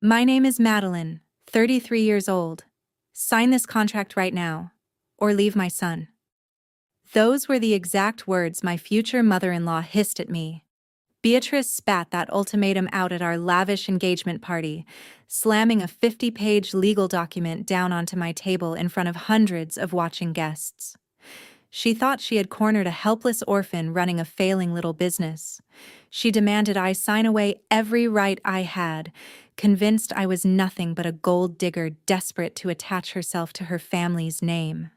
My name is Madeline, 33 years old. Sign this contract right now, or leave my son. Those were the exact words my future mother-in-law hissed at me. Beatrice spat that ultimatum out at our lavish engagement party, slamming a 50-page legal document down onto my table in front of hundreds of watching guests. She thought she had cornered a helpless orphan running a failing little business. She demanded I sign away every right I had, convinced I was nothing but a gold digger desperate to attach herself to her family's name.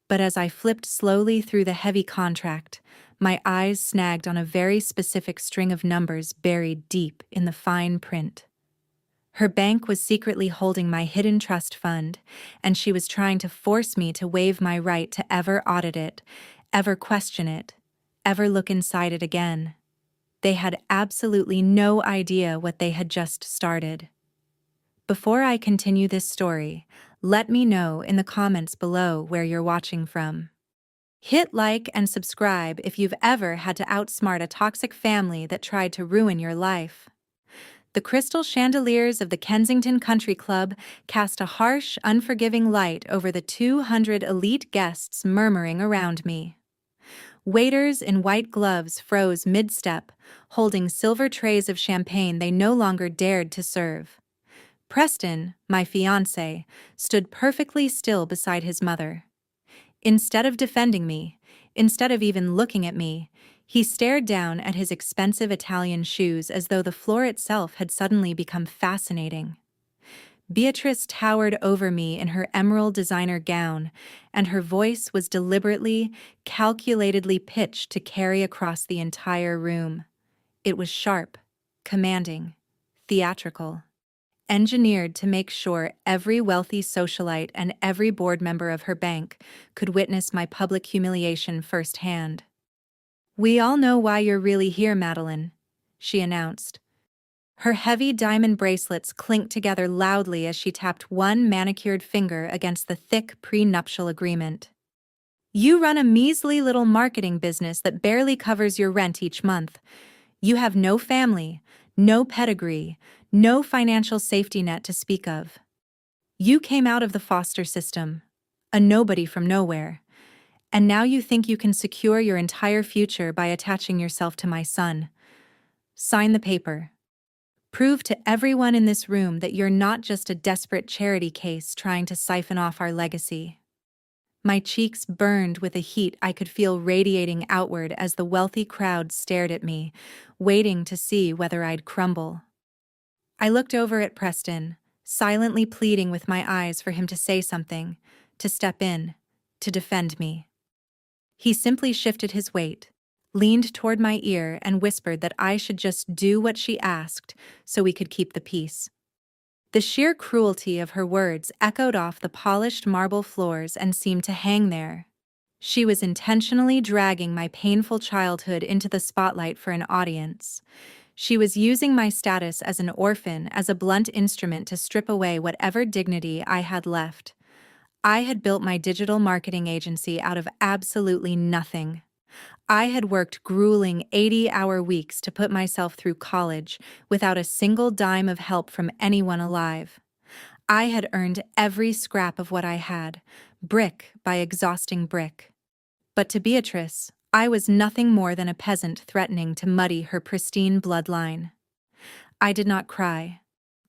But as I flipped slowly through the heavy contract, my eyes snagged on a very specific string of numbers buried deep in the fine print. Her bank was secretly holding my hidden trust fund, and she was trying to force me to waive my right to ever audit it, ever question it, ever look inside it again. They had absolutely no idea what they had just started. Before I continue this story, let me know in the comments below where you're watching from. Hit like and subscribe if you've ever had to outsmart a toxic family that tried to ruin your life. The crystal chandeliers of the Kensington Country Club cast a harsh, unforgiving light over the 200 elite guests murmuring around me. Waiters in white gloves froze mid-step, holding silver trays of champagne they no longer dared to serve. Preston, my fiancé, stood perfectly still beside his mother. Instead of defending me, instead of even looking at me, he stared down at his expensive Italian shoes as though the floor itself had suddenly become fascinating. Beatrice towered over me in her emerald designer gown, and her voice was deliberately, calculatedly pitched to carry across the entire room. It was sharp, commanding, theatrical. Engineered to make sure every wealthy socialite and every board member of her bank could witness my public humiliation firsthand. "We all know why you're really here, Madeline," she announced. Her heavy diamond bracelets clinked together loudly as she tapped one manicured finger against the thick prenuptial agreement. "You run a measly little marketing business that barely covers your rent each month. You have no family, no pedigree, no financial safety net to speak of. You came out of the foster system, a nobody from nowhere, and now you think you can secure your entire future by attaching yourself to my son. Sign the paper. Prove to everyone in this room that you're not just a desperate charity case trying to siphon off our legacy." My cheeks burned with a heat I could feel radiating outward as the wealthy crowd stared at me, waiting to see whether I'd crumble. I looked over at Preston, silently pleading with my eyes for him to say something, to step in, to defend me. He simply shifted his weight, leaned toward my ear, and whispered that I should just do what she asked so we could keep the peace. The sheer cruelty of her words echoed off the polished marble floors and seemed to hang there. She was intentionally dragging my painful childhood into the spotlight for an audience. She was using my status as an orphan as a blunt instrument to strip away whatever dignity I had left. I had built my digital marketing agency out of absolutely nothing. I had worked grueling 80-hour weeks to put myself through college without a single dime of help from anyone alive. I had earned every scrap of what I had, brick by exhausting brick. But to Beatrice, I was nothing more than a peasant threatening to muddy her pristine bloodline. I did not cry.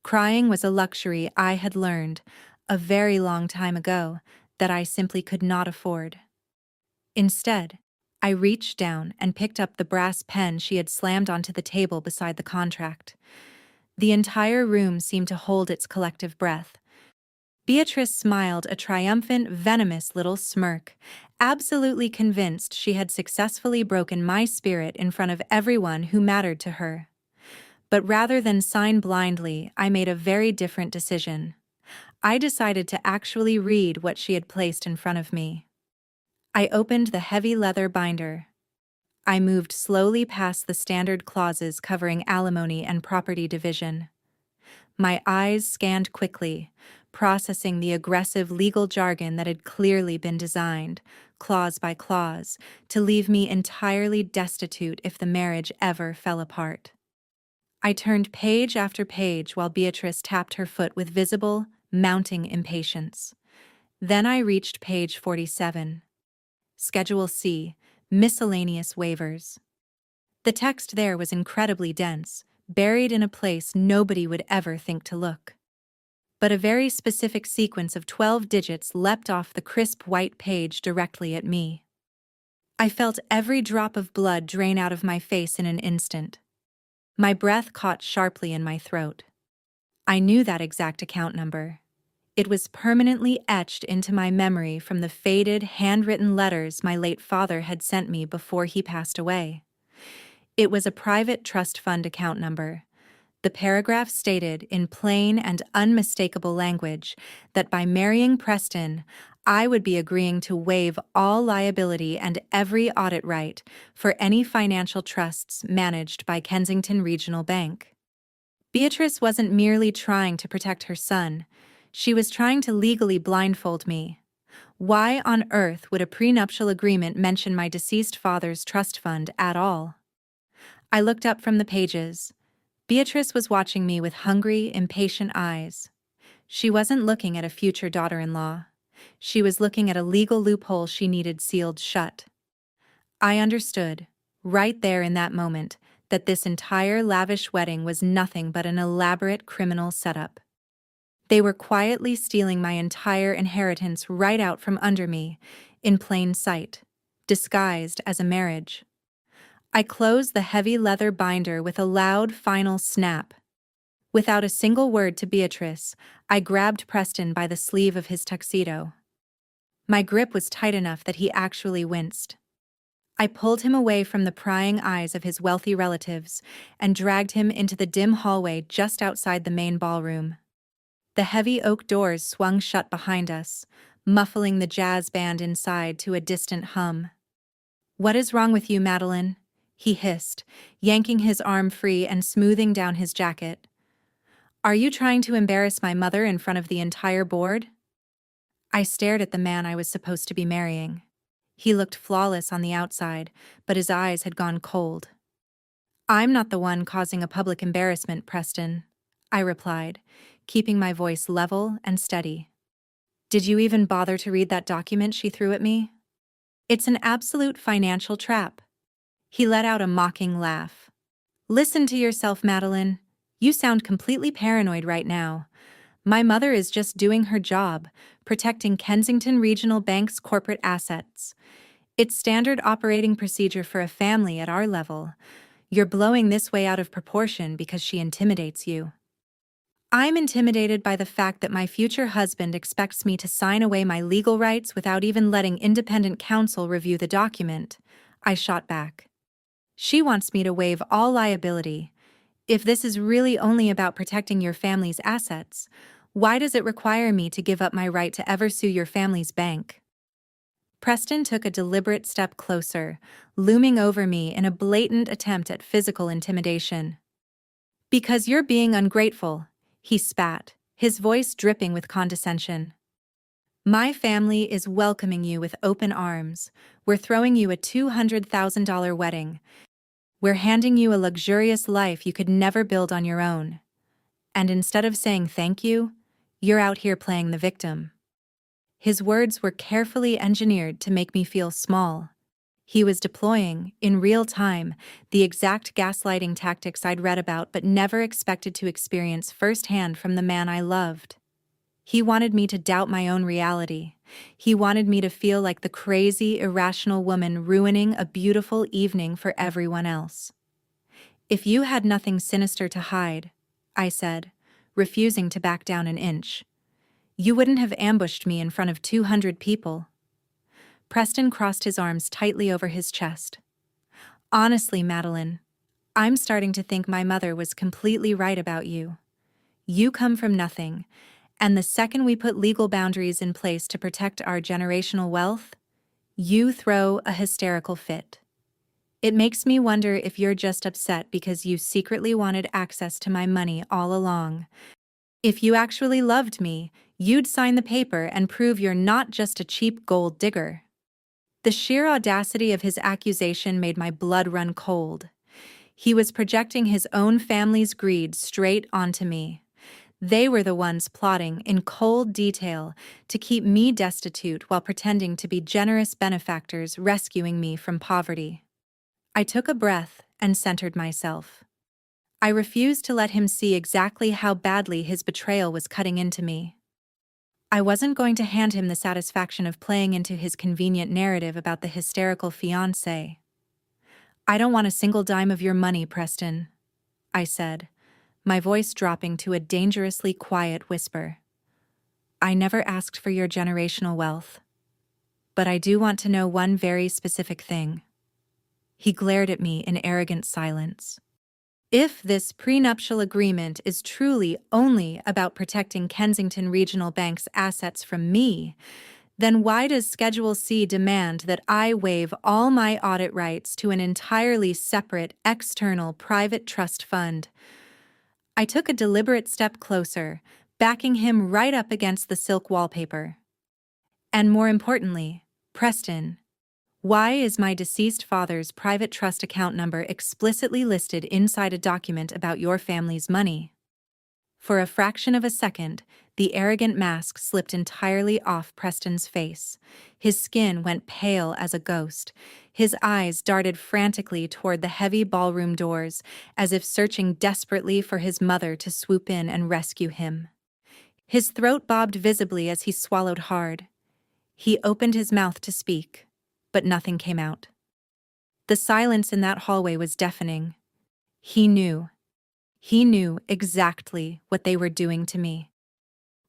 Crying was a luxury I had learned, a very long time ago, that I simply could not afford. Instead, I reached down and picked up the brass pen she had slammed onto the table beside the contract. The entire room seemed to hold its collective breath. Beatrice smiled a triumphant, venomous little smirk, absolutely convinced she had successfully broken my spirit in front of everyone who mattered to her. But rather than sign blindly, I made a very different decision. I decided to actually read what she had placed in front of me. I opened the heavy leather binder. I moved slowly past the standard clauses covering alimony and property division. My eyes scanned quickly, processing the aggressive legal jargon that had clearly been designed, clause by clause, to leave me entirely destitute if the marriage ever fell apart. I turned page after page while Beatrice tapped her foot with visible, mounting impatience. Then I reached page 47. Schedule C, Miscellaneous Waivers. The text there was incredibly dense, buried in a place nobody would ever think to look. But a very specific sequence of 12 digits leapt off the crisp white page directly at me. I felt every drop of blood drain out of my face in an instant. My breath caught sharply in my throat. I knew that exact account number. It was permanently etched into my memory from the faded, handwritten letters my late father had sent me before he passed away. It was a private trust fund account number. The paragraph stated in plain and unmistakable language that by marrying Preston, I would be agreeing to waive all liability and every audit right for any financial trusts managed by Kensington Regional Bank. Beatrice wasn't merely trying to protect her son, she was trying to legally blindfold me. Why on earth would a prenuptial agreement mention my deceased father's trust fund at all? I looked up from the pages. Beatrice was watching me with hungry, impatient eyes. She wasn't looking at a future daughter-in-law. She was looking at a legal loophole she needed sealed shut. I understood, right there in that moment, that this entire lavish wedding was nothing but an elaborate criminal setup. They were quietly stealing my entire inheritance right out from under me, in plain sight, disguised as a marriage. I closed the heavy leather binder with a loud final snap. Without a single word to Beatrice, I grabbed Preston by the sleeve of his tuxedo. My grip was tight enough that he actually winced. I pulled him away from the prying eyes of his wealthy relatives and dragged him into the dim hallway just outside the main ballroom. The heavy oak doors swung shut behind us, muffling the jazz band inside to a distant hum. "What is wrong with you, Madeline?" he hissed, yanking his arm free and smoothing down his jacket. "Are you trying to embarrass my mother in front of the entire board?" I stared at the man I was supposed to be marrying. He looked flawless on the outside, but his eyes had gone cold. "I'm not the one causing a public embarrassment, Preston," I replied, keeping my voice level and steady. "Did you even bother to read that document she threw at me? It's an absolute financial trap." He let out a mocking laugh. "Listen to yourself, Madeline. You sound completely paranoid right now. My mother is just doing her job, protecting Kensington Regional Bank's corporate assets. It's standard operating procedure for a family at our level. You're blowing this way out of proportion because she intimidates you." "I'm intimidated by the fact that my future husband expects me to sign away my legal rights without even letting independent counsel review the document," I shot back. "She wants me to waive all liability. If this is really only about protecting your family's assets, why does it require me to give up my right to ever sue your family's bank?" Preston took a deliberate step closer, looming over me in a blatant attempt at physical intimidation. "Because you're being ungrateful," he spat, his voice dripping with condescension. "My family is welcoming you with open arms. We're throwing you a $200,000 wedding. We're handing you a luxurious life you could never build on your own. And instead of saying thank you, you're out here playing the victim." His words were carefully engineered to make me feel small. He was deploying, in real time, the exact gaslighting tactics I'd read about but never expected to experience firsthand from the man I loved. He wanted me to doubt my own reality. He wanted me to feel like the crazy, irrational woman ruining a beautiful evening for everyone else. "If you had nothing sinister to hide," I said, refusing to back down an inch, "you wouldn't have ambushed me in front of 200 people. Preston crossed his arms tightly over his chest. "Honestly, Madeline, I'm starting to think my mother was completely right about you. You come from nothing, and the second we put legal boundaries in place to protect our generational wealth, you throw a hysterical fit. It makes me wonder if you're just upset because you secretly wanted access to my money all along. If you actually loved me, you'd sign the paper and prove you're not just a cheap gold digger." The sheer audacity of his accusation made my blood run cold. He was projecting his own family's greed straight onto me. They were the ones plotting in cold detail to keep me destitute while pretending to be generous benefactors rescuing me from poverty. I took a breath and centered myself. I refused to let him see exactly how badly his betrayal was cutting into me. I wasn't going to hand him the satisfaction of playing into his convenient narrative about the hysterical fiancé. "I don't want a single dime of your money, Preston," I said, my voice dropping to a dangerously quiet whisper. "I never asked for your generational wealth. But I do want to know one very specific thing." He glared at me in arrogant silence. "If this prenuptial agreement is truly only about protecting Kensington Regional Bank's assets from me, then why does Schedule C demand that I waive all my audit rights to an entirely separate, external private trust fund?" I took a deliberate step closer, backing him right up against the silk wallpaper. "And more importantly, Preston, why is my deceased father's private trust account number explicitly listed inside a document about your family's money?" For a fraction of a second, the arrogant mask slipped entirely off Preston's face. His skin went pale as a ghost. His eyes darted frantically toward the heavy ballroom doors, as if searching desperately for his mother to swoop in and rescue him. His throat bobbed visibly as he swallowed hard. He opened his mouth to speak, but nothing came out. The silence in that hallway was deafening. He knew exactly what they were doing to me.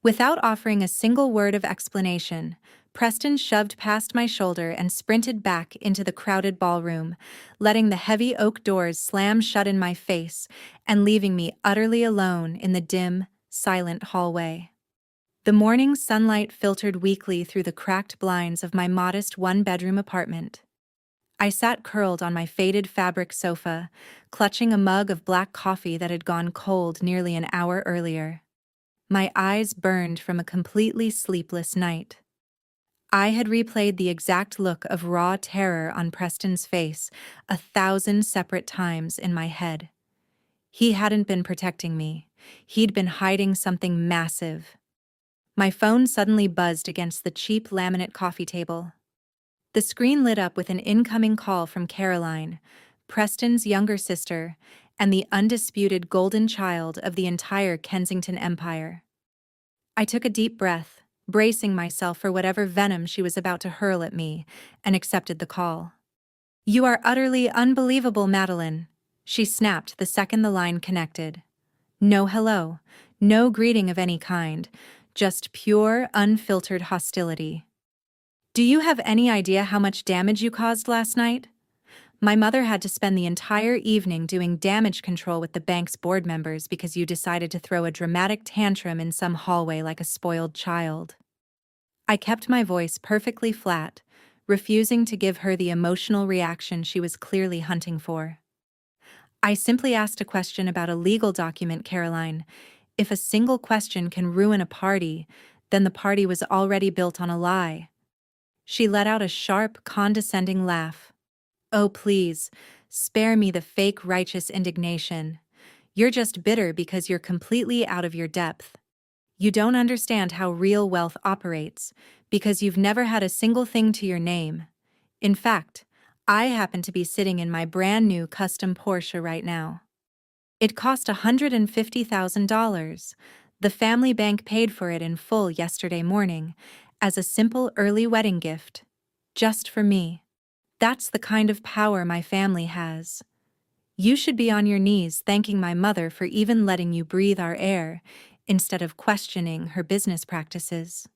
Without offering a single word of explanation, Preston shoved past my shoulder and sprinted back into the crowded ballroom, letting the heavy oak doors slam shut in my face and leaving me utterly alone in the dim, silent hallway. The morning sunlight filtered weakly through the cracked blinds of my modest one-bedroom apartment. I sat curled on my faded fabric sofa, clutching a mug of black coffee that had gone cold nearly an hour earlier. My eyes burned from a completely sleepless night. I had replayed the exact look of raw terror on Preston's face 1,000 separate times in my head. He hadn't been protecting me. He'd been hiding something massive. My phone suddenly buzzed against the cheap laminate coffee table. The screen lit up with an incoming call from Caroline, Preston's younger sister, and the undisputed golden child of the entire Kensington Empire. I took a deep breath, bracing myself for whatever venom she was about to hurl at me, and accepted the call. "You are utterly unbelievable, Madeline," she snapped the second the line connected. No hello, no greeting of any kind, just pure, unfiltered hostility. "Do you have any idea how much damage you caused last night? My mother had to spend the entire evening doing damage control with the bank's board members because you decided to throw a dramatic tantrum in some hallway like a spoiled child." I kept my voice perfectly flat, refusing to give her the emotional reaction she was clearly hunting for. "I simply asked a question about a legal document, Caroline. If a single question can ruin a party, then the party was already built on a lie." She let out a sharp, condescending laugh. "Oh, please, spare me the fake righteous indignation. You're just bitter because you're completely out of your depth. You don't understand how real wealth operates, because you've never had a single thing to your name. In fact, I happen to be sitting in my brand new custom Porsche right now. It cost $150,000. The family bank paid for it in full yesterday morning, as a simple early wedding gift. Just for me. That's the kind of power my family has. You should be on your knees thanking my mother for even letting you breathe our air, instead of questioning her business practices."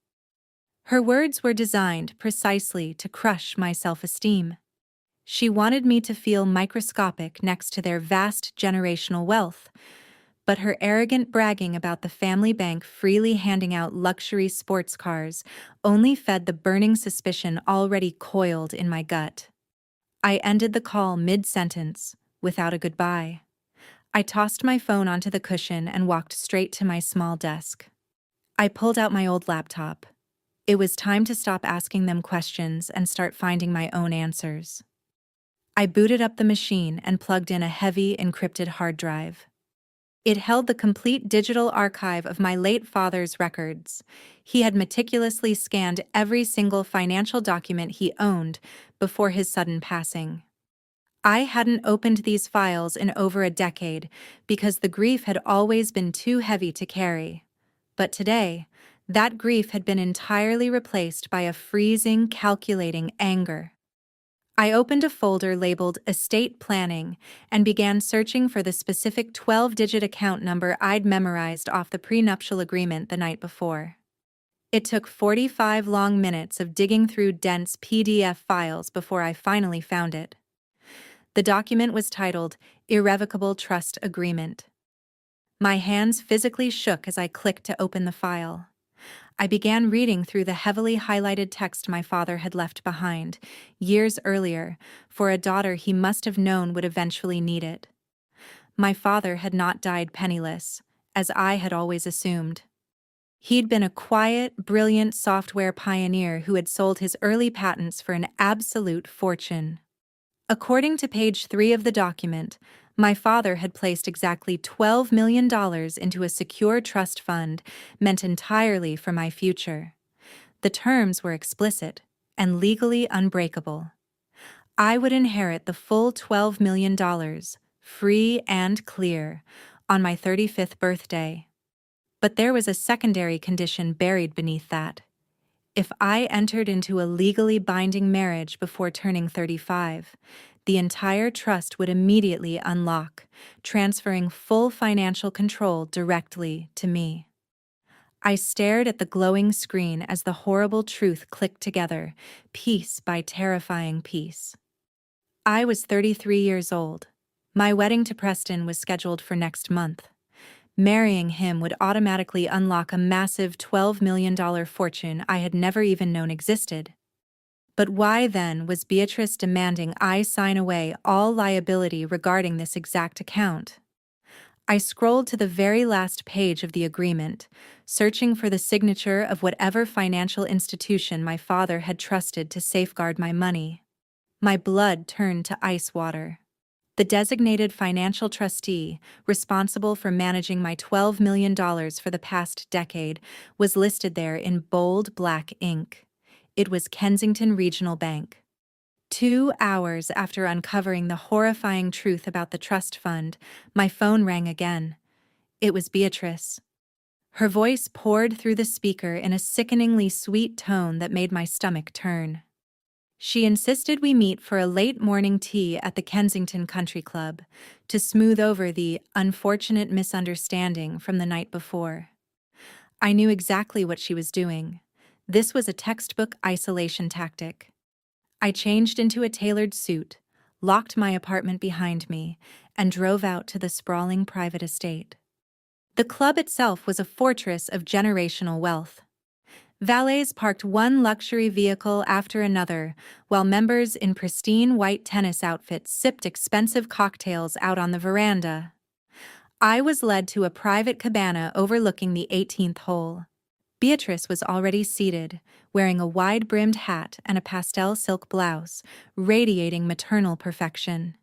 Her words were designed precisely to crush my self-esteem. She wanted me to feel microscopic next to their vast generational wealth, but her arrogant bragging about the family bank freely handing out luxury sports cars only fed the burning suspicion already coiled in my gut. I ended the call mid-sentence, without a goodbye. I tossed my phone onto the cushion and walked straight to my small desk. I pulled out my old laptop. It was time to stop asking them questions and start finding my own answers. I booted up the machine and plugged in a heavy, encrypted hard drive. It held the complete digital archive of my late father's records. He had meticulously scanned every single financial document he owned before his sudden passing. I hadn't opened these files in over a decade because the grief had always been too heavy to carry. But today, that grief had been entirely replaced by a freezing, calculating anger. I opened a folder labeled Estate Planning and began searching for the specific 12-digit account number I'd memorized off the prenuptial agreement the night before. It took 45 long minutes of digging through dense PDF files before I finally found it. The document was titled Irrevocable Trust Agreement. My hands physically shook as I clicked to open the file. I began reading through the heavily highlighted text my father had left behind, years earlier, for a daughter he must have known would eventually need it. My father had not died penniless, as I had always assumed. He'd been a quiet, brilliant software pioneer who had sold his early patents for an absolute fortune. According to page 3 of the document, my father had placed exactly $12 million into a secure trust fund meant entirely for my future. The terms were explicit and legally unbreakable. I would inherit the full $12 million, free and clear, on my 35th birthday. But there was a secondary condition buried beneath that. If I entered into a legally binding marriage before turning 35, the entire trust would immediately unlock, transferring full financial control directly to me. I stared at the glowing screen as the horrible truth clicked together, piece by terrifying piece. I was 33 years old. My wedding to Preston was scheduled for next month. Marrying him would automatically unlock a massive $12 million fortune I had never even known existed. But why then was Beatrice demanding I sign away all liability regarding this exact account? I scrolled to the very last page of the agreement, searching for the signature of whatever financial institution my father had trusted to safeguard my money. My blood turned to ice water. The designated financial trustee, responsible for managing my $12 million for the past decade, was listed there in bold black ink. It was Kensington Regional Bank. 2 hours after uncovering the horrifying truth about the trust fund, my phone rang again. It was Beatrice. Her voice poured through the speaker in a sickeningly sweet tone that made my stomach turn. She insisted we meet for a late morning tea at the Kensington Country Club to smooth over the unfortunate misunderstanding from the night before. I knew exactly what she was doing. This was a textbook isolation tactic. I changed into a tailored suit, locked my apartment behind me, and drove out to the sprawling private estate. The club itself was a fortress of generational wealth. Valets parked one luxury vehicle after another, while members in pristine white tennis outfits sipped expensive cocktails out on the veranda. I was led to a private cabana overlooking the 18th hole. Beatrice was already seated, wearing a wide-brimmed hat and a pastel silk blouse, radiating maternal perfection.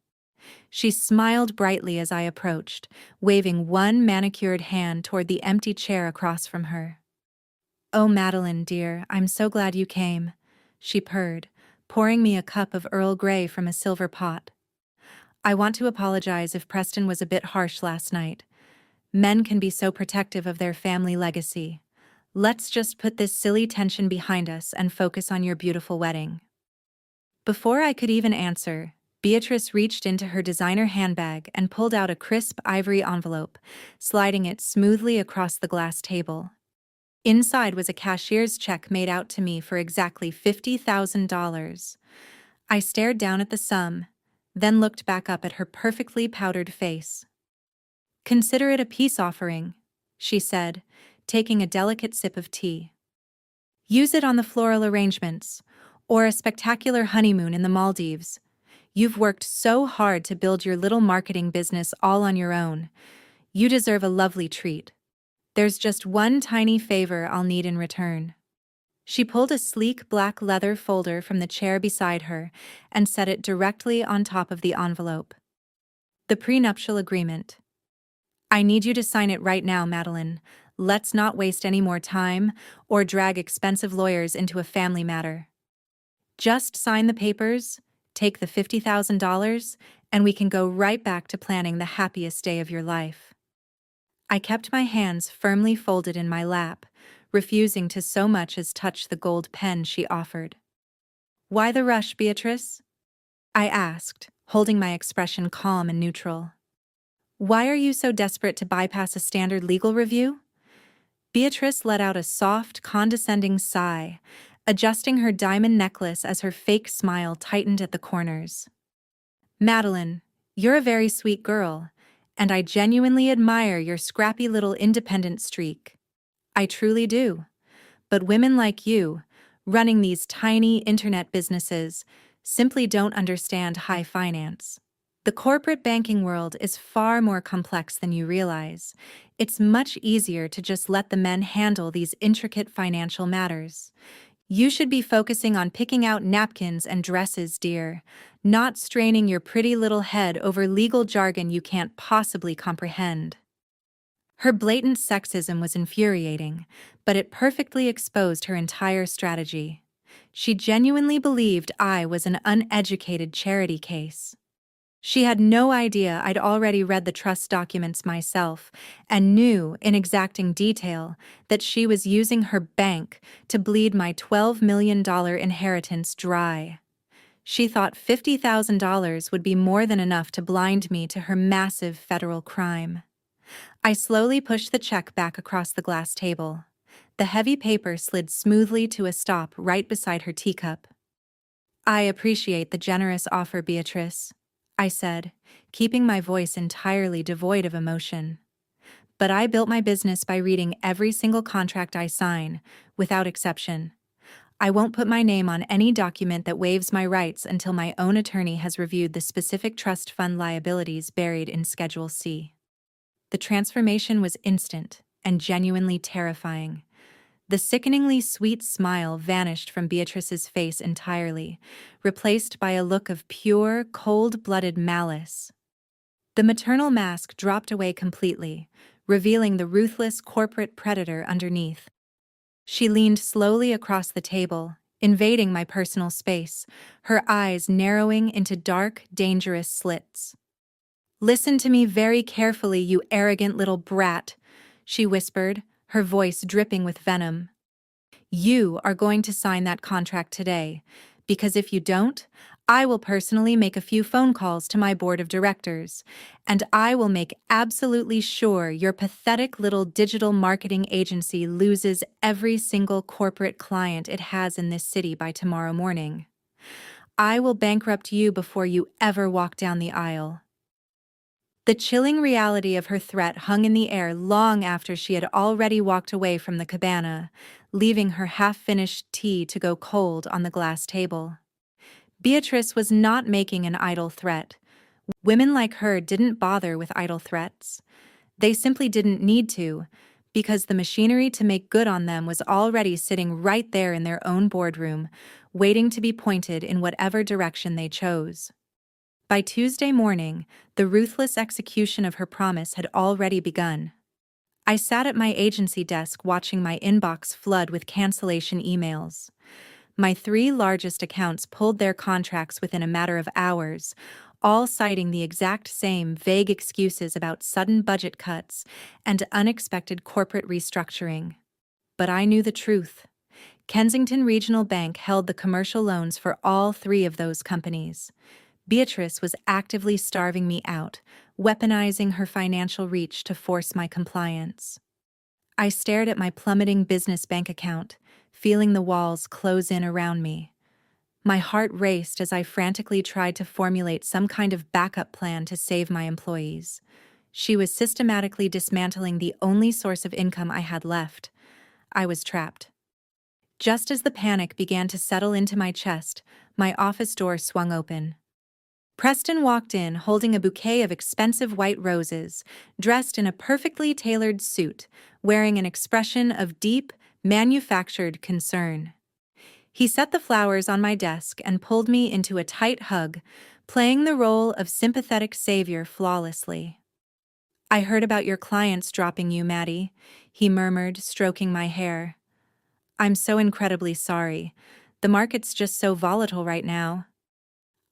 She smiled brightly as I approached, waving one manicured hand toward the empty chair across from her. "Oh, Madeline, dear, I'm so glad you came," she purred, pouring me a cup of Earl Grey from a silver pot. "I want to apologize if Preston was a bit harsh last night. Men can be so protective of their family legacy. Let's just put this silly tension behind us and focus on your beautiful wedding." Before I could even answer, Beatrice reached into her designer handbag and pulled out a crisp ivory envelope, sliding it smoothly across the glass table. Inside was a cashier's check made out to me for exactly $50,000. I stared down at the sum, then looked back up at her perfectly powdered face. "Consider it a peace offering," she said, taking a delicate sip of tea. "Use it on the floral arrangements, or a spectacular honeymoon in the Maldives. You've worked so hard to build your little marketing business all on your own. You deserve a lovely treat. There's just one tiny favor I'll need in return." She pulled a sleek black leather folder from the chair beside her and set it directly on top of the envelope. The prenuptial agreement. I need you to sign it right now, Madeline. Let's not waste any more time or drag expensive lawyers into a family matter. Just sign the papers, take the $50,000, and we can go right back to planning the happiest day of your life. I kept my hands firmly folded in my lap, refusing to so much as touch the gold pen she offered. Why the rush, Beatrice? I asked, holding my expression calm and neutral. Why are you so desperate to bypass a standard legal review? Beatrice let out a soft, condescending sigh, adjusting her diamond necklace as her fake smile tightened at the corners. Madeline, you're a very sweet girl, and I genuinely admire your scrappy little independent streak. I truly do. But women like you, running these tiny internet businesses, simply don't understand high finance. The corporate banking world is far more complex than you realize. It's much easier to just let the men handle these intricate financial matters. You should be focusing on picking out napkins and dresses, dear, not straining your pretty little head over legal jargon you can't possibly comprehend. Her blatant sexism was infuriating, but it perfectly exposed her entire strategy. She genuinely believed I was an uneducated charity case. She had no idea I'd already read the trust documents myself and knew, in exacting detail, that she was using her bank to bleed my $12 million inheritance dry. She thought $50,000 would be more than enough to blind me to her massive federal crime. I slowly pushed the check back across the glass table. The heavy paper slid smoothly to a stop right beside her teacup. I appreciate the generous offer, Beatrice, I said, keeping my voice entirely devoid of emotion. But I built my business by reading every single contract I sign, without exception. I won't put my name on any document that waives my rights until my own attorney has reviewed the specific trust fund liabilities buried in Schedule C. The transformation was instant and genuinely terrifying. The sickeningly sweet smile vanished from Beatrice's face entirely, replaced by a look of pure, cold-blooded malice. The maternal mask dropped away completely, revealing the ruthless corporate predator underneath. She leaned slowly across the table, invading my personal space, her eyes narrowing into dark, dangerous slits. "Listen to me very carefully, you arrogant little brat," she whispered, her voice dripping with venom. "You are going to sign that contract today, because if you don't, I will personally make a few phone calls to my board of directors, and I will make absolutely sure your pathetic little digital marketing agency loses every single corporate client it has in this city by tomorrow morning. I will bankrupt you before you ever walk down the aisle." The chilling reality of her threat hung in the air long after she had already walked away from the cabana, leaving her half-finished tea to go cold on the glass table. Beatrice was not making an idle threat. Women like her didn't bother with idle threats. They simply didn't need to, because the machinery to make good on them was already sitting right there in their own boardroom, waiting to be pointed in whatever direction they chose. By Tuesday morning, the ruthless execution of her promise had already begun. I sat at my agency desk watching my inbox flood with cancellation emails. My 3 largest accounts pulled their contracts within a matter of hours, all citing the exact same vague excuses about sudden budget cuts and unexpected corporate restructuring. But I knew the truth. Kensington Regional Bank held the commercial loans for all 3 of those companies. Beatrice was actively starving me out, weaponizing her financial reach to force my compliance. I stared at my plummeting business bank account, feeling the walls close in around me. My heart raced as I frantically tried to formulate some kind of backup plan to save my employees. She was systematically dismantling the only source of income I had left. I was trapped. Just as the panic began to settle into my chest, my office door swung open. Preston walked in holding a bouquet of expensive white roses, dressed in a perfectly tailored suit, wearing an expression of deep, manufactured concern. He set the flowers on my desk and pulled me into a tight hug, playing the role of sympathetic savior flawlessly. "I heard about your clients dropping you, Maddie," he murmured, stroking my hair. "I'm so incredibly sorry. The market's just so volatile right now."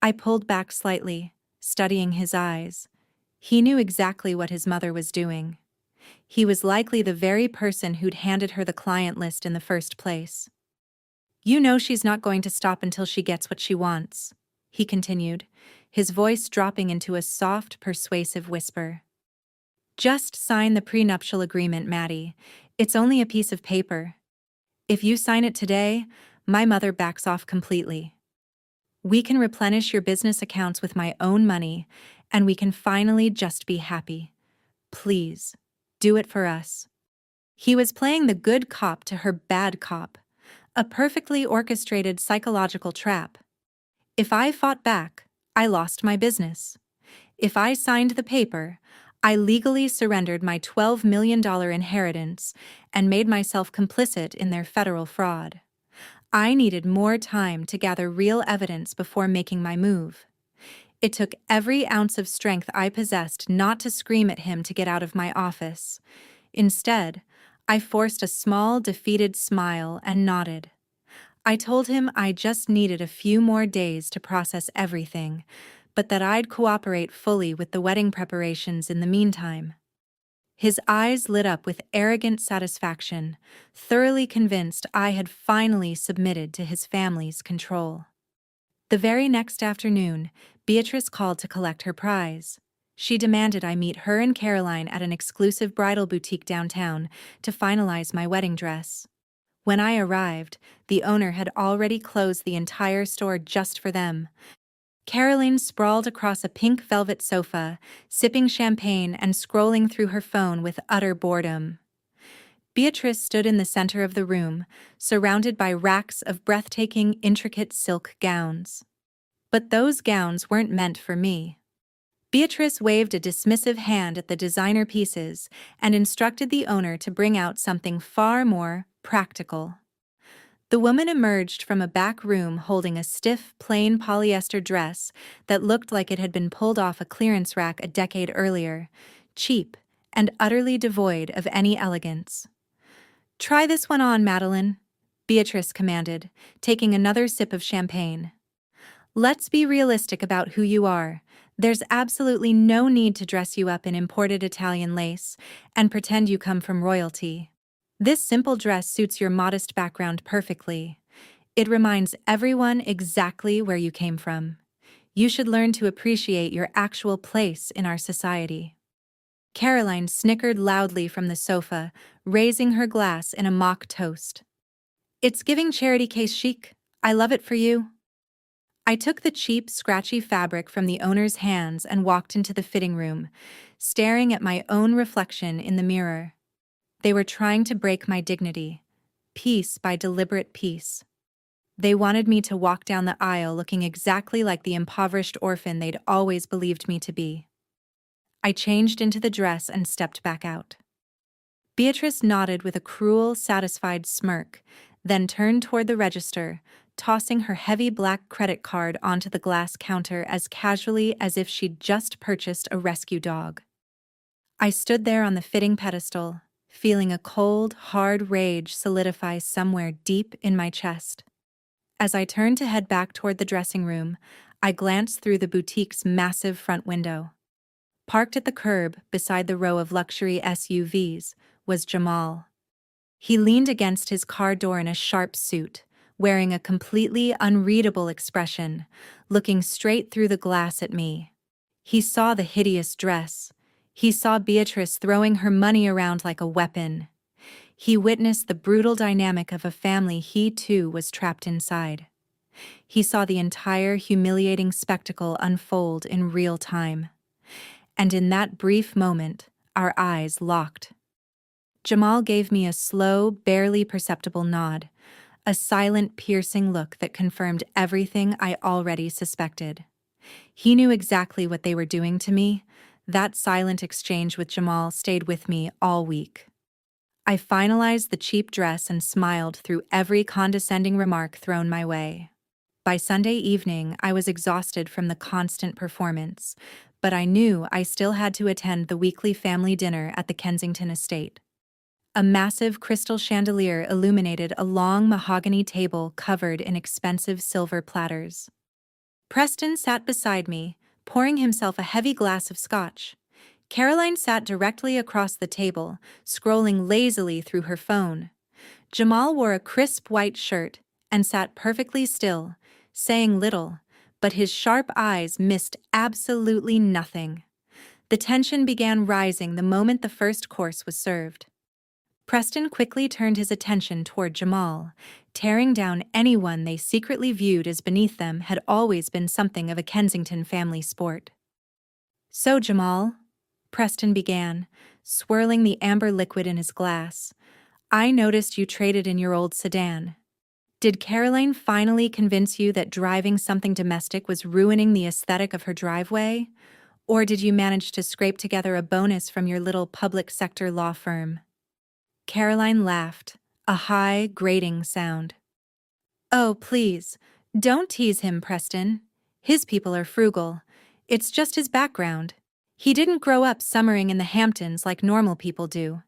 I pulled back slightly, studying his eyes. He knew exactly what his mother was doing. He was likely the very person who'd handed her the client list in the first place. "You know she's not going to stop until she gets what she wants," he continued, his voice dropping into a soft, persuasive whisper. "Just sign the prenuptial agreement, Maddie. It's only a piece of paper. If you sign it today, my mother backs off completely. We can replenish your business accounts with my own money, and we can finally just be happy. Please, do it for us." He was playing the good cop to her bad cop, a perfectly orchestrated psychological trap. If I fought back, I lost my business. If I signed the paper, I legally surrendered my $12 million inheritance and made myself complicit in their federal fraud. I needed more time to gather real evidence before making my move. It took every ounce of strength I possessed not to scream at him to get out of my office. Instead, I forced a small, defeated smile and nodded. I told him I just needed a few more days to process everything, but that I'd cooperate fully with the wedding preparations in the meantime. His eyes lit up with arrogant satisfaction, thoroughly convinced I had finally submitted to his family's control. The very next afternoon, Beatrice called to collect her prize. She demanded I meet her and Caroline at an exclusive bridal boutique downtown to finalize my wedding dress. When I arrived, the owner had already closed the entire store just for them. Caroline sprawled across a pink velvet sofa, sipping champagne and scrolling through her phone with utter boredom. Beatrice stood in the center of the room, surrounded by racks of breathtaking, intricate silk gowns. But those gowns weren't meant for me. Beatrice waved a dismissive hand at the designer pieces and instructed the owner to bring out something far more practical. The woman emerged from a back room holding a stiff, plain polyester dress that looked like it had been pulled off a clearance rack a decade earlier, cheap and utterly devoid of any elegance. "Try this one on, Madeline," Beatrice commanded, taking another sip of champagne. "Let's be realistic about who you are. There's absolutely no need to dress you up in imported Italian lace and pretend you come from royalty. This simple dress suits your modest background perfectly. It reminds everyone exactly where you came from. You should learn to appreciate your actual place in our society." Caroline snickered loudly from the sofa, raising her glass in a mock toast. "It's giving charity case chic. I love it for you." I took the cheap, scratchy fabric from the owner's hands and walked into the fitting room, staring at my own reflection in the mirror. They were trying to break my dignity, piece by deliberate piece. They wanted me to walk down the aisle looking exactly like the impoverished orphan they'd always believed me to be. I changed into the dress and stepped back out. Beatrice nodded with a cruel, satisfied smirk, then turned toward the register, tossing her heavy black credit card onto the glass counter as casually as if she'd just purchased a rescue dog. I stood there on the fitting pedestal, feeling a cold, hard rage solidify somewhere deep in my chest. As I turned to head back toward the dressing room, I glanced through the boutique's massive front window. Parked at the curb beside the row of luxury SUVs was Jamal. He leaned against his car door in a sharp suit, wearing a completely unreadable expression, looking straight through the glass at me. He saw the hideous dress. He saw Beatrice throwing her money around like a weapon. He witnessed the brutal dynamic of a family he too was trapped inside. He saw the entire humiliating spectacle unfold in real time. And in that brief moment, our eyes locked. Jamal gave me a slow, barely perceptible nod, a silent, piercing look that confirmed everything I already suspected. He knew exactly what they were doing to me. That silent exchange with Jamal stayed with me all week. I finalized the cheap dress and smiled through every condescending remark thrown my way. By Sunday evening, I was exhausted from the constant performance, but I knew I still had to attend the weekly family dinner at the Kensington estate. A massive crystal chandelier illuminated a long mahogany table covered in expensive silver platters. Preston sat beside me, pouring himself a heavy glass of scotch. Caroline sat directly across the table, scrolling lazily through her phone. Jamal wore a crisp white shirt and sat perfectly still, saying little, but his sharp eyes missed absolutely nothing. The tension began rising the moment the first course was served. Preston quickly turned his attention toward Jamal. Tearing down anyone they secretly viewed as beneath them had always been something of a Kensington family sport. "So, Jamal," Preston began, swirling the amber liquid in his glass, "I noticed you traded in your old sedan. Did Caroline finally convince you that driving something domestic was ruining the aesthetic of her driveway? Or did you manage to scrape together a bonus from your little public sector law firm?" Caroline laughed, a high, grating sound. "Oh, please, don't tease him, Preston. His people are frugal. It's just his background. He didn't grow up summering in the Hamptons like normal people do."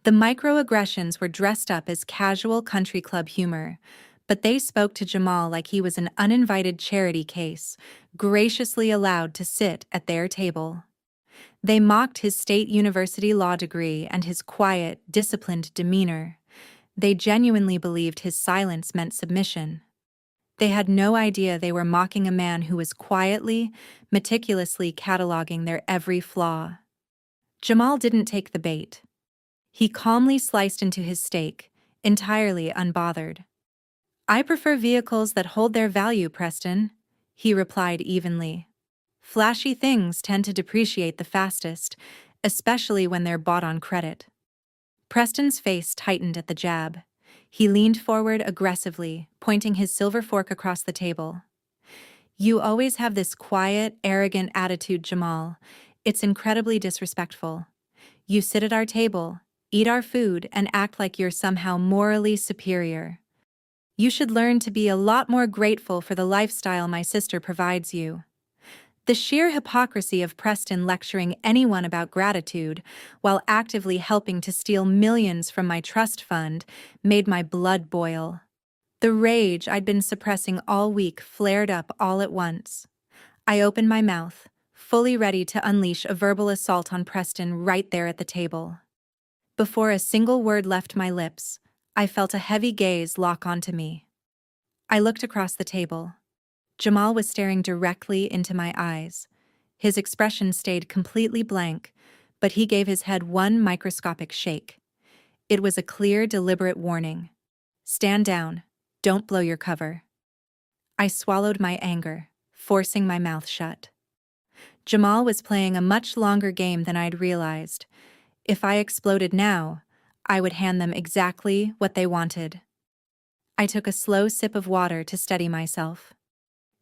The microaggressions were dressed up as casual country club humor, but they spoke to Jamal like he was an uninvited charity case, graciously allowed to sit at their table. They mocked his state university law degree and his quiet, disciplined demeanor. They genuinely believed his silence meant submission. They had no idea they were mocking a man who was quietly, meticulously cataloging their every flaw. Jamal didn't take the bait. He calmly sliced into his steak, entirely unbothered. "I prefer vehicles that hold their value, Preston," he replied evenly. "Flashy things tend to depreciate the fastest, especially when they're bought on credit." Preston's face tightened at the jab. He leaned forward aggressively, pointing his silver fork across the table. "You always have this quiet, arrogant attitude, Jamal. It's incredibly disrespectful. You sit at our table, eat our food, and act like you're somehow morally superior. You should learn to be a lot more grateful for the lifestyle my sister provides you." The sheer hypocrisy of Preston lecturing anyone about gratitude while actively helping to steal millions from my trust fund made my blood boil. The rage I'd been suppressing all week flared up all at once. I opened my mouth, fully ready to unleash a verbal assault on Preston right there at the table. Before a single word left my lips, I felt a heavy gaze lock onto me. I looked across the table. Jamal was staring directly into my eyes. His expression stayed completely blank, but he gave his head one microscopic shake. It was a clear, deliberate warning. "Stand down. Don't blow your cover." I swallowed my anger, forcing my mouth shut. Jamal was playing a much longer game than I'd realized. If I exploded now, I would hand them exactly what they wanted. I took a slow sip of water to steady myself.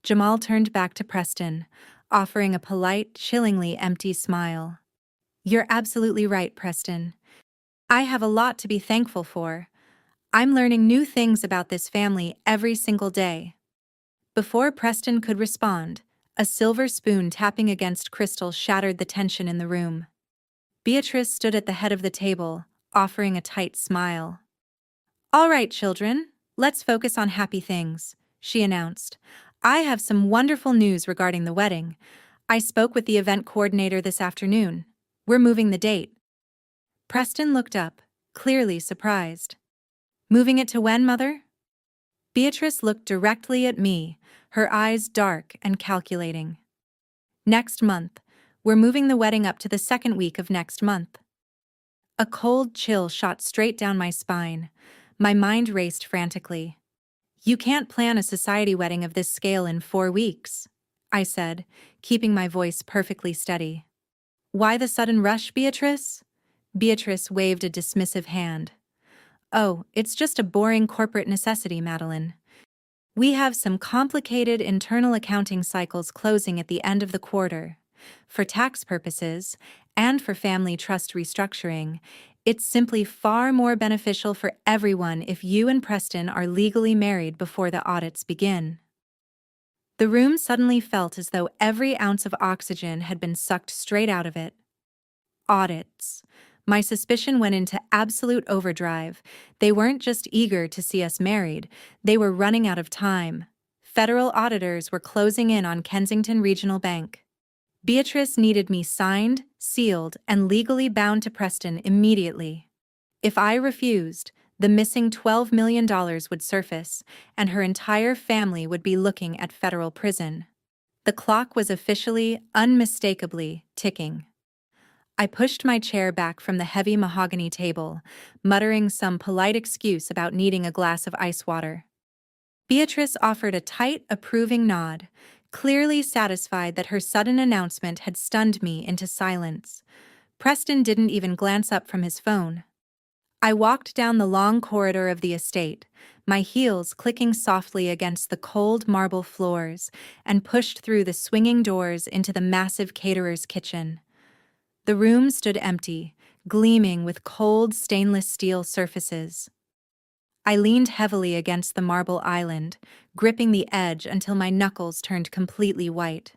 Jamal turned back to Preston, offering a polite, chillingly empty smile. "You're absolutely right, Preston. I have a lot to be thankful for. I'm learning new things about this family every single day." Before Preston could respond, a silver spoon tapping against crystal shattered the tension in the room. Beatrice stood at the head of the table, offering a tight smile. "All right, children, let's focus on happy things," she announced. "I have some wonderful news regarding the wedding. I spoke with the event coordinator this afternoon. We're moving the date." Preston looked up, clearly surprised. "Moving it to when, Mother?" Beatrice looked directly at me, her eyes dark and calculating. "Next month. We're moving the wedding up to the second week of next month." A cold chill shot straight down my spine. My mind raced frantically. "You can't plan a society wedding of this scale in 4 weeks," I said, keeping my voice perfectly steady. "Why the sudden rush, Beatrice?" Beatrice waved a dismissive hand. "Oh, it's just a boring corporate necessity, Madeline. We have some complicated internal accounting cycles closing at the end of the quarter. For tax purposes, and for family trust restructuring, It's simply far more beneficial for everyone if you and Preston are legally married before the audits begin. The room suddenly felt as though every ounce of oxygen had been sucked straight out of it. Audits. My suspicion went into absolute overdrive. They weren't just eager to see us married, they were running out of time. Federal auditors were closing in on Kensington Regional Bank. Beatrice needed me signed, sealed, and legally bound to Preston immediately. If I refused, the missing $12 million would surface, and her entire family would be looking at federal prison. The clock was officially, unmistakably, ticking. I pushed my chair back from the heavy mahogany table, muttering some polite excuse about needing a glass of ice water. Beatrice offered a tight, approving nod, clearly satisfied that her sudden announcement had stunned me into silence. Preston didn't even glance up from his phone. I walked down the long corridor of the estate, my heels clicking softly against the cold marble floors, and pushed through the swinging doors into the massive caterer's kitchen. The room stood empty, gleaming with cold stainless steel surfaces. I leaned heavily against the marble island, gripping the edge until my knuckles turned completely white.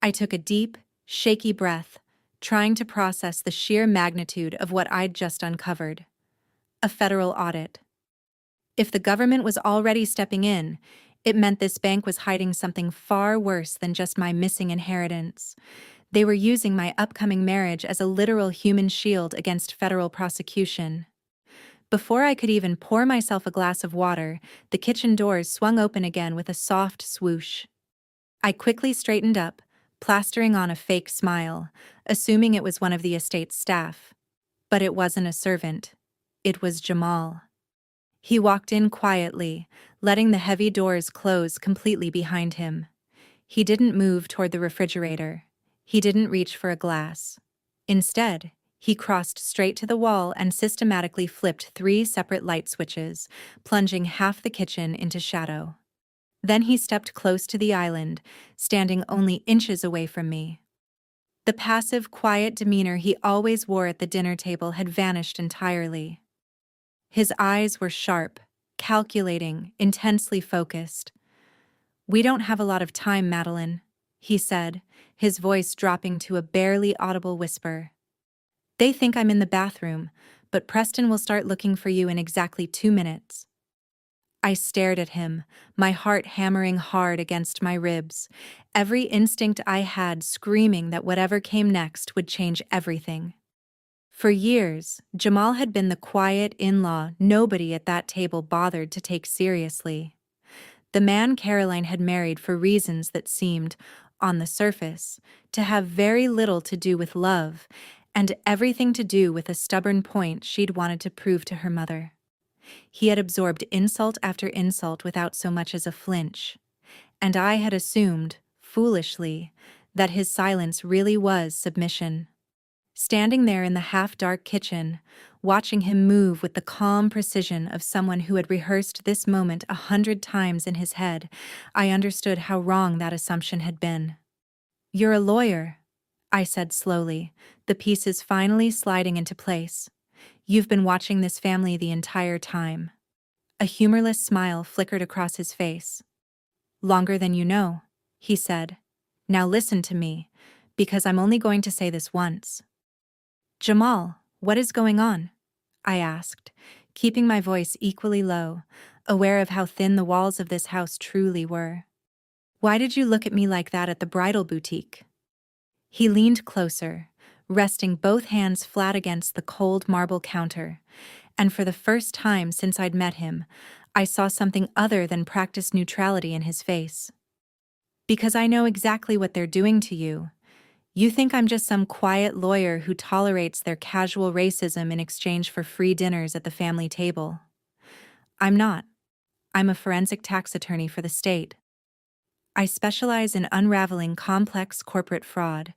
I took a deep, shaky breath, trying to process the sheer magnitude of what I'd just uncovered. A federal audit. If the government was already stepping in, it meant this bank was hiding something far worse than just my missing inheritance. They were using my upcoming marriage as a literal human shield against federal prosecution. Before I could even pour myself a glass of water, the kitchen doors swung open again with a soft swoosh. I quickly straightened up, plastering on a fake smile, assuming it was one of the estate's staff. But it wasn't a servant. It was Jamal. He walked in quietly, letting the heavy doors close completely behind him. He didn't move toward the refrigerator. He didn't reach for a glass. Instead, he crossed straight to the wall and systematically flipped 3 separate light switches, plunging half the kitchen into shadow. Then he stepped close to the island, standing only inches away from me. The passive, quiet demeanor he always wore at the dinner table had vanished entirely. His eyes were sharp, calculating, intensely focused. "We don't have a lot of time, Madeline," he said, his voice dropping to a barely audible whisper. "They think I'm in the bathroom, but Preston will start looking for you in exactly 2 minutes." I stared at him, my heart hammering hard against my ribs, every instinct I had screaming that whatever came next would change everything. For years, Jamal had been the quiet in-law nobody at that table bothered to take seriously. The man Caroline had married for reasons that seemed, on the surface, to have very little to do with love, and everything to do with a stubborn point she'd wanted to prove to her mother. He had absorbed insult after insult without so much as a flinch, and I had assumed, foolishly, that his silence really was submission. Standing there in the half-dark kitchen, watching him move with the calm precision of someone who had rehearsed this moment 100 times in his head, I understood how wrong that assumption had been. "You're a lawyer," I said slowly, the pieces finally sliding into place. "You've been watching this family the entire time." A humorless smile flickered across his face. "Longer than you know," he said. "Now listen to me, because I'm only going to say this once." "Jamal, what is going on?" I asked, keeping my voice equally low, aware of how thin the walls of this house truly were. "Why did you look at me like that at the bridal boutique?" He leaned closer, resting both hands flat against the cold marble counter, and for the first time since I'd met him, I saw something other than practiced neutrality in his face. "Because I know exactly what they're doing to you. You think I'm just some quiet lawyer who tolerates their casual racism in exchange for free dinners at the family table. I'm not. I'm a forensic tax attorney for the state. I specialize in unraveling complex corporate fraud,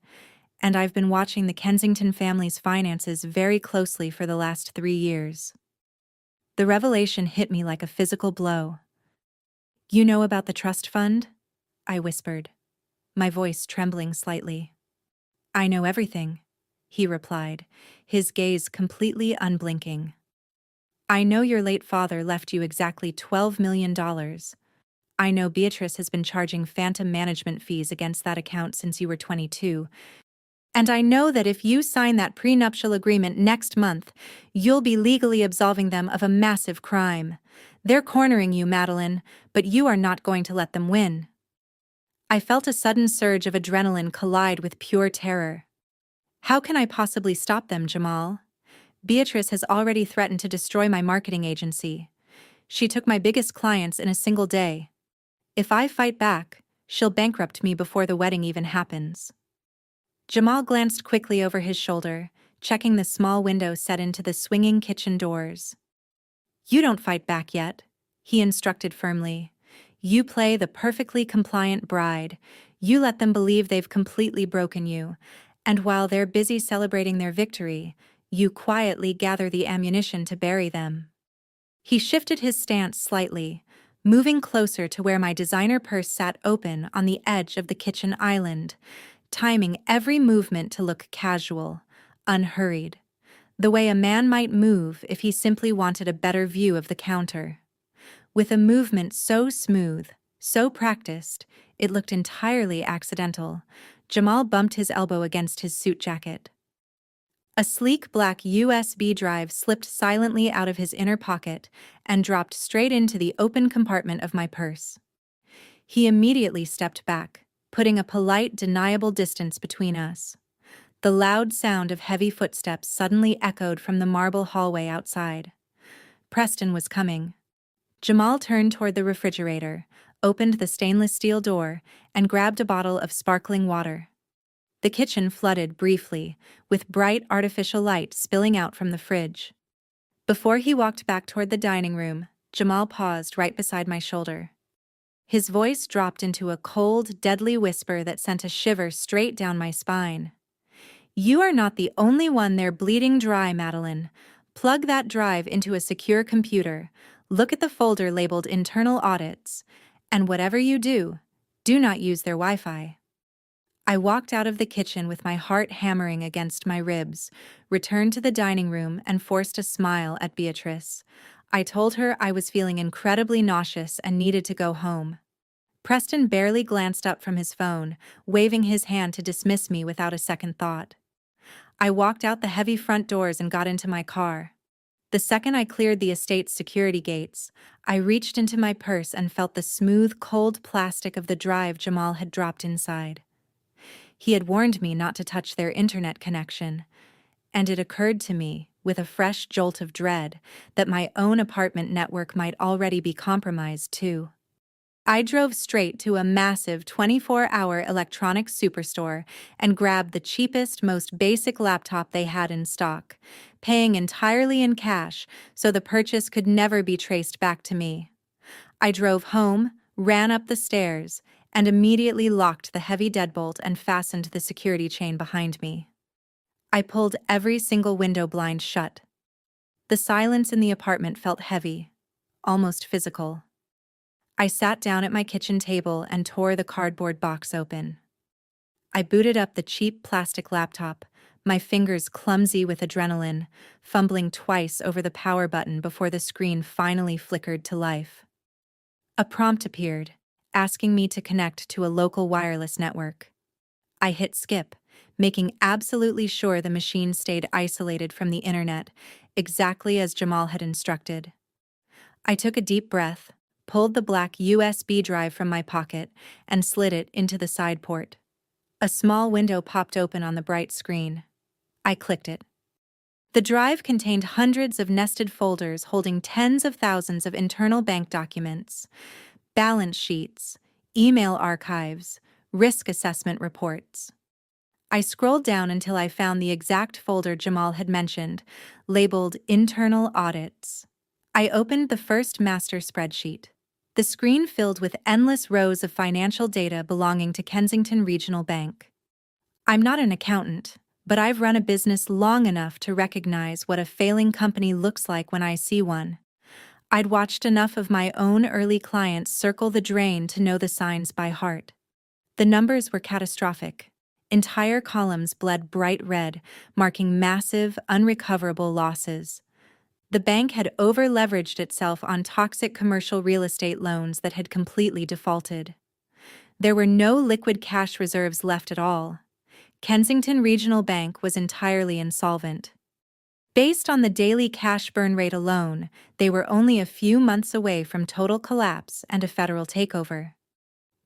and I've been watching the Kensington family's finances very closely for the last 3 years." The revelation hit me like a physical blow. "You know about the trust fund?" I whispered, my voice trembling slightly. "I know everything," he replied, his gaze completely unblinking. I know your late father left you exactly $12 million. I know Beatrice has been charging phantom management fees against that account since you were 22. And I know that if you sign that prenuptial agreement next month, you'll be legally absolving them of a massive crime. They're cornering you, Madeline, but you are not going to let them win. I felt a sudden surge of adrenaline collide with pure terror. How can I possibly stop them, Jamal? Beatrice has already threatened to destroy my marketing agency. She took my biggest clients in a single day. If I fight back, she'll bankrupt me before the wedding even happens. Jamal glanced quickly over his shoulder, checking the small window set into the swinging kitchen doors. You don't fight back yet, he instructed firmly. You play the perfectly compliant bride. You let them believe they've completely broken you, and while they're busy celebrating their victory, you quietly gather the ammunition to bury them. He shifted his stance slightly, moving closer to where my designer purse sat open on the edge of the kitchen island, timing every movement to look casual, unhurried, the way a man might move if he simply wanted a better view of the counter. With a movement so smooth, so practiced, it looked entirely accidental, Jamal bumped his elbow against his suit jacket. A sleek black USB drive slipped silently out of his inner pocket and dropped straight into the open compartment of my purse. He immediately stepped back, putting a polite, deniable distance between us. The loud sound of heavy footsteps suddenly echoed from the marble hallway outside. Preston was coming. Jamal turned toward the refrigerator, opened the stainless steel door, and grabbed a bottle of sparkling water. The kitchen flooded briefly, with bright artificial light spilling out from the fridge. Before he walked back toward the dining room, Jamal paused right beside my shoulder. His voice dropped into a cold, deadly whisper that sent a shiver straight down my spine. You are not the only one they're bleeding dry, Madeline. Plug that drive into a secure computer, look at the folder labeled Internal Audits, and whatever you do, do not use their Wi-Fi. I walked out of the kitchen with my heart hammering against my ribs, returned to the dining room, and forced a smile at Beatrice. I told her I was feeling incredibly nauseous and needed to go home. Preston barely glanced up from his phone, waving his hand to dismiss me without a second thought. I walked out the heavy front doors and got into my car. The second I cleared the estate's security gates, I reached into my purse and felt the smooth, cold plastic of the drive Jamal had dropped inside. He had warned me not to touch their internet connection, and it occurred to me, with a fresh jolt of dread, that my own apartment network might already be compromised too. I drove straight to a massive 24-hour electronics superstore and grabbed the cheapest, most basic laptop they had in stock, paying entirely in cash so the purchase could never be traced back to me. I drove home, ran up the stairs, and immediately locked the heavy deadbolt and fastened the security chain behind me. I pulled every single window blind shut. The silence in the apartment felt heavy, almost physical. I sat down at my kitchen table and tore the cardboard box open. I booted up the cheap plastic laptop, my fingers clumsy with adrenaline, fumbling twice over the power button before the screen finally flickered to life. A prompt appeared, asking me to connect to a local wireless network. I hit skip, making absolutely sure the machine stayed isolated from the internet, exactly as Jamal had instructed. I took a deep breath, pulled the black USB drive from my pocket, and slid it into the side port. A small window popped open on the bright screen. I clicked it. The drive contained hundreds of nested folders holding tens of thousands of internal bank documents, balance sheets, email archives, risk assessment reports. I scrolled down until I found the exact folder Jamal had mentioned, labeled Internal Audits. I opened the first master spreadsheet. The screen filled with endless rows of financial data belonging to Kensington Regional Bank. I'm not an accountant, but I've run a business long enough to recognize what a failing company looks like when I see one. I'd watched enough of my own early clients circle the drain to know the signs by heart. The numbers were catastrophic. Entire columns bled bright red, marking massive, unrecoverable losses. The bank had over-leveraged itself on toxic commercial real estate loans that had completely defaulted. There were no liquid cash reserves left at all. Kensington Regional Bank was entirely insolvent. Based on the daily cash burn rate alone, they were only a few months away from total collapse and a federal takeover.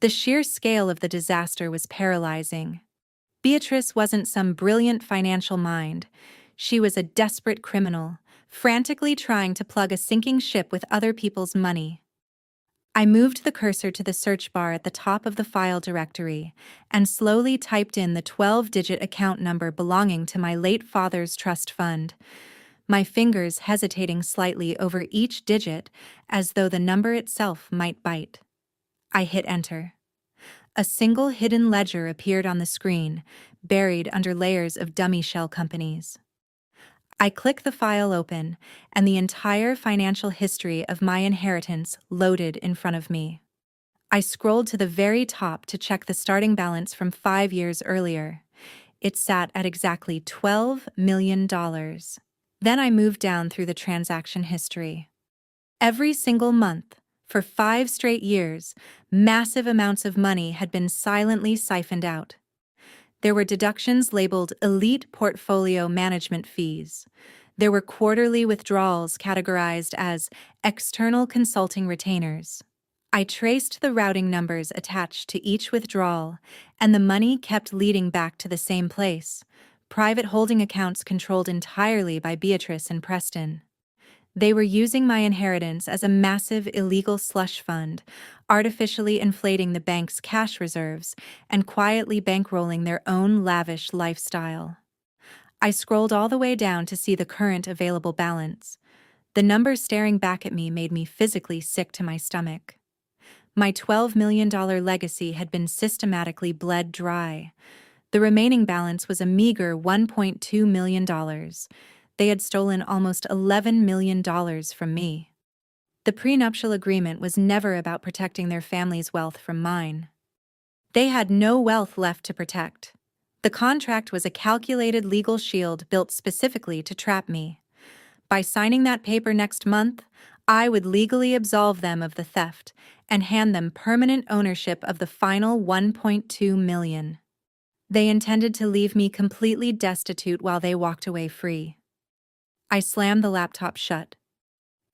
The sheer scale of the disaster was paralyzing. Beatrice wasn't some brilliant financial mind. She was a desperate criminal, frantically trying to plug a sinking ship with other people's money. I moved the cursor to the search bar at the top of the file directory and slowly typed in the 12-digit account number belonging to my late father's trust fund, my fingers hesitating slightly over each digit as though the number itself might bite. I hit enter. A single hidden ledger appeared on the screen, buried under layers of dummy shell companies. I click the file open, and the entire financial history of my inheritance loaded in front of me. I scrolled to the very top to check the starting balance from 5 years earlier. It sat at exactly $12 million. Then I moved down through the transaction history. Every single month, for 5 straight years, massive amounts of money had been silently siphoned out. There were deductions labeled elite portfolio management fees. There were quarterly withdrawals categorized as external consulting retainers. I traced the routing numbers attached to each withdrawal, and the money kept leading back to the same place: private holding accounts controlled entirely by Beatrice and Preston. They were using my inheritance as a massive illegal slush fund, artificially inflating the bank's cash reserves and quietly bankrolling their own lavish lifestyle. I scrolled all the way down to see the current available balance. The number staring back at me made me physically sick to my stomach. My $12 million legacy had been systematically bled dry. The remaining balance was a meager $1.2 million. They had stolen almost $11 million from me. The prenuptial agreement was never about protecting their family's wealth from mine. They had no wealth left to protect. The contract was a calculated legal shield built specifically to trap me. By signing that paper next month, I would legally absolve them of the theft and hand them permanent ownership of the final $1.2 million. They intended to leave me completely destitute while they walked away free. I slammed the laptop shut.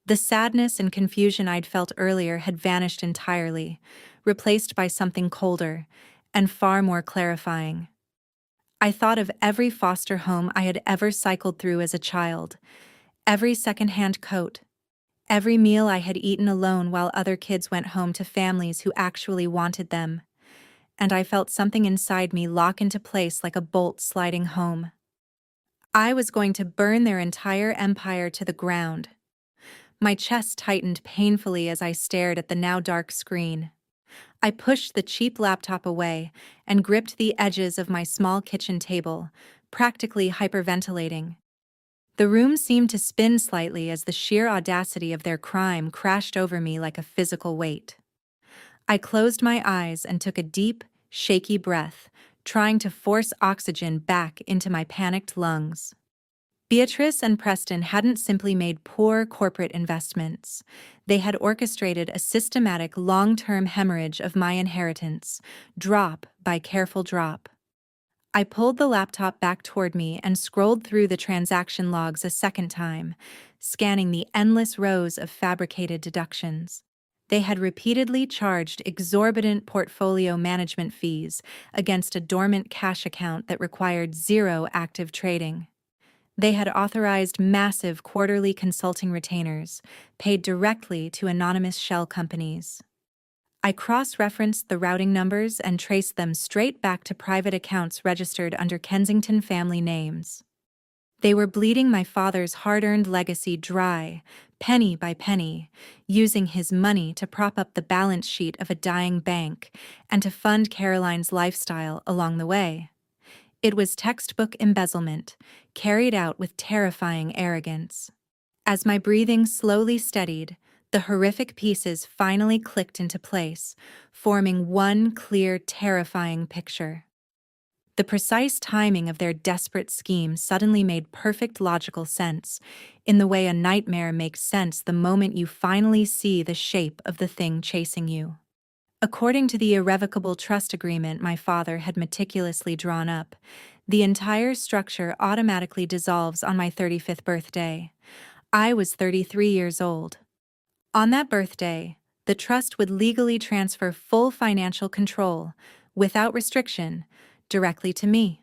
The sadness and confusion I'd felt earlier had vanished entirely, replaced by something colder and far more clarifying. I thought of every foster home I had ever cycled through as a child, every secondhand coat, every meal I had eaten alone while other kids went home to families who actually wanted them, and I felt something inside me lock into place like a bolt sliding home. I was going to burn their entire empire to the ground. My chest tightened painfully as I stared at the now dark screen. I pushed the cheap laptop away and gripped the edges of my small kitchen table, practically hyperventilating. The room seemed to spin slightly as the sheer audacity of their crime crashed over me like a physical weight. I closed my eyes and took a deep, shaky breath, trying to force oxygen back into my panicked lungs. Beatrice and Preston hadn't simply made poor corporate investments. They had orchestrated a systematic long-term hemorrhage of my inheritance, drop by careful drop. I pulled the laptop back toward me and scrolled through the transaction logs a second time, scanning the endless rows of fabricated deductions. They had repeatedly charged exorbitant portfolio management fees against a dormant cash account that required zero active trading. They had authorized massive quarterly consulting retainers, paid directly to anonymous shell companies. I cross-referenced the routing numbers and traced them straight back to private accounts registered under Kensington family names. They were bleeding my father's hard-earned legacy dry, penny by penny, using his money to prop up the balance sheet of a dying bank and to fund Caroline's lifestyle along the way. It was textbook embezzlement, carried out with terrifying arrogance. As my breathing slowly steadied, the horrific pieces finally clicked into place, forming one clear, terrifying picture. The precise timing of their desperate scheme suddenly made perfect logical sense, in the way a nightmare makes sense the moment you finally see the shape of the thing chasing you. According to the irrevocable trust agreement my father had meticulously drawn up, the entire structure automatically dissolves on my 35th birthday. I was 33 years old. On that birthday, the trust would legally transfer full financial control, without restriction, directly to me.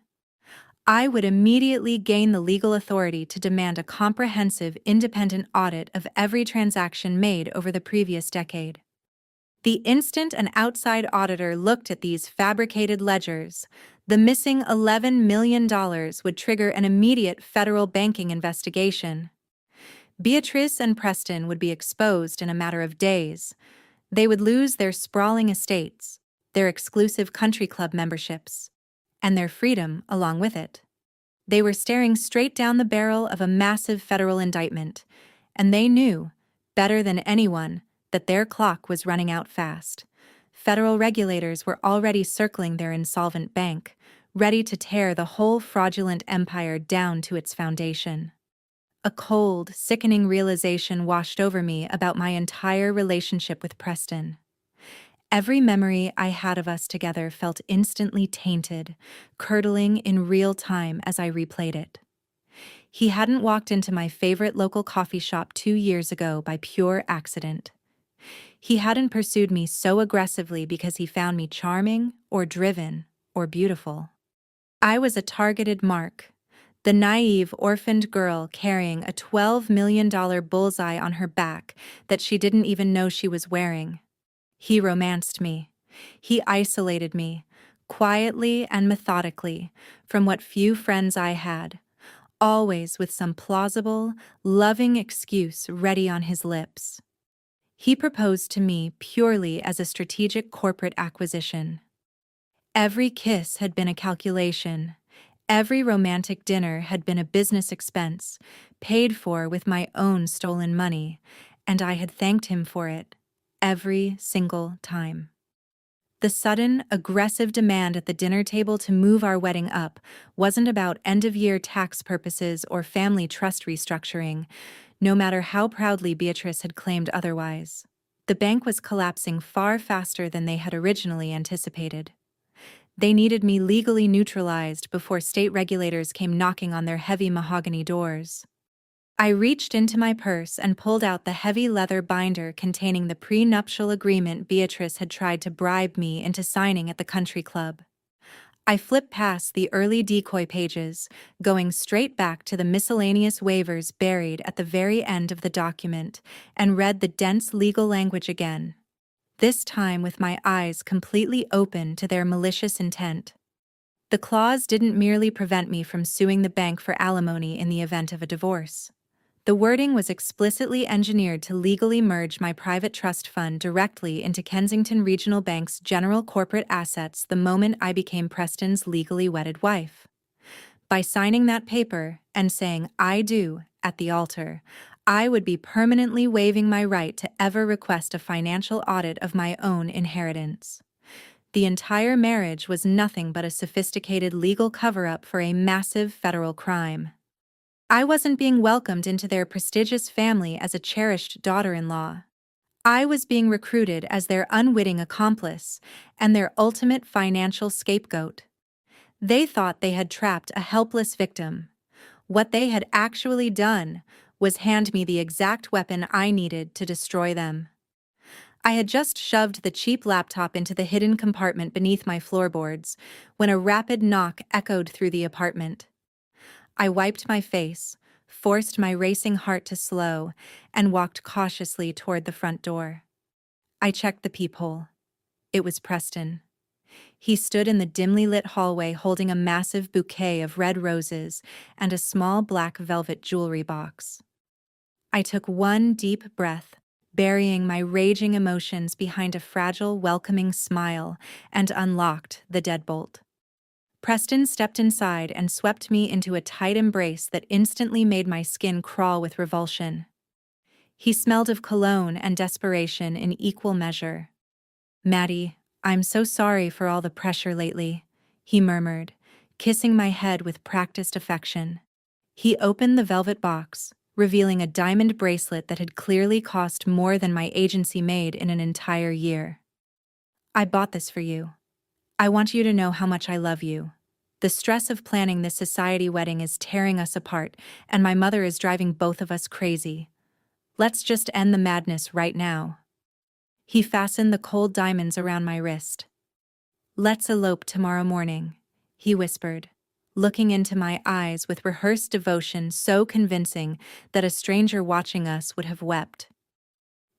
I would immediately gain the legal authority to demand a comprehensive, independent audit of every transaction made over the previous decade. The instant an outside auditor looked at these fabricated ledgers, the missing $11 million would trigger an immediate federal banking investigation. Beatrice and Preston would be exposed in a matter of days. They would lose their sprawling estates, their exclusive country club memberships, and their freedom along with it. They were staring straight down the barrel of a massive federal indictment, and they knew, better than anyone, that their clock was running out fast. Federal regulators were already circling their insolvent bank, ready to tear the whole fraudulent empire down to its foundation. A cold, sickening realization washed over me about my entire relationship with Preston. Every memory I had of us together felt instantly tainted, curdling in real time as I replayed it. He hadn't walked into my favorite local coffee shop 2 years ago by pure accident. He hadn't pursued me so aggressively because he found me charming, or driven, or beautiful. I was a targeted mark, the naive, orphaned girl carrying a $12 million bullseye on her back that she didn't even know she was wearing. He romanced me. He isolated me, quietly and methodically, from what few friends I had, always with some plausible, loving excuse ready on his lips. He proposed to me purely as a strategic corporate acquisition. Every kiss had been a calculation. Every romantic dinner had been a business expense, paid for with my own stolen money, and I had thanked him for it, every single time. The sudden, aggressive demand at the dinner table to move our wedding up wasn't about end-of-year tax purposes or family trust restructuring, no matter how proudly Beatrice had claimed otherwise. The bank was collapsing far faster than they had originally anticipated. They needed me legally neutralized before state regulators came knocking on their heavy mahogany doors. I reached into my purse and pulled out the heavy leather binder containing the prenuptial agreement Beatrice had tried to bribe me into signing at the country club. I flipped past the early decoy pages, going straight back to the miscellaneous waivers buried at the very end of the document, and read the dense legal language again, this time with my eyes completely open to their malicious intent. The clause didn't merely prevent me from suing the bank for alimony in the event of a divorce. The wording was explicitly engineered to legally merge my private trust fund directly into Kensington Regional Bank's general corporate assets the moment I became Preston's legally wedded wife. By signing that paper and saying "I do" at the altar, I would be permanently waiving my right to ever request a financial audit of my own inheritance. The entire marriage was nothing but a sophisticated legal cover-up for a massive federal crime. I wasn't being welcomed into their prestigious family as a cherished daughter-in-law. I was being recruited as their unwitting accomplice and their ultimate financial scapegoat. They thought they had trapped a helpless victim. What they had actually done was hand me the exact weapon I needed to destroy them. I had just shoved the cheap laptop into the hidden compartment beneath my floorboards when a rapid knock echoed through the apartment. I wiped my face, forced my racing heart to slow, and walked cautiously toward the front door. I checked the peephole. It was Preston. He stood in the dimly lit hallway holding a massive bouquet of red roses and a small black velvet jewelry box. I took one deep breath, burying my raging emotions behind a fragile, welcoming smile, and unlocked the deadbolt. Preston stepped inside and swept me into a tight embrace that instantly made my skin crawl with revulsion. He smelled of cologne and desperation in equal measure. "Maddie, I'm so sorry for all the pressure lately," he murmured, kissing my head with practiced affection. He opened the velvet box, revealing a diamond bracelet that had clearly cost more than my agency made in an entire year. "I bought this for you. I want you to know how much I love you. The stress of planning this society wedding is tearing us apart, and my mother is driving both of us crazy. Let's just end the madness right now." He fastened the cold diamonds around my wrist. "Let's elope tomorrow morning," he whispered, looking into my eyes with rehearsed devotion so convincing that a stranger watching us would have wept.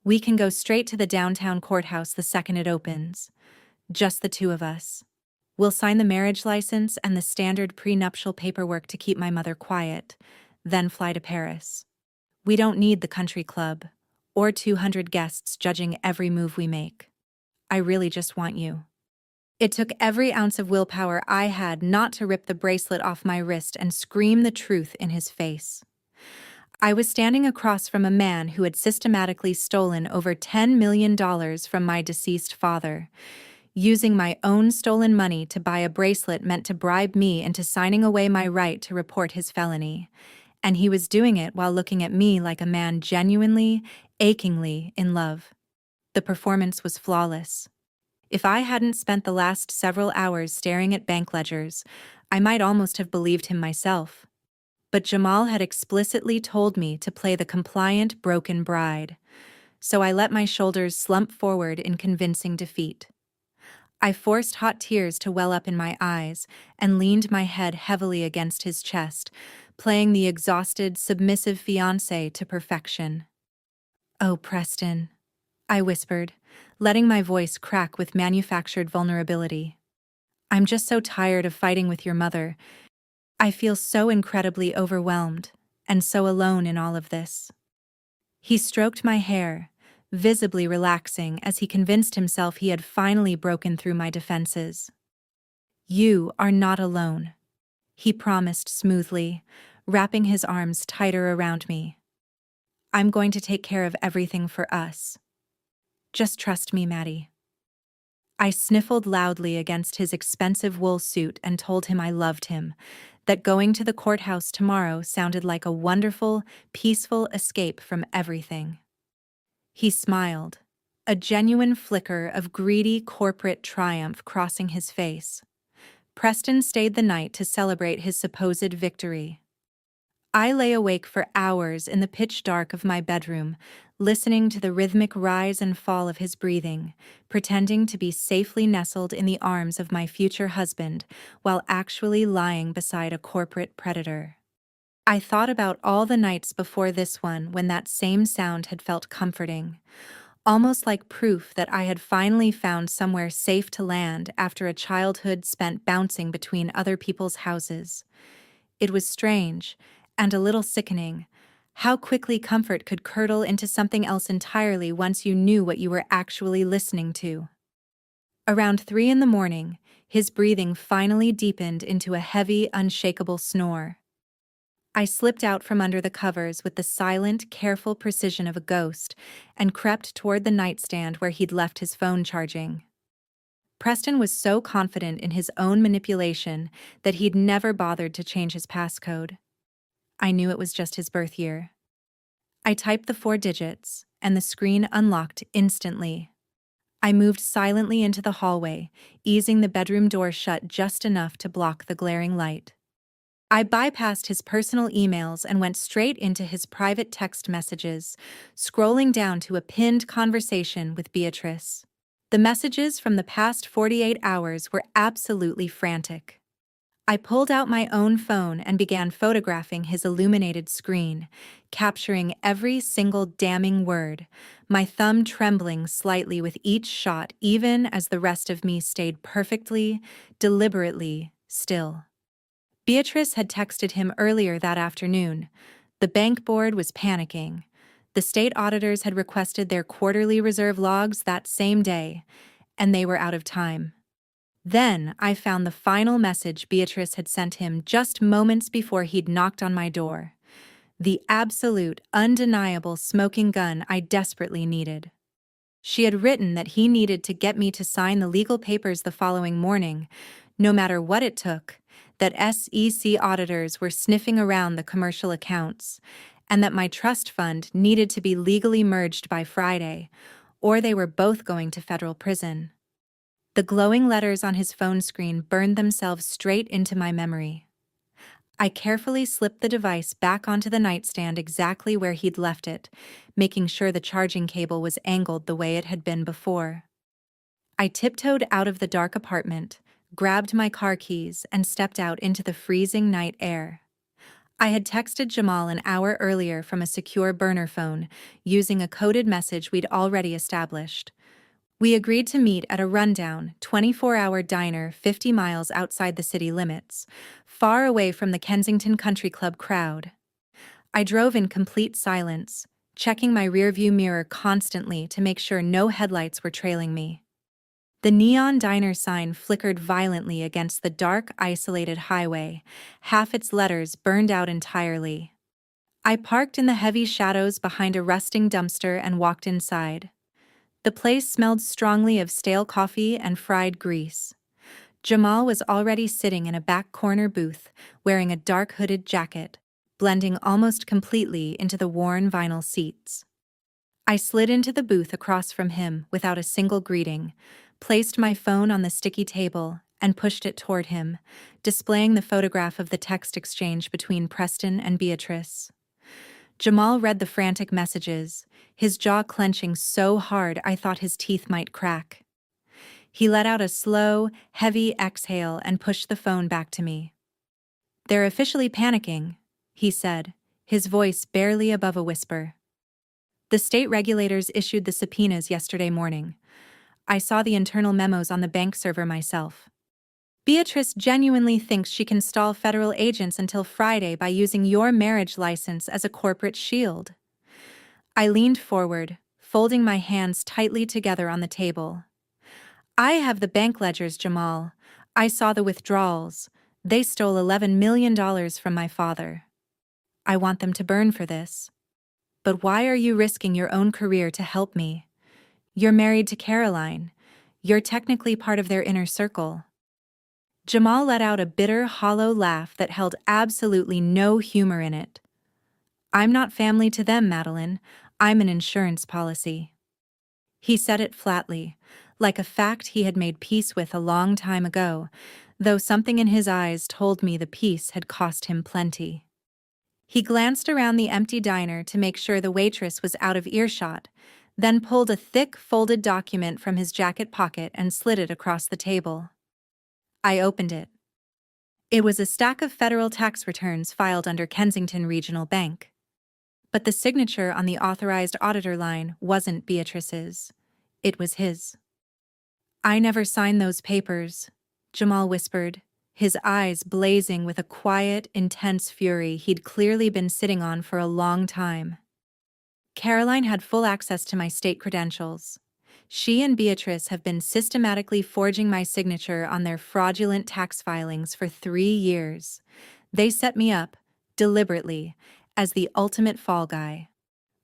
"We can go straight to the downtown courthouse the second it opens. Just the two of us. We'll sign the marriage license and the standard prenuptial paperwork to keep my mother quiet, then fly to Paris. We don't need the country club, or 200 guests judging every move we make. I really just want you." It took every ounce of willpower I had not to rip the bracelet off my wrist and scream the truth in his face. I was standing across from a man who had systematically stolen over $10 million from my deceased father, using my own stolen money to buy a bracelet meant to bribe me into signing away my right to report his felony. And he was doing it while looking at me like a man genuinely, achingly in love. The performance was flawless. If I hadn't spent the last several hours staring at bank ledgers, I might almost have believed him myself. But Jamal had explicitly told me to play the compliant, broken bride, so I let my shoulders slump forward in convincing defeat. I forced hot tears to well up in my eyes and leaned my head heavily against his chest, playing the exhausted, submissive fiancé to perfection. "Oh, Preston," I whispered, letting my voice crack with manufactured vulnerability. "I'm just so tired of fighting with your mother. I feel so incredibly overwhelmed, and so alone in all of this." He stroked my hair, visibly relaxing as he convinced himself he had finally broken through my defenses. "You are not alone," he promised smoothly, wrapping his arms tighter around me. "I'm going to take care of everything for us. Just trust me, Maddie." I sniffled loudly against his expensive wool suit and told him I loved him, that going to the courthouse tomorrow sounded like a wonderful, peaceful escape from everything. He smiled, a genuine flicker of greedy corporate triumph crossing his face. Preston stayed the night to celebrate his supposed victory. I lay awake for hours in the pitch dark of my bedroom, listening to the rhythmic rise and fall of his breathing, pretending to be safely nestled in the arms of my future husband while actually lying beside a corporate predator. I thought about all the nights before this one when that same sound had felt comforting, almost like proof that I had finally found somewhere safe to land after a childhood spent bouncing between other people's houses. It was strange, and a little sickening, how quickly comfort could curdle into something else entirely once you knew what you were actually listening to. Around 3 a.m, his breathing finally deepened into a heavy, unshakable snore. I slipped out from under the covers with the silent, careful precision of a ghost and crept toward the nightstand where he'd left his phone charging. Preston was so confident in his own manipulation that he'd never bothered to change his passcode. I knew it was just his birth year. I typed the 4 digits, and the screen unlocked instantly. I moved silently into the hallway, easing the bedroom door shut just enough to block the glaring light. I bypassed his personal emails and went straight into his private text messages, scrolling down to a pinned conversation with Beatrice. The messages from the past 48 hours were absolutely frantic. I pulled out my own phone and began photographing his illuminated screen, capturing every single damning word, my thumb trembling slightly with each shot even as the rest of me stayed perfectly, deliberately still. Beatrice had texted him earlier that afternoon. The bank board was panicking. The state auditors had requested their quarterly reserve logs that same day, and they were out of time. Then I found the final message Beatrice had sent him just moments before he'd knocked on my door. The absolute, undeniable smoking gun I desperately needed. She had written that he needed to get me to sign the legal papers the following morning, no matter what it took, that SEC auditors were sniffing around the commercial accounts, and that my trust fund needed to be legally merged by Friday, or they were both going to federal prison. The glowing letters on his phone screen burned themselves straight into my memory. I carefully slipped the device back onto the nightstand exactly where he'd left it, making sure the charging cable was angled the way it had been before. I tiptoed out of the dark apartment, grabbed my car keys, and stepped out into the freezing night air. I had texted Jamal an hour earlier from a secure burner phone, using a coded message we'd already established. We agreed to meet at a rundown, 24-hour diner 50 miles outside the city limits, far away from the Kensington Country Club crowd. I drove in complete silence, checking my rearview mirror constantly to make sure no headlights were trailing me. The neon diner sign flickered violently against the dark, isolated highway, half its letters burned out entirely. I parked in the heavy shadows behind a rusting dumpster and walked inside. The place smelled strongly of stale coffee and fried grease. Jamal was already sitting in a back corner booth, wearing a dark hooded jacket, blending almost completely into the worn vinyl seats. I slid into the booth across from him without a single greeting, placed my phone on the sticky table, and pushed it toward him, displaying the photograph of the text exchange between Preston and Beatrice. Jamal read the frantic messages, his jaw clenching so hard I thought his teeth might crack. He let out a slow, heavy exhale and pushed the phone back to me. "They're officially panicking," he said, his voice barely above a whisper. "The state regulators issued the subpoenas yesterday morning. I saw the internal memos on the bank server myself. Beatrice genuinely thinks she can stall federal agents until Friday by using your marriage license as a corporate shield." I leaned forward, folding my hands tightly together on the table. "I have the bank ledgers, Jamal. I saw the withdrawals. They stole $11 million from my father. I want them to burn for this. But why are you risking your own career to help me? You're married to Caroline. You're technically part of their inner circle." Jamal let out a bitter, hollow laugh that held absolutely no humor in it. "I'm not family to them, Madeline. I'm an insurance policy." He said it flatly, like a fact he had made peace with a long time ago, though something in his eyes told me the peace had cost him plenty. He glanced around the empty diner to make sure the waitress was out of earshot, then pulled a thick, folded document from his jacket pocket and slid it across the table. I opened it. It was a stack of federal tax returns filed under Kensington Regional Bank. But the signature on the authorized auditor line wasn't Beatrice's. It was his. "I never signed those papers," Jamal whispered, his eyes blazing with a quiet, intense fury he'd clearly been sitting on for a long time. "Caroline had full access to my state credentials. She and Beatrice have been systematically forging my signature on their fraudulent tax filings for 3 years. They set me up, deliberately, as the ultimate fall guy.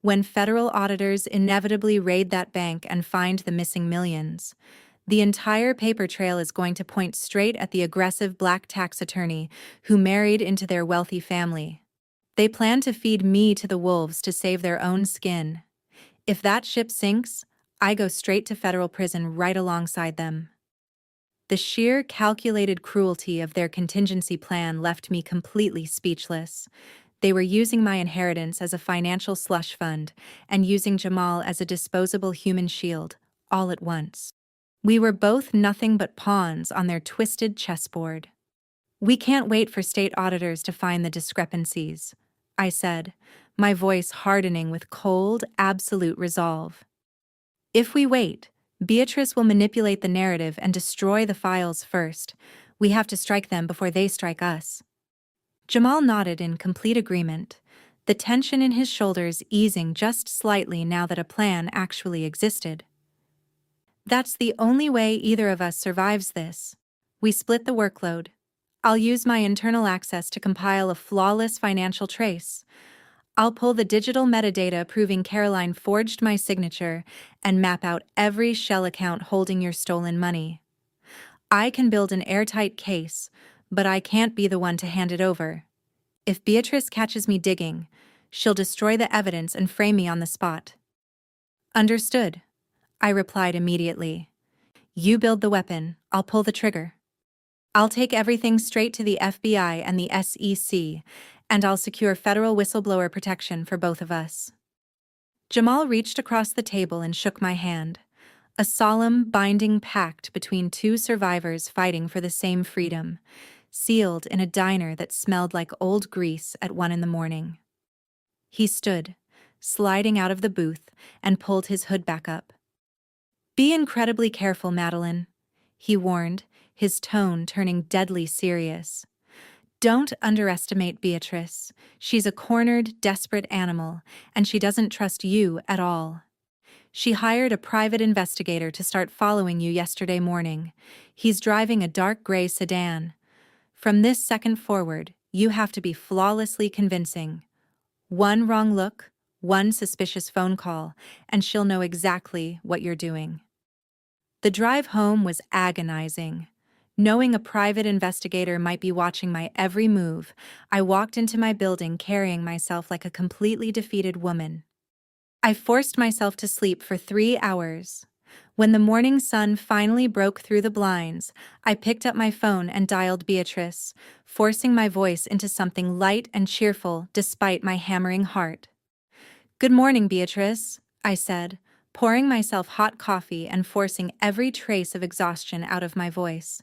When federal auditors inevitably raid that bank and find the missing millions, the entire paper trail is going to point straight at the aggressive black tax attorney who married into their wealthy family. They plan to feed me to the wolves to save their own skin. If that ship sinks, I go straight to federal prison right alongside them." The sheer calculated cruelty of their contingency plan left me completely speechless. They were using my inheritance as a financial slush fund and using Jamal as a disposable human shield, all at once. We were both nothing but pawns on their twisted chessboard. "We can't wait for state auditors to find the discrepancies," I said, my voice hardening with cold, absolute resolve. "If we wait, Beatrice will manipulate the narrative and destroy the files first. We have to strike them before they strike us." Jamal nodded in complete agreement, the tension in his shoulders easing just slightly now that a plan actually existed. "That's the only way either of us survives this. We split the workload. I'll use my internal access to compile a flawless financial trace. I'll pull the digital metadata proving Caroline forged my signature and map out every shell account holding your stolen money. I can build an airtight case, but I can't be the one to hand it over. If Beatrice catches me digging, she'll destroy the evidence and frame me on the spot. Understood, I replied immediately. You build the weapon, I'll pull the trigger. I'll take everything straight to the FBI and the SEC, and I'll secure federal whistleblower protection for both of us. Jamal reached across the table and shook my hand, a solemn, binding pact between two survivors fighting for the same freedom, sealed in a diner that smelled like old grease at 1 a.m. He stood, sliding out of the booth, and pulled his hood back up. Be incredibly careful, Madeline, he warned, his tone turning deadly serious. Don't underestimate Beatrice. She's a cornered, desperate animal, and she doesn't trust you at all. She hired a private investigator to start following you yesterday morning. He's driving a dark gray sedan. From this second forward, you have to be flawlessly convincing. One wrong look, one suspicious phone call, and she'll know exactly what you're doing. The drive home was agonizing. Knowing a private investigator might be watching my every move, I walked into my building carrying myself like a completely defeated woman. I forced myself to sleep for 3 hours. When the morning sun finally broke through the blinds, I picked up my phone and dialed Beatrice, forcing my voice into something light and cheerful despite my hammering heart. Good morning, Beatrice, I said, pouring myself hot coffee and forcing every trace of exhaustion out of my voice.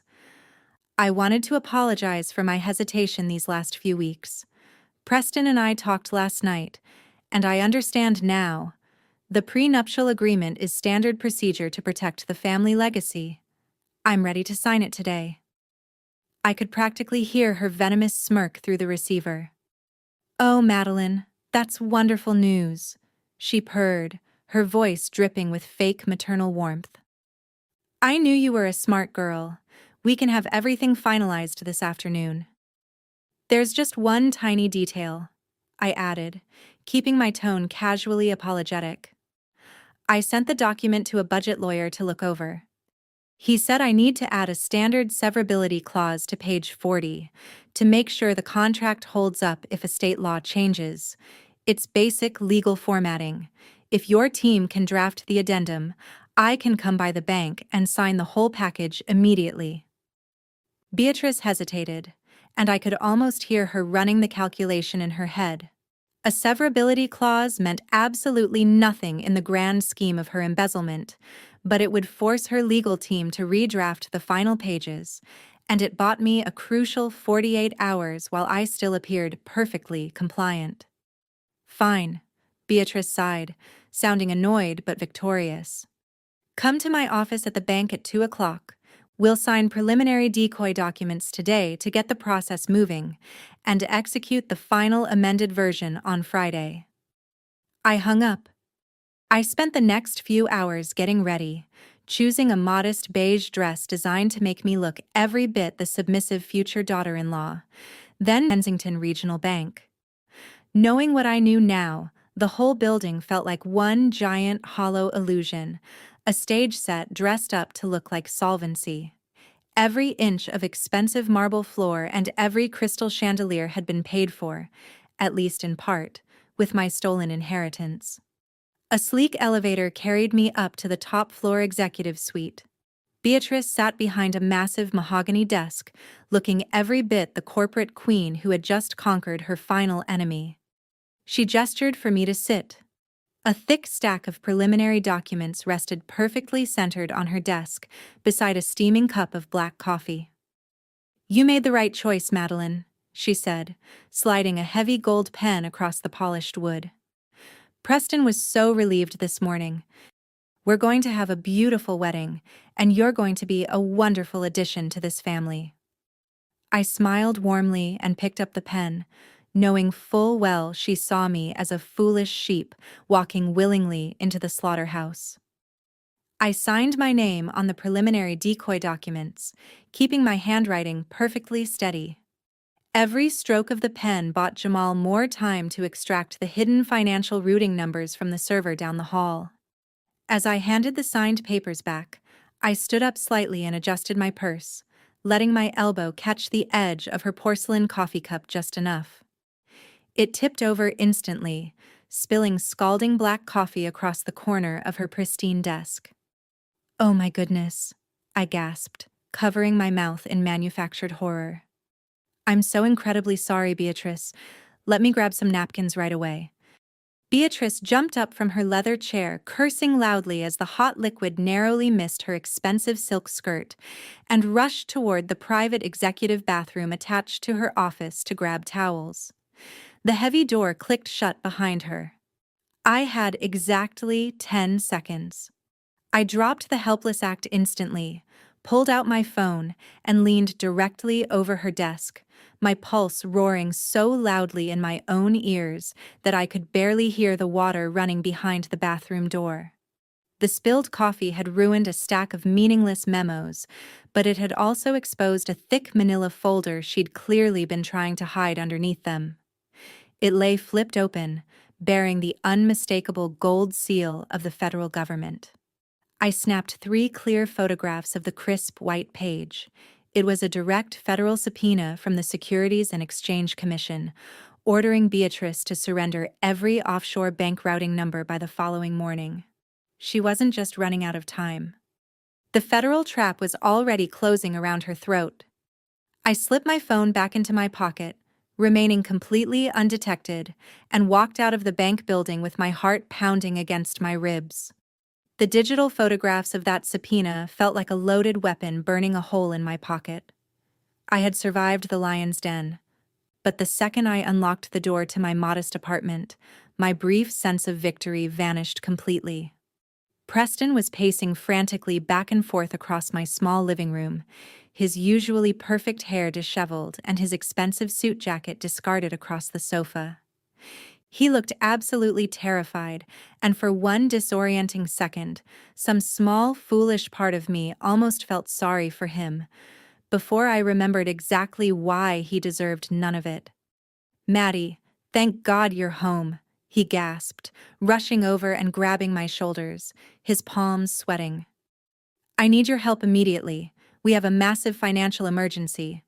I wanted to apologize for my hesitation these last few weeks. Preston and I talked last night, and I understand now. The prenuptial agreement is standard procedure to protect the family legacy. I'm ready to sign it today. I could practically hear her venomous smirk through the receiver. Oh, Madeline, that's wonderful news, she purred, her voice dripping with fake maternal warmth. I knew you were a smart girl. We can have everything finalized this afternoon. There's just one tiny detail, I added, keeping my tone casually apologetic. I sent the document to a budget lawyer to look over. He said I need to add a standard severability clause to page 40 to make sure the contract holds up if a state law changes. It's basic legal formatting. If your team can draft the addendum, I can come by the bank and sign the whole package immediately. Beatrice hesitated, and I could almost hear her running the calculation in her head. A severability clause meant absolutely nothing in the grand scheme of her embezzlement, but it would force her legal team to redraft the final pages, and it bought me a crucial 48 hours while I still appeared perfectly compliant. Fine, Beatrice sighed, sounding annoyed but victorious. Come to my office at the bank at 2 o'clock. We'll sign preliminary decoy documents today to get the process moving, and execute the final amended version on Friday. I hung up. I spent the next few hours getting ready, choosing a modest beige dress designed to make me look every bit the submissive future daughter-in-law, then Kensington Regional Bank. Knowing what I knew now, the whole building felt like one giant hollow illusion, a stage set dressed up to look like solvency. Every inch of expensive marble floor and every crystal chandelier had been paid for, at least in part, with my stolen inheritance. A sleek elevator carried me up to the top-floor executive suite. Beatrice sat behind a massive mahogany desk, looking every bit the corporate queen who had just conquered her final enemy. She gestured for me to sit. A thick stack of preliminary documents rested perfectly centered on her desk, beside a steaming cup of black coffee. You made the right choice, Madeline, she said, sliding a heavy gold pen across the polished wood. Preston was so relieved this morning. We're going to have a beautiful wedding, and you're going to be a wonderful addition to this family. I smiled warmly and picked up the pen, knowing full well she saw me as a foolish sheep walking willingly into the slaughterhouse. I signed my name on the preliminary decoy documents, keeping my handwriting perfectly steady. Every stroke of the pen bought Jamal more time to extract the hidden financial routing numbers from the server down the hall. As I handed the signed papers back, I stood up slightly and adjusted my purse, letting my elbow catch the edge of her porcelain coffee cup just enough. It tipped over instantly, spilling scalding black coffee across the corner of her pristine desk. "Oh my goodness," I gasped, covering my mouth in manufactured horror. "I'm so incredibly sorry, Beatrice. Let me grab some napkins right away." Beatrice jumped up from her leather chair, cursing loudly as the hot liquid narrowly missed her expensive silk skirt, and rushed toward the private executive bathroom attached to her office to grab towels. The heavy door clicked shut behind her. I had exactly 10 seconds. I dropped the helpless act instantly, pulled out my phone, and leaned directly over her desk, my pulse roaring so loudly in my own ears that I could barely hear the water running behind the bathroom door. The spilled coffee had ruined a stack of meaningless memos, but it had also exposed a thick manila folder she'd clearly been trying to hide underneath them. It lay flipped open, bearing the unmistakable gold seal of the federal government. I snapped 3 clear photographs of the crisp white page. It was a direct federal subpoena from the Securities and Exchange Commission, ordering Beatrice to surrender every offshore bank routing number by the following morning. She wasn't just running out of time. The federal trap was already closing around her throat. I slipped my phone back into my pocket, remaining completely undetected, and walked out of the bank building with my heart pounding against my ribs. The digital photographs of that subpoena felt like a loaded weapon burning a hole in my pocket. I had survived the lion's den, but the second I unlocked the door to my modest apartment, my brief sense of victory vanished completely. Preston was pacing frantically back and forth across my small living room, his usually perfect hair disheveled and his expensive suit jacket discarded across the sofa. He looked absolutely terrified, and for one disorienting second, some small, foolish part of me almost felt sorry for him, before I remembered exactly why he deserved none of it. "Maddie, thank God you're home," he gasped, rushing over and grabbing my shoulders, his palms sweating. "I need your help immediately. We have a massive financial emergency."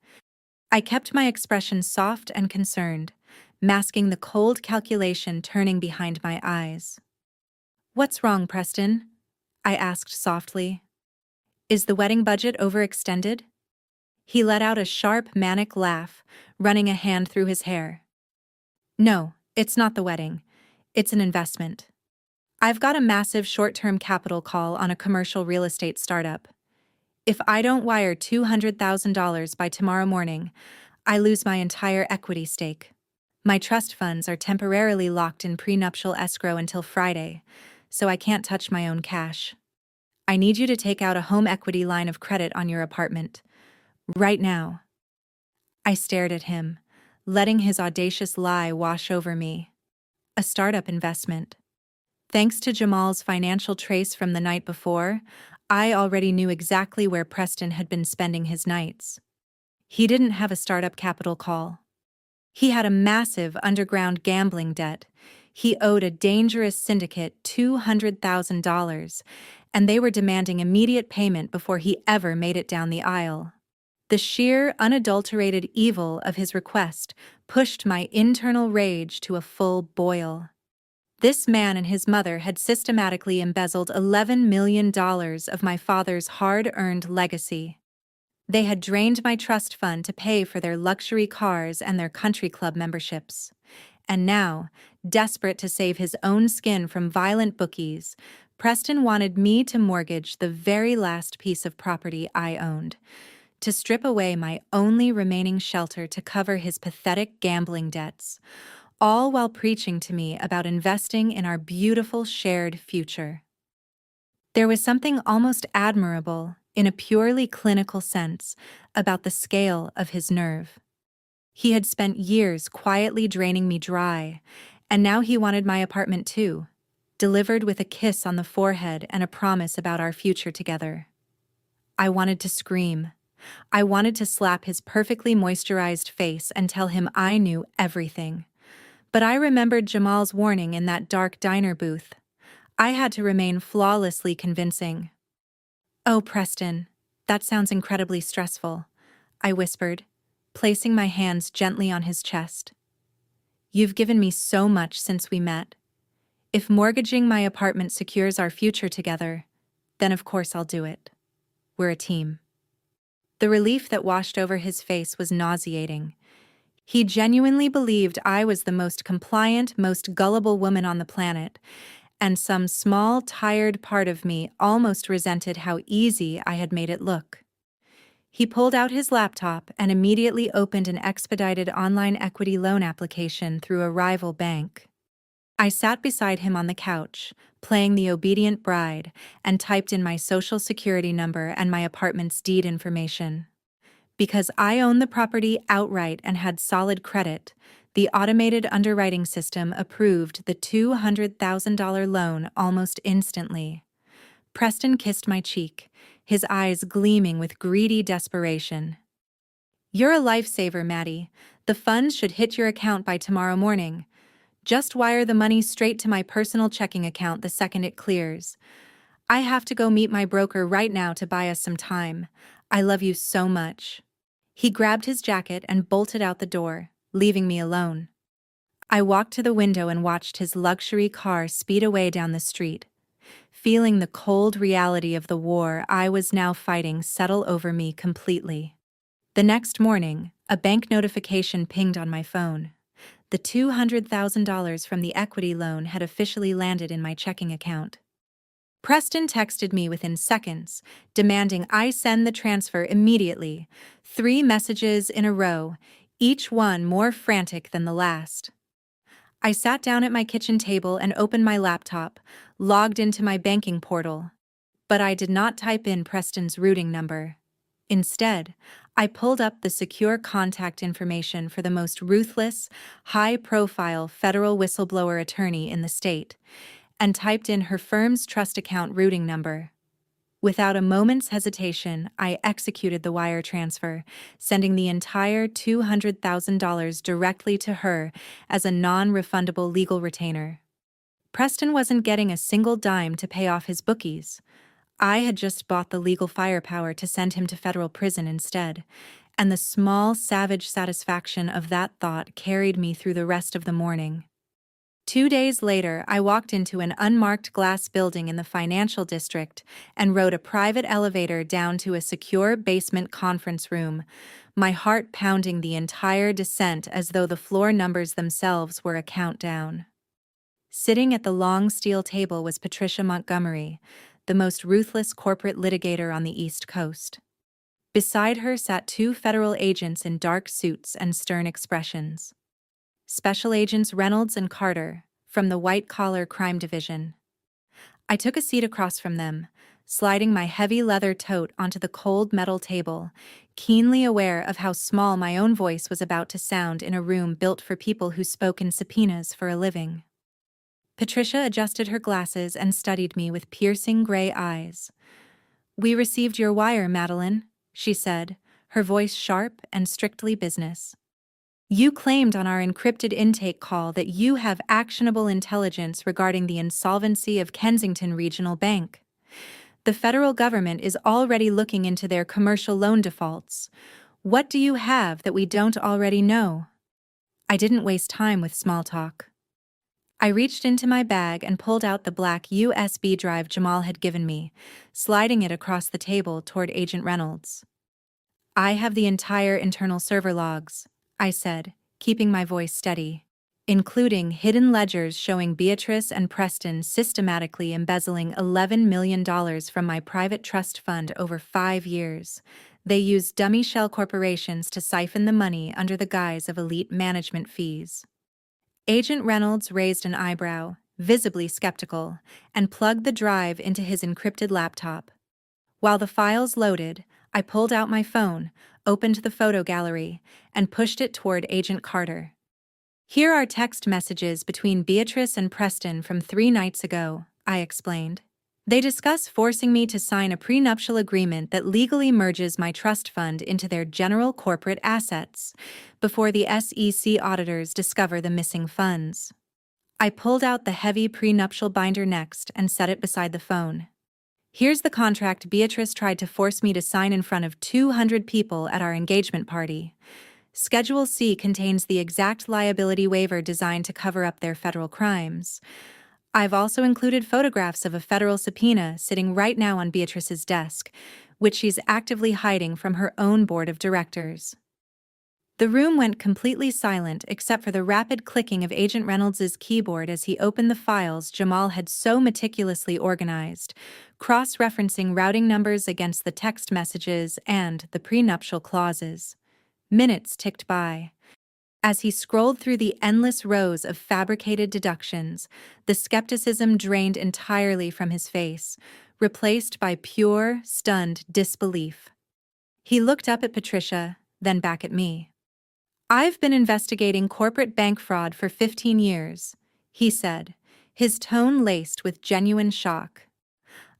I kept my expression soft and concerned, masking the cold calculation turning behind my eyes. "What's wrong, Preston?" I asked softly. "Is the wedding budget overextended?" He let out a sharp, manic laugh, running a hand through his hair. "No, it's not the wedding. It's an investment. I've got a massive short-term capital call on a commercial real estate startup. If I don't wire $200,000 by tomorrow morning, I lose my entire equity stake. My trust funds are temporarily locked in prenuptial escrow until Friday, so I can't touch my own cash. I need you to take out a home equity line of credit on your apartment. Right now." I stared at him, letting his audacious lie wash over me. A startup investment. Thanks to Jamal's financial trace from the night before, I already knew exactly where Preston had been spending his nights. He didn't have a startup capital call. He had a massive underground gambling debt. He owed a dangerous syndicate $200,000, and they were demanding immediate payment before he ever made it down the aisle. The sheer, unadulterated evil of his request pushed my internal rage to a full boil. This man and his mother had systematically embezzled $11 million of my father's hard-earned legacy. They had drained my trust fund to pay for their luxury cars and their country club memberships. And now, desperate to save his own skin from violent bookies, Preston wanted me to mortgage the very last piece of property I owned, to strip away my only remaining shelter to cover his pathetic gambling debts, all while preaching to me about investing in our beautiful shared future. There was something almost admirable, in a purely clinical sense, about the scale of his nerve. He had spent years quietly draining me dry, and now he wanted my apartment too, delivered with a kiss on the forehead and a promise about our future together. I wanted to scream. I wanted to slap his perfectly moisturized face and tell him I knew everything. But I remembered Jamal's warning in that dark diner booth. I had to remain flawlessly convincing. "Oh, Preston, that sounds incredibly stressful. I whispered, placing my hands gently on his chest. You've given me so much since we met. If mortgaging my apartment secures our future together, then of course I'll do it. We're a team. The relief that washed over his face was nauseating. He genuinely believed I was the most compliant, most gullible woman on the planet, and some small, tired part of me almost resented how easy I had made it look. He pulled out his laptop and immediately opened an expedited online equity loan application through a rival bank. I sat beside him on the couch, playing the obedient bride, and typed in my social security number and my apartment's deed information. Because I owned the property outright and had solid credit, the automated underwriting system approved the $200,000 loan almost instantly. Preston kissed my cheek, his eyes gleaming with greedy desperation. You're a lifesaver, Maddie. The funds should hit your account by tomorrow morning. Just wire the money straight to my personal checking account the second it clears. I have to go meet my broker right now to buy us some time. I love you so much. He grabbed his jacket and bolted out the door, leaving me alone. I walked to the window and watched his luxury car speed away down the street. Feeling the cold reality of the war I was now fighting settle over me completely. The next morning, a bank notification pinged on my phone. The $200,000 from the equity loan had officially landed in my checking account. Preston texted me within seconds, demanding I send the transfer immediately. 3 messages in a row, each one more frantic than the last. I sat down at my kitchen table and opened my laptop, logged into my banking portal. But I did not type in Preston's routing number. Instead, I pulled up the secure contact information for the most ruthless, high-profile federal whistleblower attorney in the state, and typed in her firm's trust account routing number. Without a moment's hesitation, I executed the wire transfer, sending the entire $200,000 directly to her as a non-refundable legal retainer. Preston wasn't getting a single dime to pay off his bookies. I had just bought the legal firepower to send him to federal prison instead, and the small, savage satisfaction of that thought carried me through the rest of the morning. 2 days later, I walked into an unmarked glass building in the financial district and rode a private elevator down to a secure basement conference room, my heart pounding the entire descent as though the floor numbers themselves were a countdown. Sitting at the long steel table was Patricia Montgomery, the most ruthless corporate litigator on the East Coast. Beside her sat 2 federal agents in dark suits and stern expressions. Special Agents Reynolds and Carter, from the White-Collar Crime Division. I took a seat across from them, sliding my heavy leather tote onto the cold metal table, keenly aware of how small my own voice was about to sound in a room built for people who spoke in subpoenas for a living. Patricia adjusted her glasses and studied me with piercing gray eyes. "We received your wire, Madeline," she said, her voice sharp and strictly business. "You claimed on our encrypted intake call that you have actionable intelligence regarding the insolvency of Kensington Regional Bank. The federal government is already looking into their commercial loan defaults. What do you have that we don't already know?" I didn't waste time with small talk. I reached into my bag and pulled out the black USB drive Jamal had given me, sliding it across the table toward Agent Reynolds. "I have the entire internal server logs," I said, keeping my voice steady, "including hidden ledgers showing Beatrice and Preston systematically embezzling $11 million from my private trust fund over 5 years. They used dummy shell corporations to siphon the money under the guise of elite management fees." Agent Reynolds raised an eyebrow, visibly skeptical, and plugged the drive into his encrypted laptop. While the files loaded, I pulled out my phone, opened the photo gallery, and pushed it toward Agent Carter. "Here are text messages between Beatrice and Preston from 3 nights ago," I explained. "They discuss forcing me to sign a prenuptial agreement that legally merges my trust fund into their general corporate assets, before the SEC auditors discover the missing funds." I pulled out the heavy prenuptial binder next and set it beside the phone. Here's the contract Beatrice tried to force me to sign in front of 200 people at our engagement party. Schedule C contains the exact liability waiver designed to cover up their federal crimes. I've also included photographs of a federal subpoena sitting right now on Beatrice's desk, which she's actively hiding from her own board of directors. The room went completely silent except for the rapid clicking of Agent Reynolds's keyboard as he opened the files Jamal had so meticulously organized, cross-referencing routing numbers against the text messages and the prenuptial clauses. Minutes ticked by. As he scrolled through the endless rows of fabricated deductions, the skepticism drained entirely from his face, replaced by pure, stunned disbelief. He looked up at Patricia, then back at me. "I've been investigating corporate bank fraud for 15 years, he said, his tone laced with genuine shock.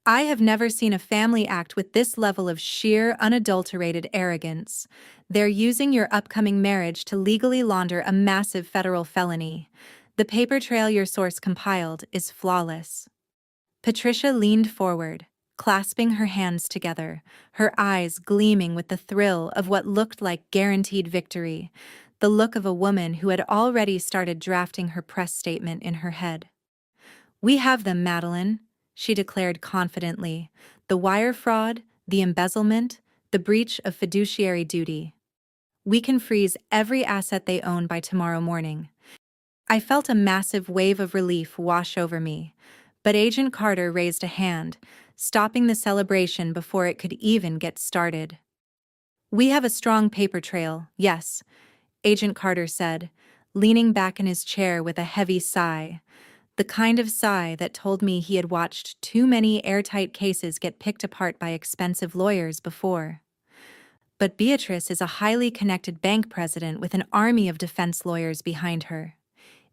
I have never seen a family act with this level of sheer, unadulterated arrogance. They're using your upcoming marriage to legally launder a massive federal felony. The paper trail your source compiled is flawless." Patricia leaned forward, clasping her hands together, her eyes gleaming with the thrill of what looked like guaranteed victory, the look of a woman who had already started drafting her press statement in her head. "We have them, Madeline," she declared confidently. "The wire fraud, the embezzlement, the breach of fiduciary duty. We can freeze every asset they own by tomorrow morning." I felt a massive wave of relief wash over me, but Agent Carter raised a hand, stopping the celebration before it could even get started. "We have a strong paper trail, yes," Agent Carter said, leaning back in his chair with a heavy sigh, the kind of sigh that told me he had watched too many airtight cases get picked apart by expensive lawyers before. "But Beatrice is a highly connected bank president with an army of defense lawyers behind her.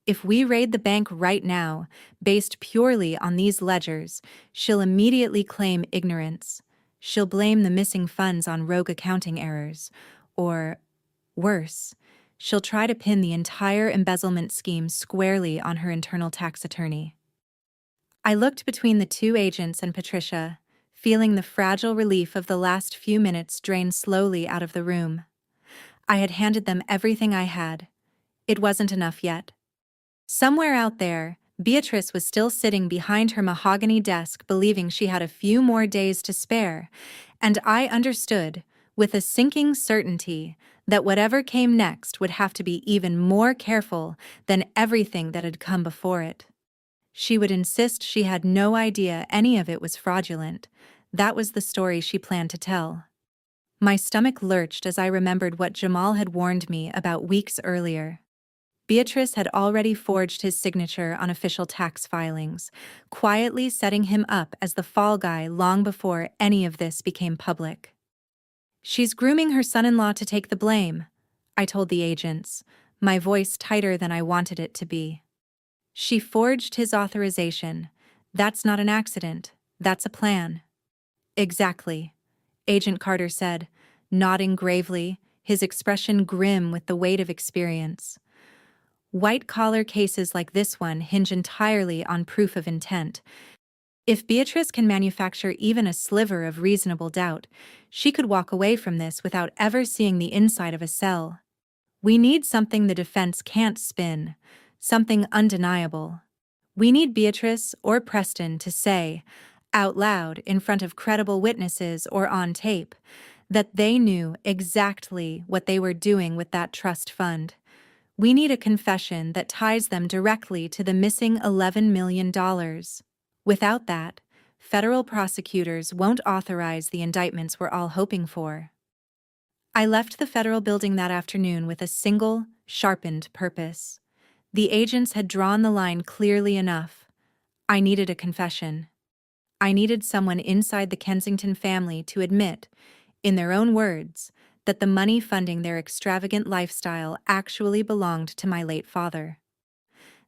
If we raid the bank right now, based purely on these ledgers, she'll immediately claim ignorance. She'll blame the missing funds on rogue accounting errors. Or, worse, she'll try to pin the entire embezzlement scheme squarely on her internal tax attorney." I looked between the two agents and Patricia, feeling the fragile relief of the last few minutes drain slowly out of the room. I had handed them everything I had. It wasn't enough yet. Somewhere out there, Beatrice was still sitting behind her mahogany desk believing she had a few more days to spare, and I understood, with a sinking certainty, that whatever came next would have to be even more careful than everything that had come before it. She would insist she had no idea any of it was fraudulent. That was the story she planned to tell. My stomach lurched as I remembered what Jamal had warned me about weeks earlier. Beatrice had already forged his signature on official tax filings, quietly setting him up as the fall guy long before any of this became public. "She's grooming her son-in-law to take the blame," I told the agents, my voice tighter than I wanted it to be. "She forged his authorization. That's not an accident. That's a plan." "Exactly," Agent Carter said, nodding gravely, his expression grim with the weight of experience. "White-collar cases like this one hinge entirely on proof of intent. If Beatrice can manufacture even a sliver of reasonable doubt, she could walk away from this without ever seeing the inside of a cell. We need something the defense can't spin, something undeniable. We need Beatrice or Preston to say, out loud in front of credible witnesses or on tape, that they knew exactly what they were doing with that trust fund. We need a confession that ties them directly to the missing $11 million. Without that, federal prosecutors won't authorize the indictments we're all hoping for." I left the federal building that afternoon with a single, sharpened purpose. The agents had drawn the line clearly enough. I needed a confession. I needed someone inside the Kensington family to admit, in their own words, that the money funding their extravagant lifestyle actually belonged to my late father.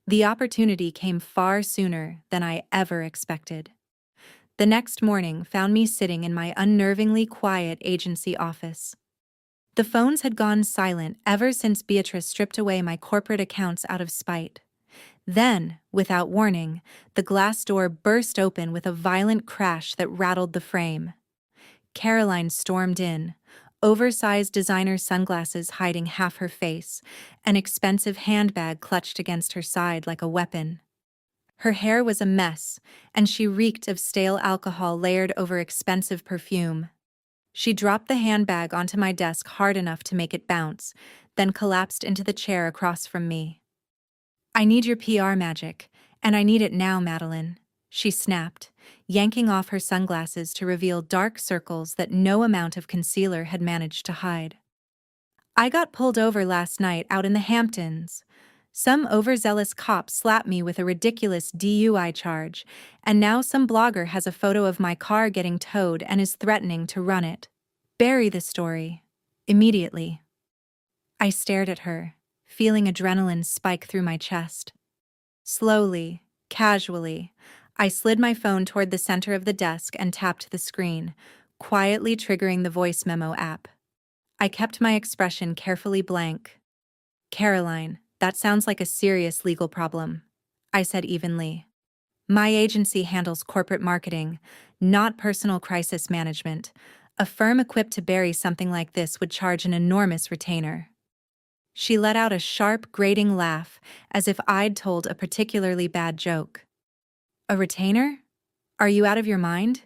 The opportunity came far sooner than I ever expected. The next morning found me sitting in my unnervingly quiet agency office. The phones had gone silent ever since Beatrice stripped away my corporate accounts out of spite. Then, without warning, the glass door burst open with a violent crash that rattled the frame. Caroline stormed in, oversized designer sunglasses hiding half her face, an expensive handbag clutched against her side like a weapon. Her hair was a mess, and she reeked of stale alcohol layered over expensive perfume. She dropped the handbag onto my desk hard enough to make it bounce, then collapsed into the chair across from me. "I need your PR magic, and I need it now, Madeline," she snapped, yanking off her sunglasses to reveal dark circles that no amount of concealer had managed to hide. "I got pulled over last night out in the Hamptons. Some overzealous cop slapped me with a ridiculous DUI charge, and now some blogger has a photo of my car getting towed and is threatening to run it. Bury the story. Immediately." I stared at her, feeling adrenaline spike through my chest. Slowly, casually, I slid my phone toward the center of the desk and tapped the screen, quietly triggering the voice memo app. I kept my expression carefully blank. "Caroline, that sounds like a serious legal problem," I said evenly. "My agency handles corporate marketing, not personal crisis management. A firm equipped to bury something like this would charge an enormous retainer." She let out a sharp, grating laugh, as if I'd told a particularly bad joke. "A retainer? Are you out of your mind?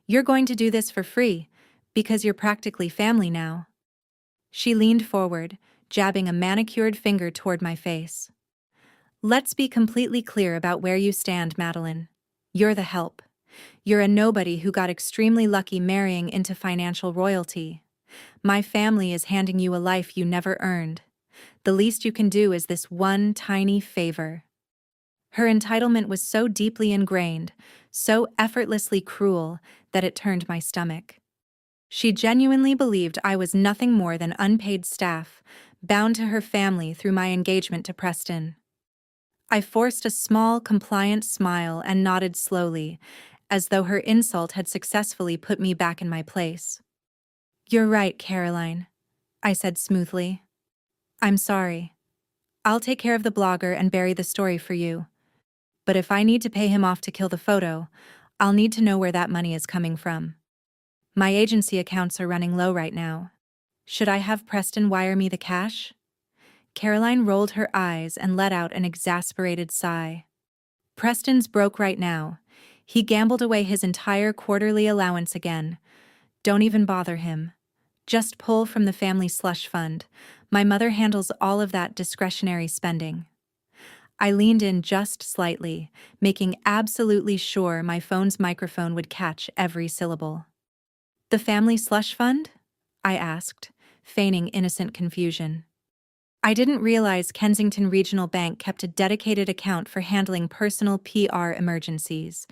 You're going to do this for free, because you're practically family now." She leaned forward, jabbing a manicured finger toward my face. "Let's be completely clear about where you stand, Madeline. You're the help. You're a nobody who got extremely lucky marrying into financial royalty. My family is handing you a life you never earned. The least you can do is this one tiny favor." Her entitlement was so deeply ingrained, so effortlessly cruel, that it turned my stomach. She genuinely believed I was nothing more than unpaid staff, bound to her family through my engagement to Preston. I forced a small, compliant smile and nodded slowly, as though her insult had successfully put me back in my place. "You're right, Caroline," I said smoothly. "I'm sorry. I'll take care of the blogger and bury the story for you. But if I need to pay him off to kill the photo, I'll need to know where that money is coming from. My agency accounts are running low right now. Should I have Preston wire me the cash?" Caroline rolled her eyes and let out an exasperated sigh. "Preston's broke right now. He gambled away his entire quarterly allowance again. Don't even bother him. Just pull from the family slush fund. My mother handles all of that discretionary spending." I leaned in just slightly, making absolutely sure my phone's microphone would catch every syllable. "The family slush fund?" I asked, feigning innocent confusion. I didn't realize Kensington Regional Bank kept a dedicated account for handling personal PR emergencies.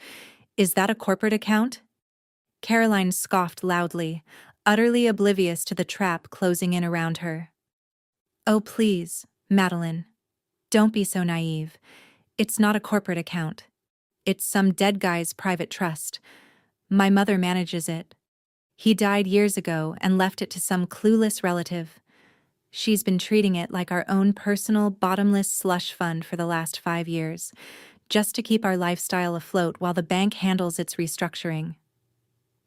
"Is that a corporate account?" Caroline scoffed loudly, utterly oblivious to the trap closing in around her. "Oh, please, Madeline. Don't be so naive. It's not a corporate account. It's some dead guy's private trust. My mother manages it. He died years ago and left it to some clueless relative. She's been treating it like our own personal, bottomless slush fund for the last 5 years, just to keep our lifestyle afloat while the bank handles its restructuring.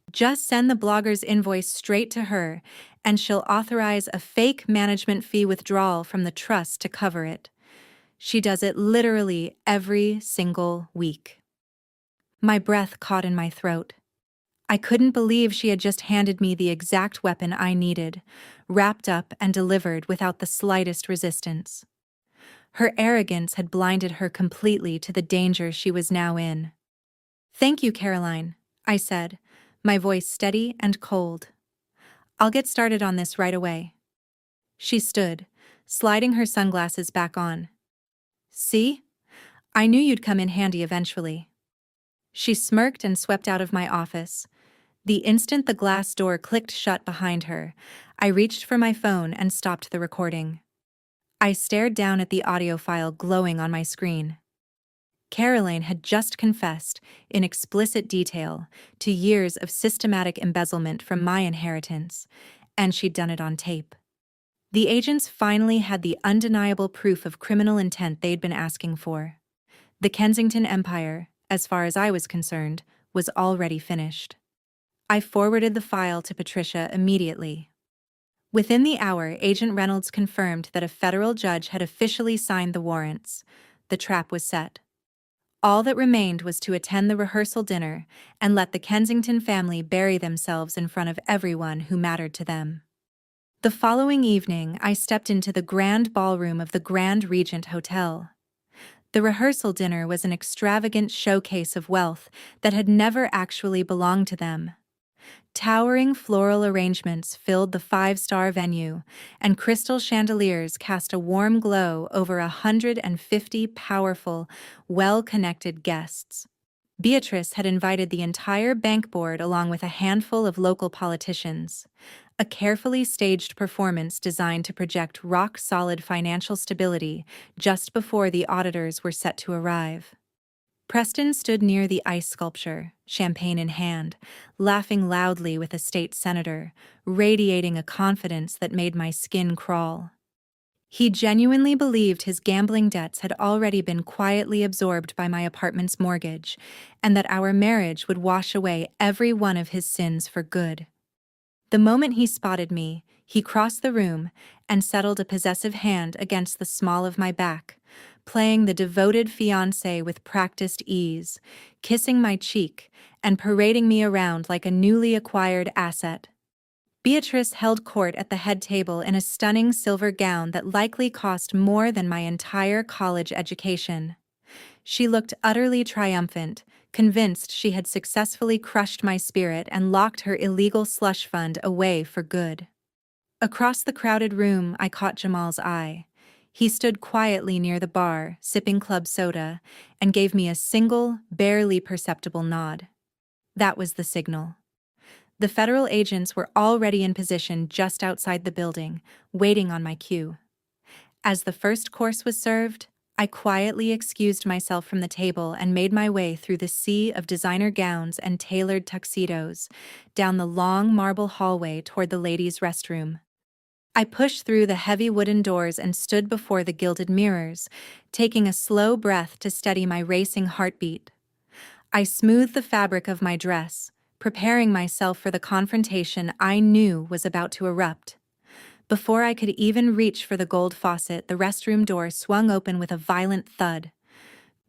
Just send the blogger's invoice straight to her, and she'll authorize a fake management fee withdrawal from the trust to cover it. She does it literally every single week." My breath caught in my throat. I couldn't believe she had just handed me the exact weapon I needed, wrapped up and delivered without the slightest resistance. Her arrogance had blinded her completely to the danger she was now in. "Thank you, Caroline," I said, my voice steady and cold. "I'll get started on this right away." She stood, sliding her sunglasses back on. "See? I knew you'd come in handy eventually." She smirked and swept out of my office. The instant the glass door clicked shut behind her, I reached for my phone and stopped the recording. I stared down at the audio file glowing on my screen. Caroline had just confessed, in explicit detail, to years of systematic embezzlement from my inheritance, and she'd done it on tape. The agents finally had the undeniable proof of criminal intent they'd been asking for. The Kensington Empire, as far as I was concerned, was already finished. I forwarded the file to Patricia immediately. Within the hour, Agent Reynolds confirmed that a federal judge had officially signed the warrants. The trap was set. All that remained was to attend the rehearsal dinner and let the Kensington family bury themselves in front of everyone who mattered to them. The following evening, I stepped into the grand ballroom of the Grand Regent Hotel. The rehearsal dinner was an extravagant showcase of wealth that had never actually belonged to them. Towering floral arrangements filled the five-star venue, and crystal chandeliers cast a warm glow over 150 powerful, well-connected guests. Beatrice had invited the entire bank board along with a handful of local politicians. A carefully staged performance designed to project rock-solid financial stability just before the auditors were set to arrive. Preston stood near the ice sculpture, champagne in hand, laughing loudly with a state senator, radiating a confidence that made my skin crawl. He genuinely believed his gambling debts had already been quietly absorbed by my apartment's mortgage, and that our marriage would wash away every one of his sins for good. The moment he spotted me, he crossed the room and settled a possessive hand against the small of my back, playing the devoted fiancé with practiced ease, kissing my cheek, and parading me around like a newly acquired asset. Beatrice held court at the head table in a stunning silver gown that likely cost more than my entire college education. She looked utterly triumphant, convinced she had successfully crushed my spirit and locked her illegal slush fund away for good. Across the crowded room, I caught Jamal's eye. He stood quietly near the bar, sipping club soda, and gave me a single, barely perceptible nod. That was the signal. The federal agents were already in position just outside the building, waiting on my cue. As the first course was served, I quietly excused myself from the table and made my way through the sea of designer gowns and tailored tuxedos, down the long marble hallway toward the ladies' restroom. I pushed through the heavy wooden doors and stood before the gilded mirrors, taking a slow breath to steady my racing heartbeat. I smoothed the fabric of my dress, preparing myself for the confrontation I knew was about to erupt. Before I could even reach for the gold faucet, the restroom door swung open with a violent thud.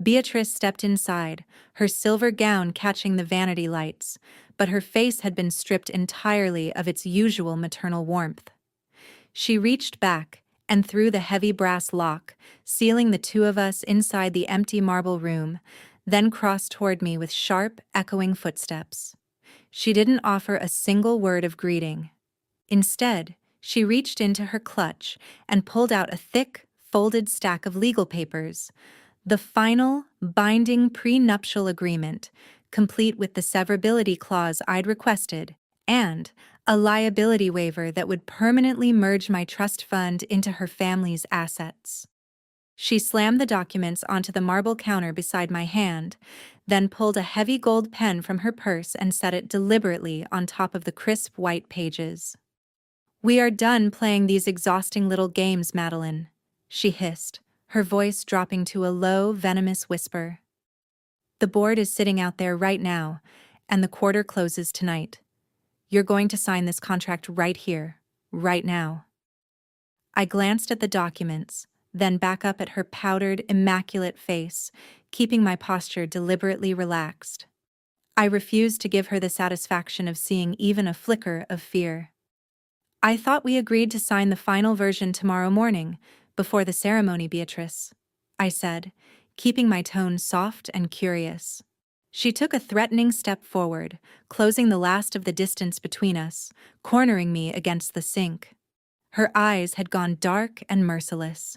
Beatrice stepped inside, her silver gown catching the vanity lights, but her face had been stripped entirely of its usual maternal warmth. She reached back and threw the heavy brass lock, sealing the two of us inside the empty marble room, then crossed toward me with sharp, echoing footsteps. She didn't offer a single word of greeting. Instead, she reached into her clutch and pulled out a thick, folded stack of legal papers, the final, binding prenuptial agreement, complete with the severability clause I'd requested, and a liability waiver that would permanently merge my trust fund into her family's assets. She slammed the documents onto the marble counter beside my hand, then pulled a heavy gold pen from her purse and set it deliberately on top of the crisp white pages. "We are done playing these exhausting little games, Madeline," she hissed, her voice dropping to a low, venomous whisper. "The board is sitting out there right now, and the quarter closes tonight. You're going to sign this contract right here, right now." I glanced at the documents, then back up at her powdered, immaculate face, keeping my posture deliberately relaxed. I refused to give her the satisfaction of seeing even a flicker of fear. "I thought we agreed to sign the final version tomorrow morning, before the ceremony, Beatrice," I said, keeping my tone soft and curious. She took a threatening step forward, closing the last of the distance between us, cornering me against the sink. Her eyes had gone dark and merciless.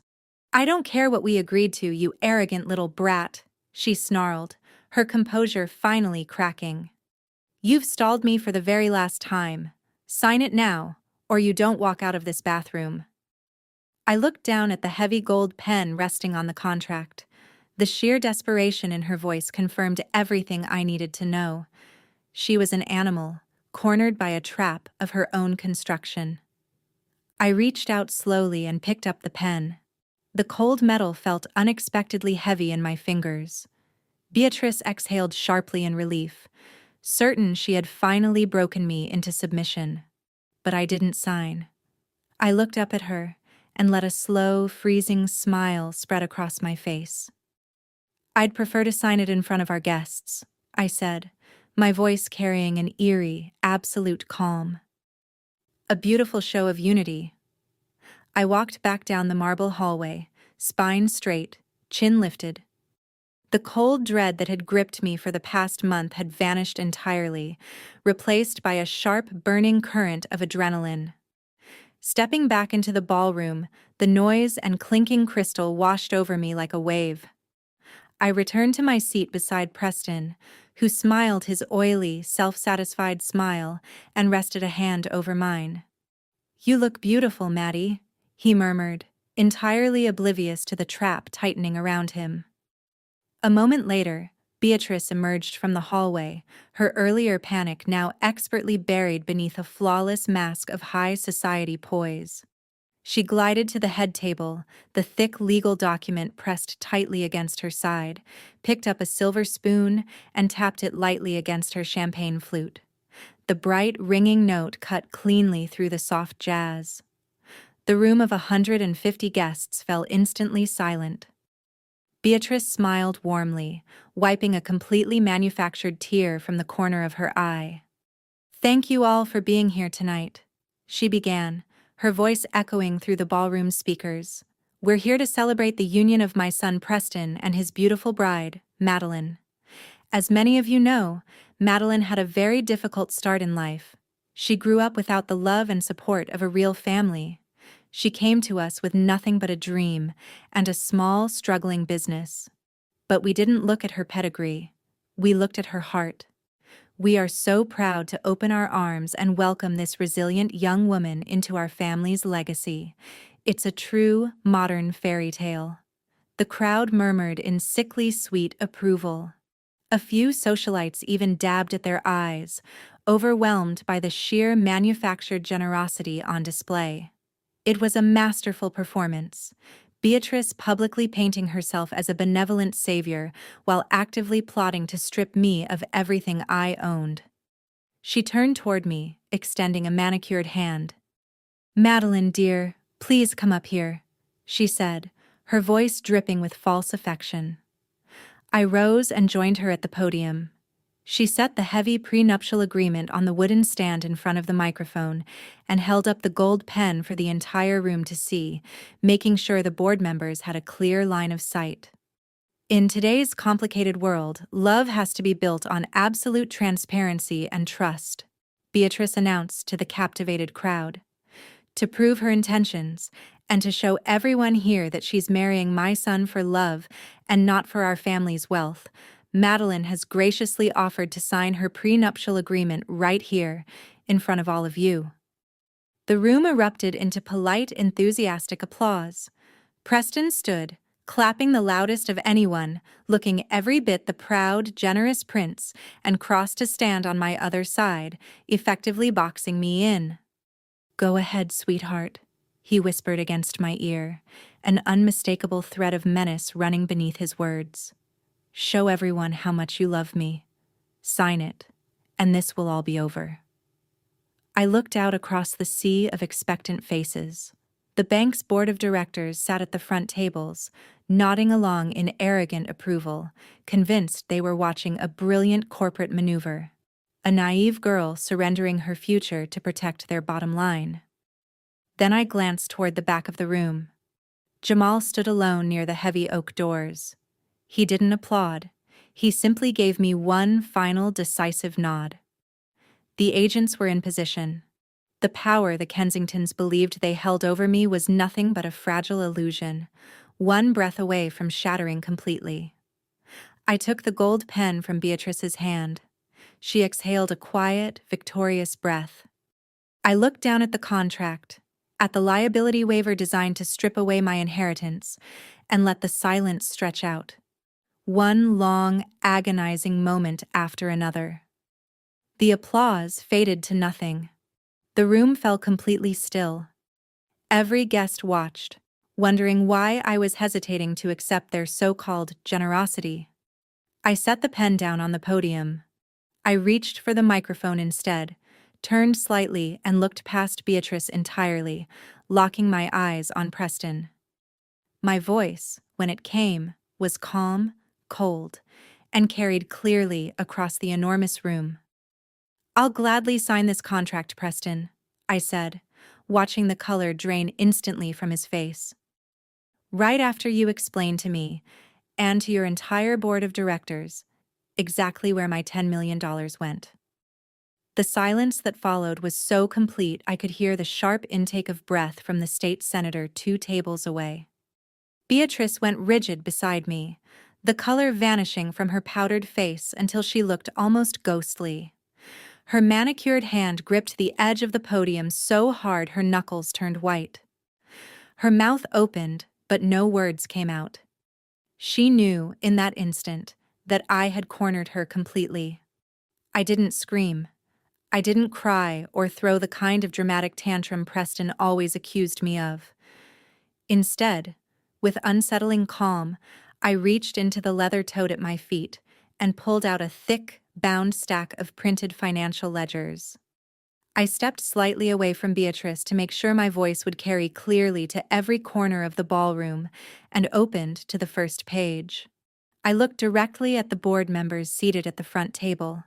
"I don't care what we agreed to, you arrogant little brat," she snarled, her composure finally cracking. "You've stalled me for the very last time. Sign it now, or you don't walk out of this bathroom." I looked down at the heavy gold pen resting on the contract. The sheer desperation in her voice confirmed everything I needed to know. She was an animal, cornered by a trap of her own construction. I reached out slowly and picked up the pen. The cold metal felt unexpectedly heavy in my fingers. Beatrice exhaled sharply in relief, certain she had finally broken me into submission. But I didn't sign. I looked up at her and let a slow, freezing smile spread across my face. "I'd prefer to sign it in front of our guests," I said, my voice carrying an eerie, absolute calm. A beautiful show of unity. I walked back down the marble hallway, spine straight, chin lifted. The cold dread that had gripped me for the past month had vanished entirely, replaced by a sharp, burning current of adrenaline. Stepping back into the ballroom, the noise and clinking crystal washed over me like a wave. I returned to my seat beside Preston, who smiled his oily, self-satisfied smile and rested a hand over mine. "You look beautiful, Maddie," he murmured, entirely oblivious to the trap tightening around him. A moment later, Beatrice emerged from the hallway, her earlier panic now expertly buried beneath a flawless mask of high society poise. She glided to the head table, the thick legal document pressed tightly against her side, picked up a silver spoon, and tapped it lightly against her champagne flute. The bright, ringing note cut cleanly through the soft jazz. The room of 150 guests fell instantly silent. Beatrice smiled warmly, wiping a completely manufactured tear from the corner of her eye. "Thank you all for being here tonight," she began, her voice echoing through the ballroom speakers. "We're here to celebrate the union of my son Preston and his beautiful bride, Madeline. As many of you know, Madeline had a very difficult start in life. She grew up without the love and support of a real family. She came to us with nothing but a dream and a small, struggling business. But we didn't look at her pedigree. We looked at her heart. We are so proud to open our arms and welcome this resilient young woman into our family's legacy. It's a true, modern fairy tale." The crowd murmured in sickly sweet approval. A few socialites even dabbed at their eyes, overwhelmed by the sheer manufactured generosity on display. It was a masterful performance, Beatrice publicly painting herself as a benevolent savior while actively plotting to strip me of everything I owned. She turned toward me, extending a manicured hand. "Madeline, dear, please come up here," she said, her voice dripping with false affection. I rose and joined her at the podium. She set the heavy prenuptial agreement on the wooden stand in front of the microphone and held up the gold pen for the entire room to see, making sure the board members had a clear line of sight. "In today's complicated world, love has to be built on absolute transparency and trust," Beatrice announced to the captivated crowd. "To prove her intentions, and to show everyone here that she's marrying my son for love and not for our family's wealth, Madeline has graciously offered to sign her prenuptial agreement right here, in front of all of you." The room erupted into polite, enthusiastic applause. Preston stood, clapping the loudest of anyone, looking every bit the proud, generous prince, and crossed to stand on my other side, effectively boxing me in. "Go ahead, sweetheart," he whispered against my ear, an unmistakable thread of menace running beneath his words. "Show everyone how much you love me. Sign it, and this will all be over." I looked out across the sea of expectant faces. The bank's board of directors sat at the front tables, nodding along in arrogant approval, convinced they were watching a brilliant corporate maneuver. A naive girl surrendering her future to protect their bottom line. Then I glanced toward the back of the room. Jamal stood alone near the heavy oak doors. He didn't applaud. He simply gave me one final decisive nod. The agents were in position. The power the Kensingtons believed they held over me was nothing but a fragile illusion, one breath away from shattering completely. I took the gold pen from Beatrice's hand. She exhaled a quiet, victorious breath. I looked down at the contract, at the liability waiver designed to strip away my inheritance, and let the silence stretch out. One long, agonizing moment after another. The applause faded to nothing. The room fell completely still. Every guest watched, wondering why I was hesitating to accept their so-called generosity. I set the pen down on the podium. I reached for the microphone instead, turned slightly and looked past Beatrice entirely, locking my eyes on Preston. My voice, when it came, was calm, cold, and carried clearly across the enormous room. "I'll gladly sign this contract, Preston," I said, watching the color drain instantly from his face. "Right after you explain to me, and to your entire board of directors, exactly where my $10 million went." The silence that followed was so complete I could hear the sharp intake of breath from the state senator 2 tables away. Beatrice went rigid beside me, the color vanishing from her powdered face until she looked almost ghostly. Her manicured hand gripped the edge of the podium so hard her knuckles turned white. Her mouth opened, but no words came out. She knew, in that instant, that I had cornered her completely. I didn't scream. I didn't cry or throw the kind of dramatic tantrum Preston always accused me of. Instead, with unsettling calm, I reached into the leather tote at my feet and pulled out a thick, bound stack of printed financial ledgers. I stepped slightly away from Beatrice to make sure my voice would carry clearly to every corner of the ballroom and opened to the first page. I looked directly at the board members seated at the front table.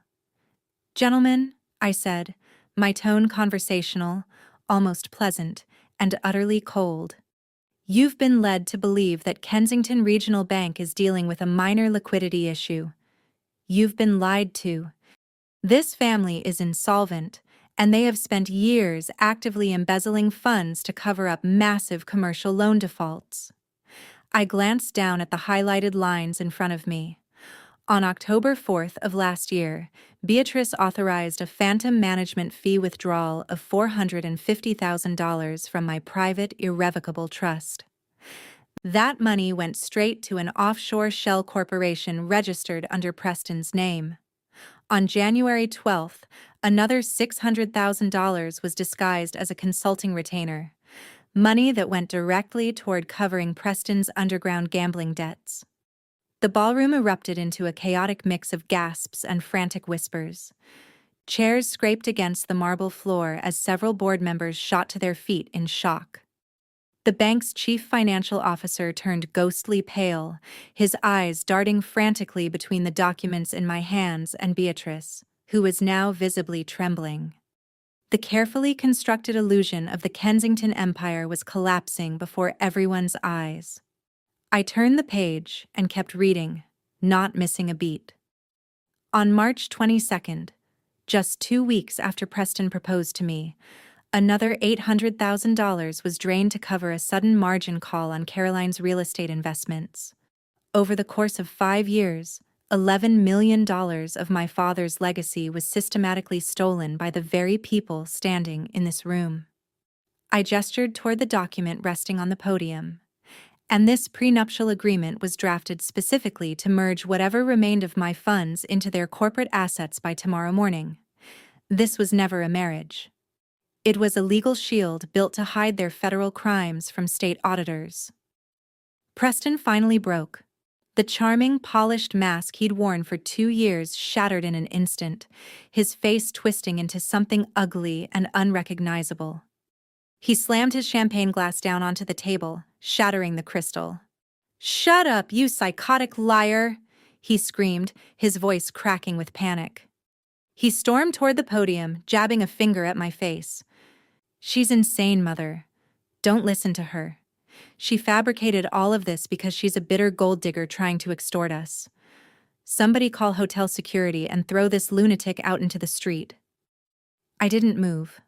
"Gentlemen," I said, my tone conversational, almost pleasant, and utterly cold. "You've been led to believe that Kensington Regional Bank is dealing with a minor liquidity issue. You've been lied to. This family is insolvent, and they have spent years actively embezzling funds to cover up massive commercial loan defaults." I glanced down at the highlighted lines in front of me. On October 4th of last year, Beatrice authorized a phantom management fee withdrawal of $450,000 from my private irrevocable trust. That money went straight to an offshore shell corporation registered under Preston's name. On January 12th, another $600,000 was disguised as a consulting retainer, money that went directly toward covering Preston's underground gambling debts. The ballroom erupted into a chaotic mix of gasps and frantic whispers. Chairs scraped against the marble floor as several board members shot to their feet in shock. The bank's chief financial officer turned ghostly pale, his eyes darting frantically between the documents in my hands and Beatrice, who was now visibly trembling. The carefully constructed illusion of the Kensington Empire was collapsing before everyone's eyes. I turned the page and kept reading, not missing a beat. On March 22nd, just 2 weeks after Preston proposed to me, another $800,000 was drained to cover a sudden margin call on Caroline's real estate investments. Over the course of 5 years, $11 million of my father's legacy was systematically stolen by the very people standing in this room. I gestured toward the document resting on the podium. "And this prenuptial agreement was drafted specifically to merge whatever remained of my funds into their corporate assets by tomorrow morning. This was never a marriage. It was a legal shield built to hide their federal crimes from state auditors." Preston finally broke. The charming, polished mask he'd worn for 2 years shattered in an instant, his face twisting into something ugly and unrecognizable. He slammed his champagne glass down onto the table, shattering the crystal. "Shut up, you psychotic liar!" he screamed, his voice cracking with panic. He stormed toward the podium, jabbing a finger at my face. "She's insane, Mother. Don't listen to her. She fabricated all of this because she's a bitter gold digger trying to extort us. Somebody call hotel security and throw this lunatic out into the street." I didn't move.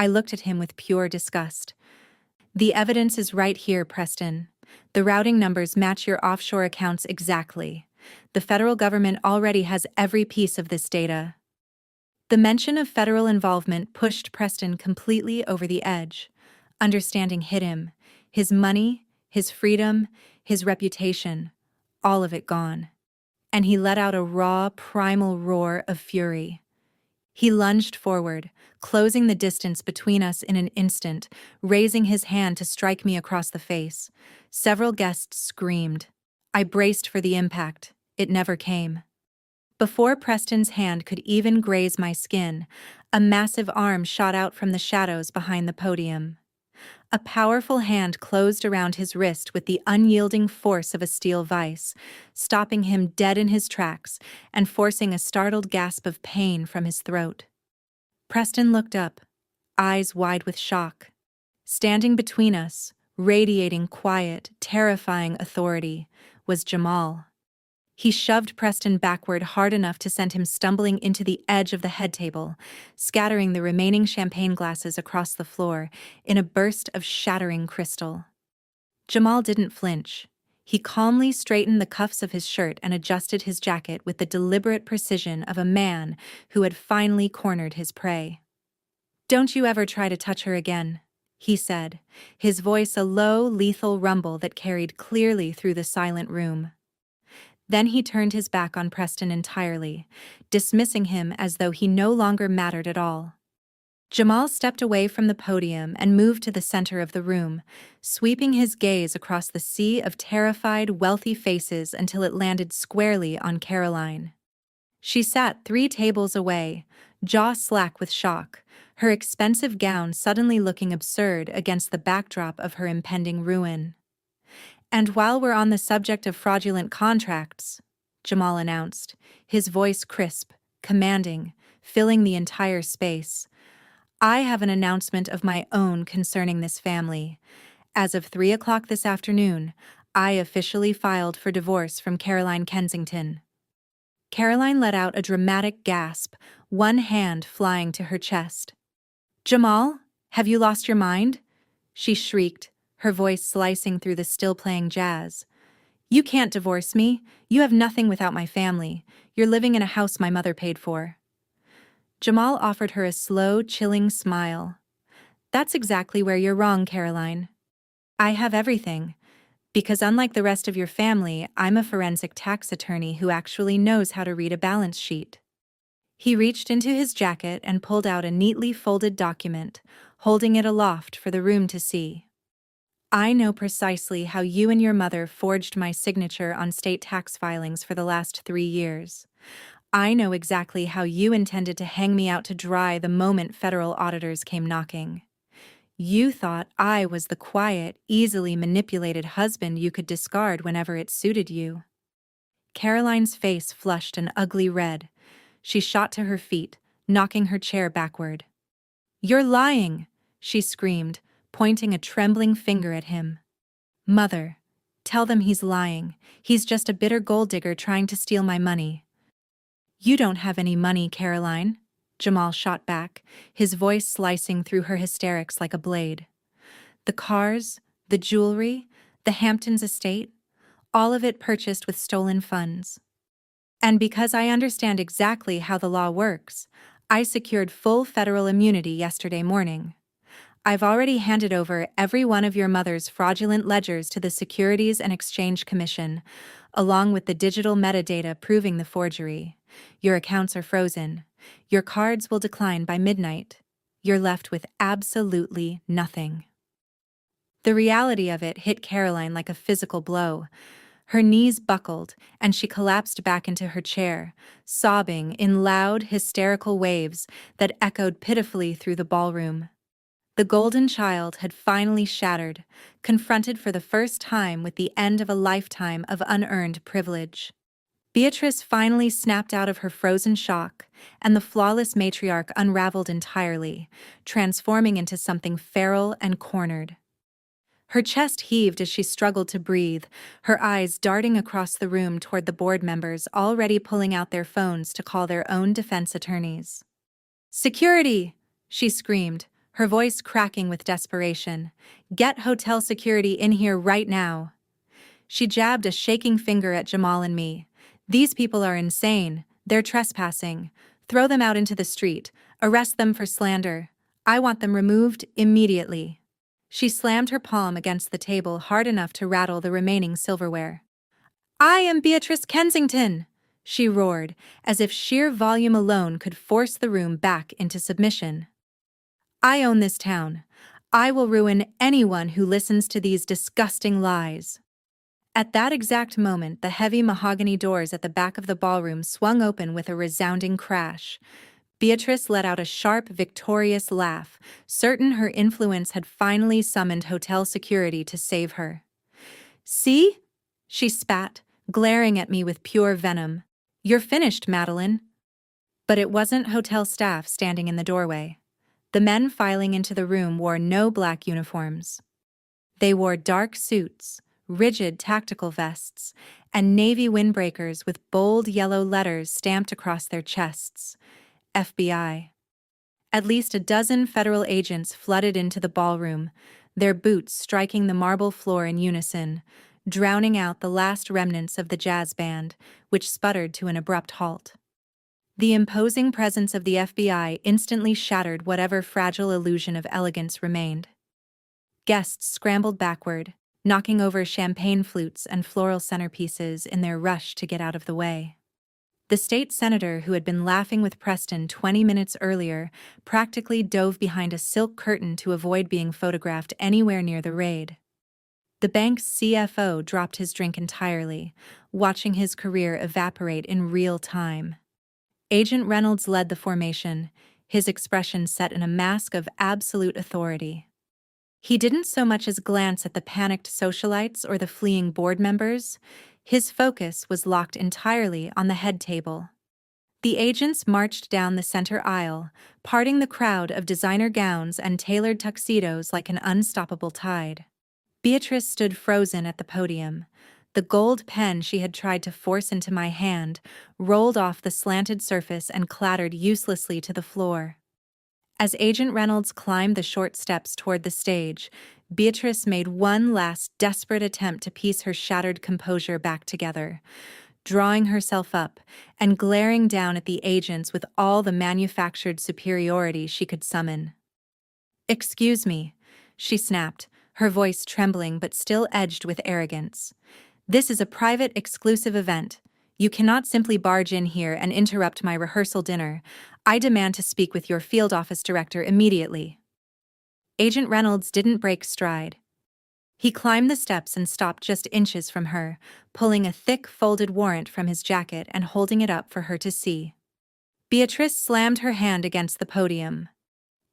I looked at him with pure disgust. "The evidence is right here, Preston. The routing numbers match your offshore accounts exactly. The federal government already has every piece of this data." The mention of federal involvement pushed Preston completely over the edge. Understanding hit him. His money, his freedom, his reputation, all of it gone. And he let out a raw, primal roar of fury. He lunged forward, closing the distance between us in an instant, raising his hand to strike me across the face. Several guests screamed. I braced for the impact. It never came. Before Preston's hand could even graze my skin, a massive arm shot out from the shadows behind the podium. A powerful hand closed around his wrist with the unyielding force of a steel vise, stopping him dead in his tracks and forcing a startled gasp of pain from his throat. Preston looked up, eyes wide with shock. Standing between us, radiating quiet, terrifying authority, was Jamal. He shoved Preston backward hard enough to send him stumbling into the edge of the head table, scattering the remaining champagne glasses across the floor in a burst of shattering crystal. Jamal didn't flinch. He calmly straightened the cuffs of his shirt and adjusted his jacket with the deliberate precision of a man who had finally cornered his prey. "Don't you ever try to touch her again," he said, his voice a low, lethal rumble that carried clearly through the silent room. Then he turned his back on Preston entirely, dismissing him as though he no longer mattered at all. Jamal stepped away from the podium and moved to the center of the room, sweeping his gaze across the sea of terrified, wealthy faces until it landed squarely on Caroline. She sat 3 tables away, jaw slack with shock, her expensive gown suddenly looking absurd against the backdrop of her impending ruin. "And while we're on the subject of fraudulent contracts," Jamal announced, his voice crisp, commanding, filling the entire space, "I have an announcement of my own concerning this family. As of 3 o'clock this afternoon, I officially filed for divorce from Caroline Kensington." Caroline let out a dramatic gasp, one hand flying to her chest. "Jamal, have you lost your mind?" she shrieked, her voice slicing through the still-playing jazz. "You can't divorce me. You have nothing without my family. You're living in a house my mother paid for." Jamal offered her a slow, chilling smile. "That's exactly where you're wrong, Caroline. I have everything. Because unlike the rest of your family, I'm a forensic tax attorney who actually knows how to read a balance sheet." He reached into his jacket and pulled out a neatly folded document, holding it aloft for the room to see. "I know precisely how you and your mother forged my signature on state tax filings for the last 3 years. I know exactly how you intended to hang me out to dry the moment federal auditors came knocking. You thought I was the quiet, easily manipulated husband you could discard whenever it suited you." Caroline's face flushed an ugly red. She shot to her feet, knocking her chair backward. "You're lying!" she screamed, pointing a trembling finger at him. "Mother, tell them he's lying. He's just a bitter gold digger trying to steal my money." "You don't have any money, Caroline," Jamal shot back, his voice slicing through her hysterics like a blade. "The cars, the jewelry, the Hamptons estate, all of it purchased with stolen funds. And because I understand exactly how the law works, I secured full federal immunity yesterday morning. I've already handed over every one of your mother's fraudulent ledgers to the Securities and Exchange Commission, along with the digital metadata proving the forgery. Your accounts are frozen. Your cards will decline by midnight. You're left with absolutely nothing." The reality of it hit Caroline like a physical blow. Her knees buckled, and she collapsed back into her chair, sobbing in loud, hysterical waves that echoed pitifully through the ballroom. The golden child had finally shattered, confronted for the first time with the end of a lifetime of unearned privilege. Beatrice finally snapped out of her frozen shock, and the flawless matriarch unraveled entirely, transforming into something feral and cornered. Her chest heaved as she struggled to breathe, her eyes darting across the room toward the board members already pulling out their phones to call their own defense attorneys. "Security!" she screamed, her voice cracking with desperation. "Get hotel security in here right now." She jabbed a shaking finger at Jamal and me. "These people are insane. They're trespassing. Throw them out into the street. Arrest them for slander. I want them removed immediately." She slammed her palm against the table hard enough to rattle the remaining silverware. "I am Beatrice Kensington!" she roared, as if sheer volume alone could force the room back into submission. I own this town. I will ruin anyone who listens to these disgusting lies. At that exact moment, the heavy mahogany doors at the back of the ballroom swung open with a resounding crash. Beatrice let out a sharp, victorious laugh, certain her influence had finally summoned hotel security to save her. See? She spat, glaring at me with pure venom. You're finished, Madeline. But it wasn't hotel staff standing in the doorway. The men filing into the room wore no black uniforms. They wore dark suits, rigid tactical vests, and navy windbreakers with bold yellow letters stamped across their chests. FBI. At least a dozen federal agents flooded into the ballroom, their boots striking the marble floor in unison, drowning out the last remnants of the jazz band, which sputtered to an abrupt halt. The imposing presence of the FBI instantly shattered whatever fragile illusion of elegance remained. Guests scrambled backward, knocking over champagne flutes and floral centerpieces in their rush to get out of the way. The state senator who had been laughing with Preston 20 minutes earlier practically dove behind a silk curtain to avoid being photographed anywhere near the raid. The bank's CFO dropped his drink entirely, watching his career evaporate in real time. Agent Reynolds led the formation, his expression set in a mask of absolute authority. He didn't so much as glance at the panicked socialites or the fleeing board members. His focus was locked entirely on the head table. The agents marched down the center aisle, parting the crowd of designer gowns and tailored tuxedos like an unstoppable tide. Beatrice stood frozen at the podium. The gold pen she had tried to force into my hand rolled off the slanted surface and clattered uselessly to the floor. As Agent Reynolds climbed the short steps toward the stage, Beatrice made one last desperate attempt to piece her shattered composure back together, drawing herself up and glaring down at the agents with all the manufactured superiority she could summon. "Excuse me," she snapped, her voice trembling but still edged with arrogance. "This is a private, exclusive event. You cannot simply barge in here and interrupt my rehearsal dinner. I demand to speak with your field office director immediately." Agent Reynolds didn't break stride. He climbed the steps and stopped just inches from her, pulling a thick, folded warrant from his jacket and holding it up for her to see. Beatrice slammed her hand against the podium.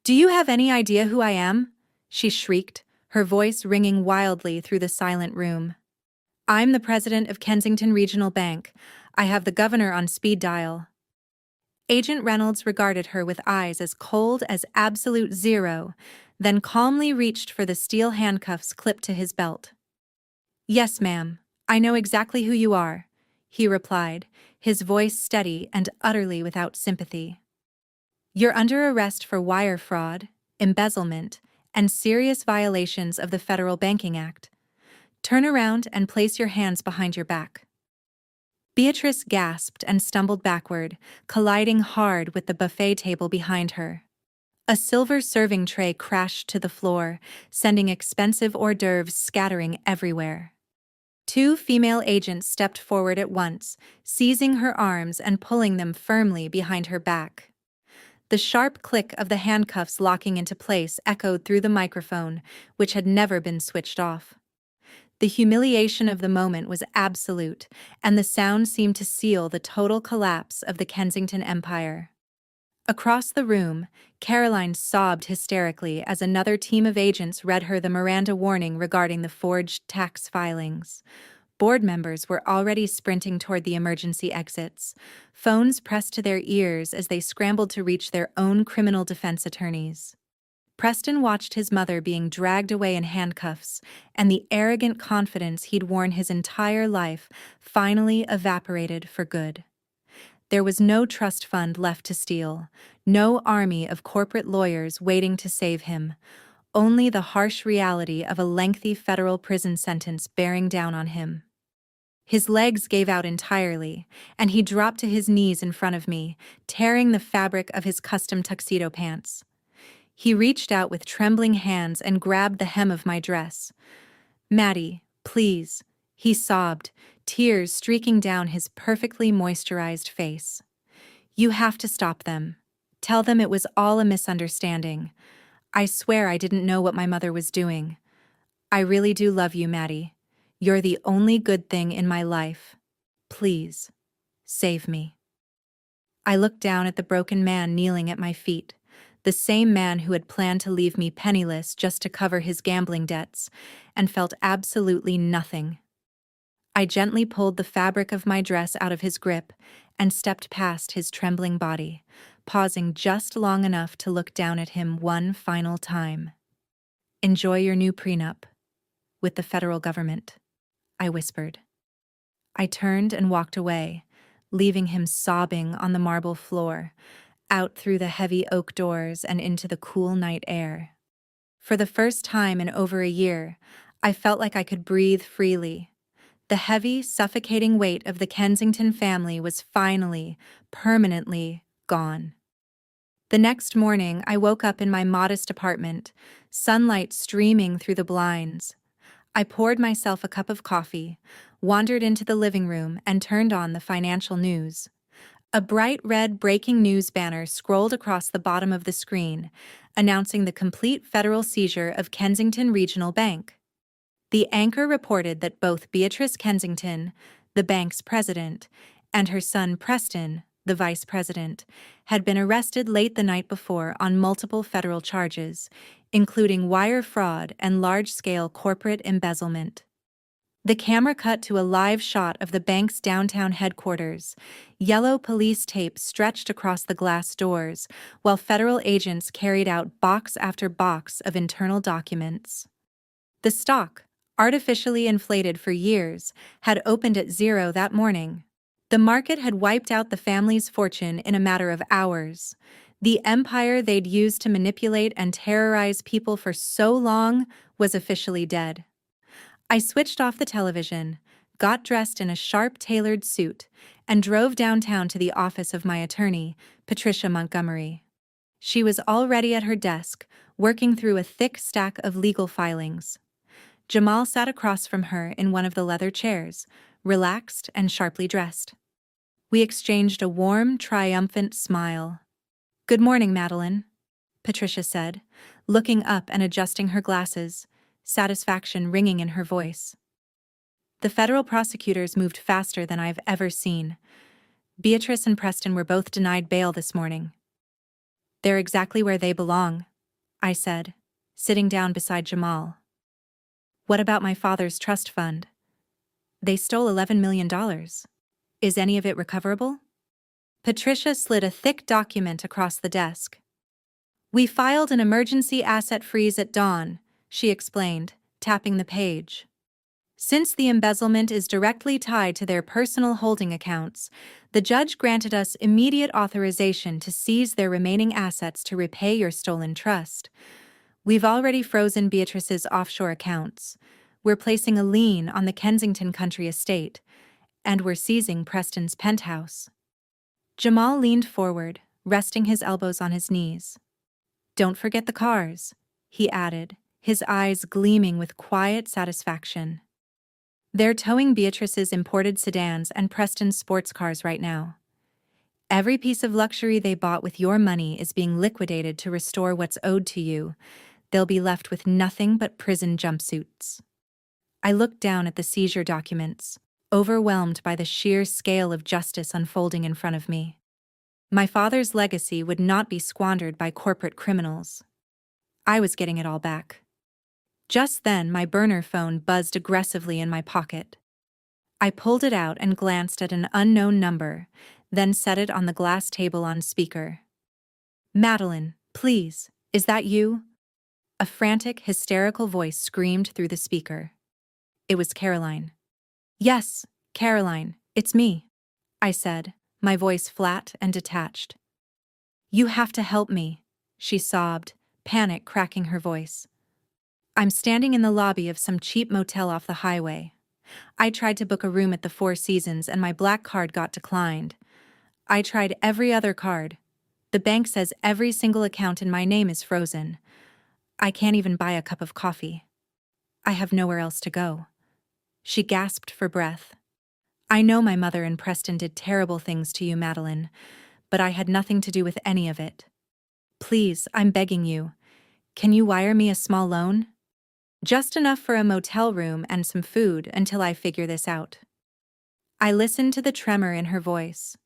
"Do you have any idea who I am?" she shrieked, her voice ringing wildly through the silent room. "I'm the president of Kensington Regional Bank. I have the governor on speed dial." Agent Reynolds regarded her with eyes as cold as absolute zero, then calmly reached for the steel handcuffs clipped to his belt. "Yes, ma'am, I know exactly who you are," he replied, his voice steady and utterly without sympathy. "You're under arrest for wire fraud, embezzlement, and serious violations of the Federal Banking Act. Turn around and place your hands behind your back." Beatrice gasped and stumbled backward, colliding hard with the buffet table behind her. A silver serving tray crashed to the floor, sending expensive hors d'oeuvres scattering everywhere. Two female agents stepped forward at once, seizing her arms and pulling them firmly behind her back. The sharp click of the handcuffs locking into place echoed through the microphone, which had never been switched off. The humiliation of the moment was absolute, and the sound seemed to seal the total collapse of the Kensington Empire. Across the room, Caroline sobbed hysterically as another team of agents read her the Miranda warning regarding the forged tax filings. Board members were already sprinting toward the emergency exits, phones pressed to their ears as they scrambled to reach their own criminal defense attorneys. Preston watched his mother being dragged away in handcuffs, and the arrogant confidence he'd worn his entire life finally evaporated for good. There was no trust fund left to steal, no army of corporate lawyers waiting to save him, only the harsh reality of a lengthy federal prison sentence bearing down on him. His legs gave out entirely, and he dropped to his knees in front of me, tearing the fabric of his custom tuxedo pants. He reached out with trembling hands and grabbed the hem of my dress. "Maddie, please," he sobbed, tears streaking down his perfectly moisturized face. "You have to stop them. Tell them it was all a misunderstanding. I swear I didn't know what my mother was doing. I really do love you, Maddie. You're the only good thing in my life. Please, save me." I looked down at the broken man kneeling at my feet, the same man who had planned to leave me penniless just to cover his gambling debts, and felt absolutely nothing. I gently pulled the fabric of my dress out of his grip and stepped past his trembling body, pausing just long enough to look down at him one final time. "Enjoy your new prenup with the federal government," I whispered. I turned and walked away, leaving him sobbing on the marble floor, out through the heavy oak doors and into the cool night air. For the first time in over a year, I felt like I could breathe freely. The heavy, suffocating weight of the Kensington family was finally, permanently gone. The next morning, I woke up in my modest apartment, sunlight streaming through the blinds. I poured myself a cup of coffee, wandered into the living room, and turned on the financial news. A bright red breaking news banner scrolled across the bottom of the screen, announcing the complete federal seizure of Kensington Regional Bank. The anchor reported that both Beatrice Kensington, the bank's president, and her son Preston, the vice president, had been arrested late the night before on multiple federal charges, including wire fraud and large-scale corporate embezzlement. The camera cut to a live shot of the bank's downtown headquarters. Yellow police tape stretched across the glass doors, while federal agents carried out box after box of internal documents. The stock, artificially inflated for years, had opened at zero that morning. The market had wiped out the family's fortune in a matter of hours. The empire they'd used to manipulate and terrorize people for so long was officially dead. I switched off the television, got dressed in a sharp-tailored suit, and drove downtown to the office of my attorney, Patricia Montgomery. She was already at her desk, working through a thick stack of legal filings. Jamal sat across from her in one of the leather chairs, relaxed and sharply dressed. We exchanged a warm, triumphant smile. "Good morning, Madeline," Patricia said, looking up and adjusting her glasses, satisfaction ringing in her voice. "The federal prosecutors moved faster than I've ever seen. Beatrice and Preston were both denied bail this morning." "They're exactly where they belong," I said, sitting down beside Jamal. "What about my father's trust fund? They stole $11 million. Is any of it recoverable?" Patricia slid a thick document across the desk. "We filed an emergency asset freeze at dawn," she explained, tapping the page. "Since the embezzlement is directly tied to their personal holding accounts, the judge granted us immediate authorization to seize their remaining assets to repay your stolen trust. We've already frozen Beatrice's offshore accounts. We're placing a lien on the Kensington Country estate, and we're seizing Preston's penthouse." Jamal leaned forward, resting his elbows on his knees. "Don't forget the cars," he added, his eyes gleaming with quiet satisfaction. "They're towing Beatrice's imported sedans and Preston's sports cars right now. Every piece of luxury they bought with your money is being liquidated to restore what's owed to you. They'll be left with nothing but prison jumpsuits." I looked down at the seizure documents, overwhelmed by the sheer scale of justice unfolding in front of me. My father's legacy would not be squandered by corporate criminals. I was getting it all back. Just then, my burner phone buzzed aggressively in my pocket. I pulled it out and glanced at an unknown number, then set it on the glass table on speaker. "Madeline, please, is that you?" A frantic, hysterical voice screamed through the speaker. It was Caroline. "Yes, Caroline, it's me," I said, my voice flat and detached. "You have to help me," she sobbed, panic cracking her voice. "I'm standing in the lobby of some cheap motel off the highway. I tried to book a room at the Four Seasons and my black card got declined. I tried every other card. The bank says every single account in my name is frozen. I can't even buy a cup of coffee. I have nowhere else to go." She gasped for breath. I know my mother and Preston did terrible things to you, Madeline, but I had nothing to do with any of it. Please, I'm begging you. Can you wire me a small loan? Just enough for a motel room and some food until I figure this out. I listened to the tremor in her voice.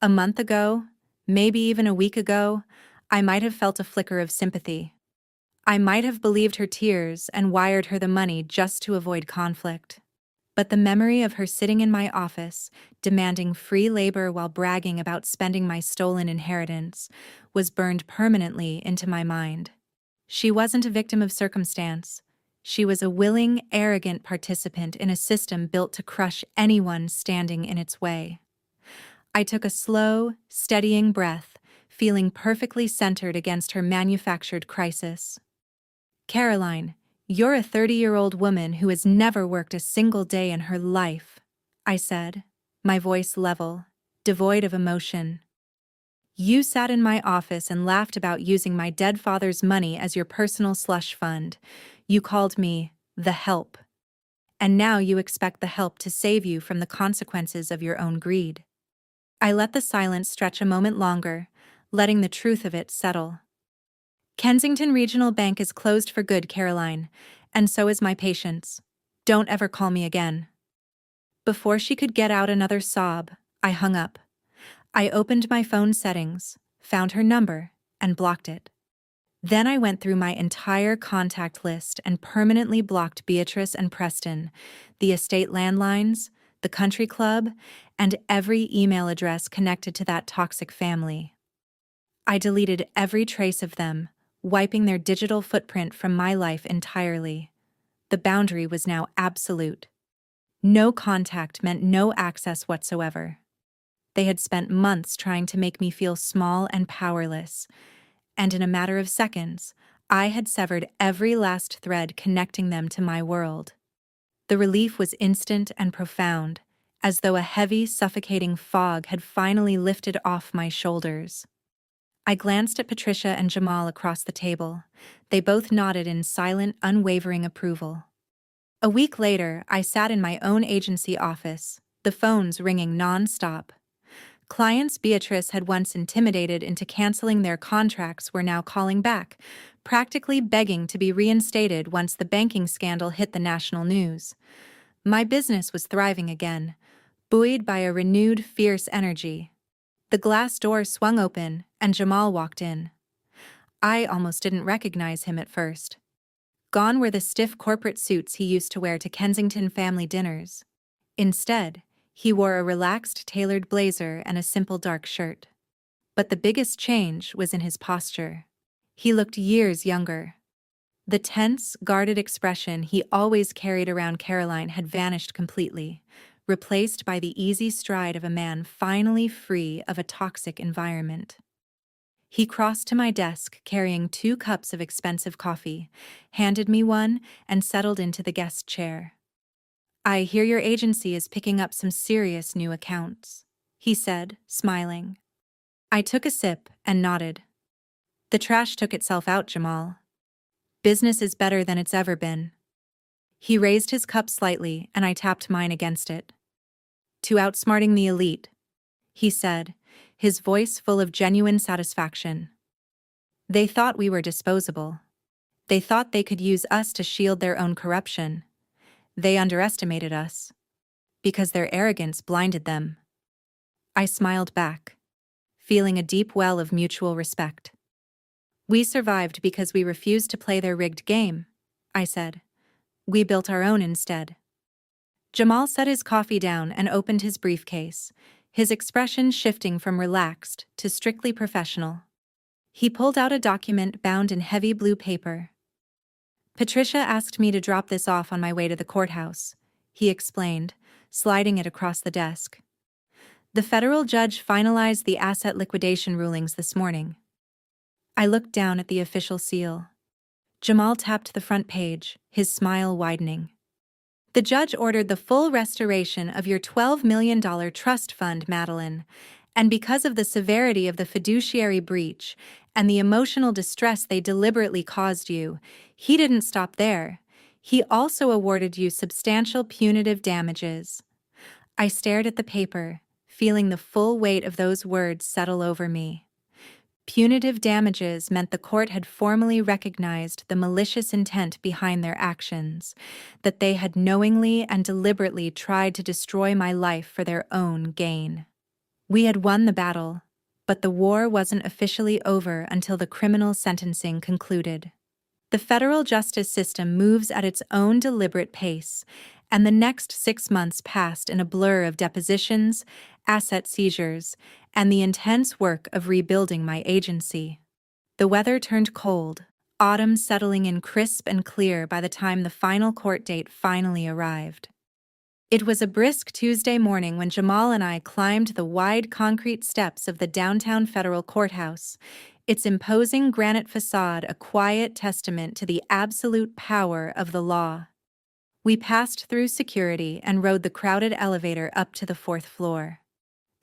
A month ago, maybe even a week ago, I might have felt a flicker of sympathy. I might have believed her tears and wired her the money just to avoid conflict. But the memory of her sitting in my office, demanding free labor while bragging about spending my stolen inheritance, was burned permanently into my mind. She wasn't a victim of circumstance. She was a willing, arrogant participant in a system built to crush anyone standing in its way. I took a slow, steadying breath, feeling perfectly centered against her manufactured crisis. Caroline, you're a 30-year-old woman who has never worked a single day in her life, I said, my voice level, devoid of emotion. You sat in my office and laughed about using my dead father's money as your personal slush fund. You called me the help. And now you expect the help to save you from the consequences of your own greed. I let the silence stretch a moment longer, letting the truth of it settle. Kensington Regional Bank is closed for good, Caroline, and so is my patience. Don't ever call me again. Before she could get out another sob, I hung up. I opened my phone settings, found her number, and blocked it. Then I went through my entire contact list and permanently blocked Beatrice and Preston, the estate landlines, the country club, and every email address connected to that toxic family. I deleted every trace of them, wiping their digital footprint from my life entirely. The boundary was now absolute. No contact meant no access whatsoever. They had spent months trying to make me feel small and powerless, and in a matter of seconds, I had severed every last thread connecting them to my world. The relief was instant and profound, as though a heavy, suffocating fog had finally lifted off my shoulders. I glanced at Patricia and Jamal across the table. They both nodded in silent, unwavering approval. A week later, I sat in my own agency office, the phones ringing non-stop. Clients Beatrice had once intimidated into canceling their contracts were now calling back, practically begging to be reinstated once the banking scandal hit the national news. My business was thriving again, buoyed by a renewed, fierce energy. The glass door swung open, and Jamal walked in. I almost didn't recognize him at first. Gone were the stiff corporate suits he used to wear to Kensington family dinners. Instead, he wore a relaxed tailored blazer and a simple dark shirt. But the biggest change was in his posture. He looked years younger. The tense, guarded expression he always carried around Caroline had vanished completely, replaced by the easy stride of a man finally free of a toxic environment. He crossed to my desk carrying 2 cups of expensive coffee, handed me one, and settled into the guest chair. I hear your agency is picking up some serious new accounts, he said, smiling. I took a sip and nodded. The trash took itself out, Jamal. Business is better than it's ever been. He raised his cup slightly and I tapped mine against it. To outsmarting the elite, he said, his voice full of genuine satisfaction. They thought we were disposable. They thought they could use us to shield their own corruption. They underestimated us, because their arrogance blinded them. I smiled back, feeling a deep well of mutual respect. We survived because we refused to play their rigged game, I said. We built our own instead. Jamal set his coffee down and opened his briefcase, his expression shifting from relaxed to strictly professional. He pulled out a document bound in heavy blue paper. Patricia asked me to drop this off on my way to the courthouse, he explained, sliding it across the desk. The federal judge finalized the asset liquidation rulings this morning. I looked down at the official seal. Jamal tapped the front page, his smile widening. The judge ordered the full restoration of your $12 million trust fund, Madeline, and because of the severity of the fiduciary breach and the emotional distress they deliberately caused you, he didn't stop there. He also awarded you substantial punitive damages. I stared at the paper, feeling the full weight of those words settle over me. Punitive damages meant the court had formally recognized the malicious intent behind their actions, that they had knowingly and deliberately tried to destroy my life for their own gain. We had won the battle, but the war wasn't officially over until the criminal sentencing concluded. The federal justice system moves at its own deliberate pace, and the next 6 months passed in a blur of depositions, asset seizures, and the intense work of rebuilding my agency. The weather turned cold, autumn settling in crisp and clear by the time the final court date finally arrived. It was a brisk Tuesday morning when Jamal and I climbed the wide concrete steps of the downtown federal courthouse, its imposing granite facade a quiet testament to the absolute power of the law. We passed through security and rode the crowded elevator up to the 4th floor.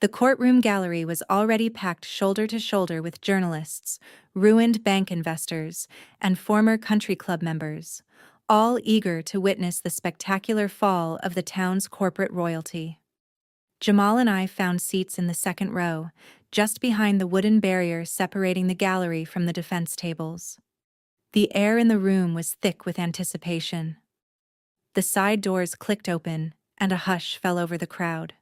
The courtroom gallery was already packed shoulder to shoulder with journalists, ruined bank investors, and former country club members, all eager to witness the spectacular fall of the town's corporate royalty. Jamal and I found seats in the 2nd row, just behind the wooden barrier separating the gallery from the defense tables. The air in the room was thick with anticipation. The side doors clicked open, and a hush fell over the crowd.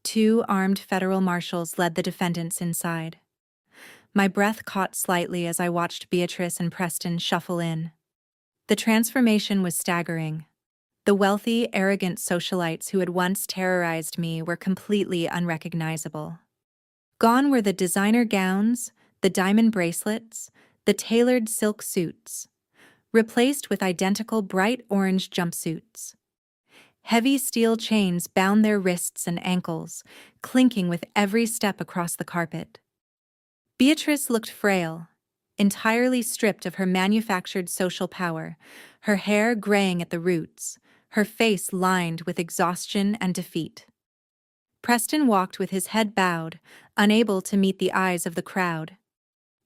2 armed federal marshals led the defendants inside. My breath caught slightly as I watched Beatrice and Preston shuffle in. The transformation was staggering. The wealthy, arrogant socialites who had once terrorized me were completely unrecognizable. Gone were the designer gowns, the diamond bracelets, the tailored silk suits, replaced with identical bright orange jumpsuits. Heavy steel chains bound their wrists and ankles, clinking with every step across the carpet. Beatrice looked frail, entirely stripped of her manufactured social power, her hair graying at the roots, her face lined with exhaustion and defeat. Preston walked with his head bowed, unable to meet the eyes of the crowd.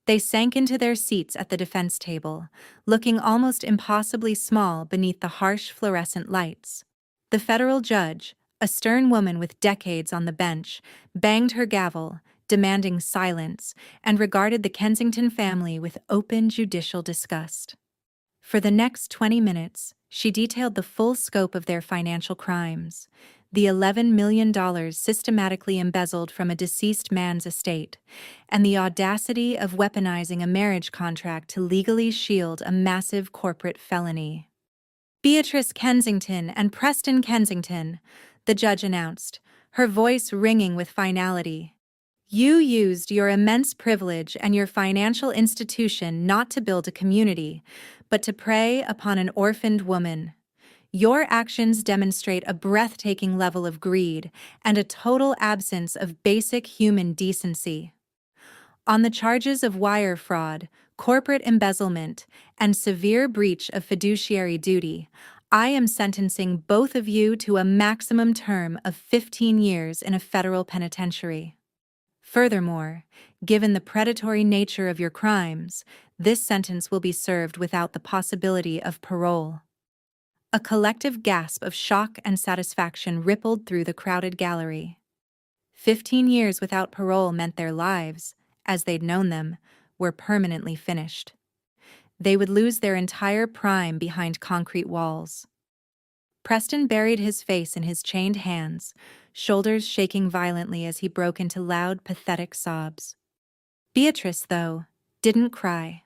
They sank into their seats at the defense table, looking almost impossibly small beneath the harsh fluorescent lights. The federal judge, a stern woman with decades on the bench, banged her gavel, demanding silence, and regarded the Kensington family with open judicial disgust. For the next 20 minutes, she detailed the full scope of their financial crimes, the $11 million systematically embezzled from a deceased man's estate, and the audacity of weaponizing a marriage contract to legally shield a massive corporate felony. "Beatrice Kensington and Preston Kensington," the judge announced, her voice ringing with finality. "You used your immense privilege and your financial institution not to build a community, but to prey upon an orphaned woman. Your actions demonstrate a breathtaking level of greed and a total absence of basic human decency. On the charges of wire fraud, corporate embezzlement, and severe breach of fiduciary duty, I am sentencing both of you to a maximum term of 15 years in a federal penitentiary. Furthermore, given the predatory nature of your crimes, this sentence will be served without the possibility of parole." A collective gasp of shock and satisfaction rippled through the crowded gallery. 15 years without parole meant their lives, as they'd known them, were permanently finished. They would lose their entire prime behind concrete walls. Preston buried his face in his chained hands, shoulders shaking violently as he broke into loud, pathetic sobs. Beatrice, though, didn't cry.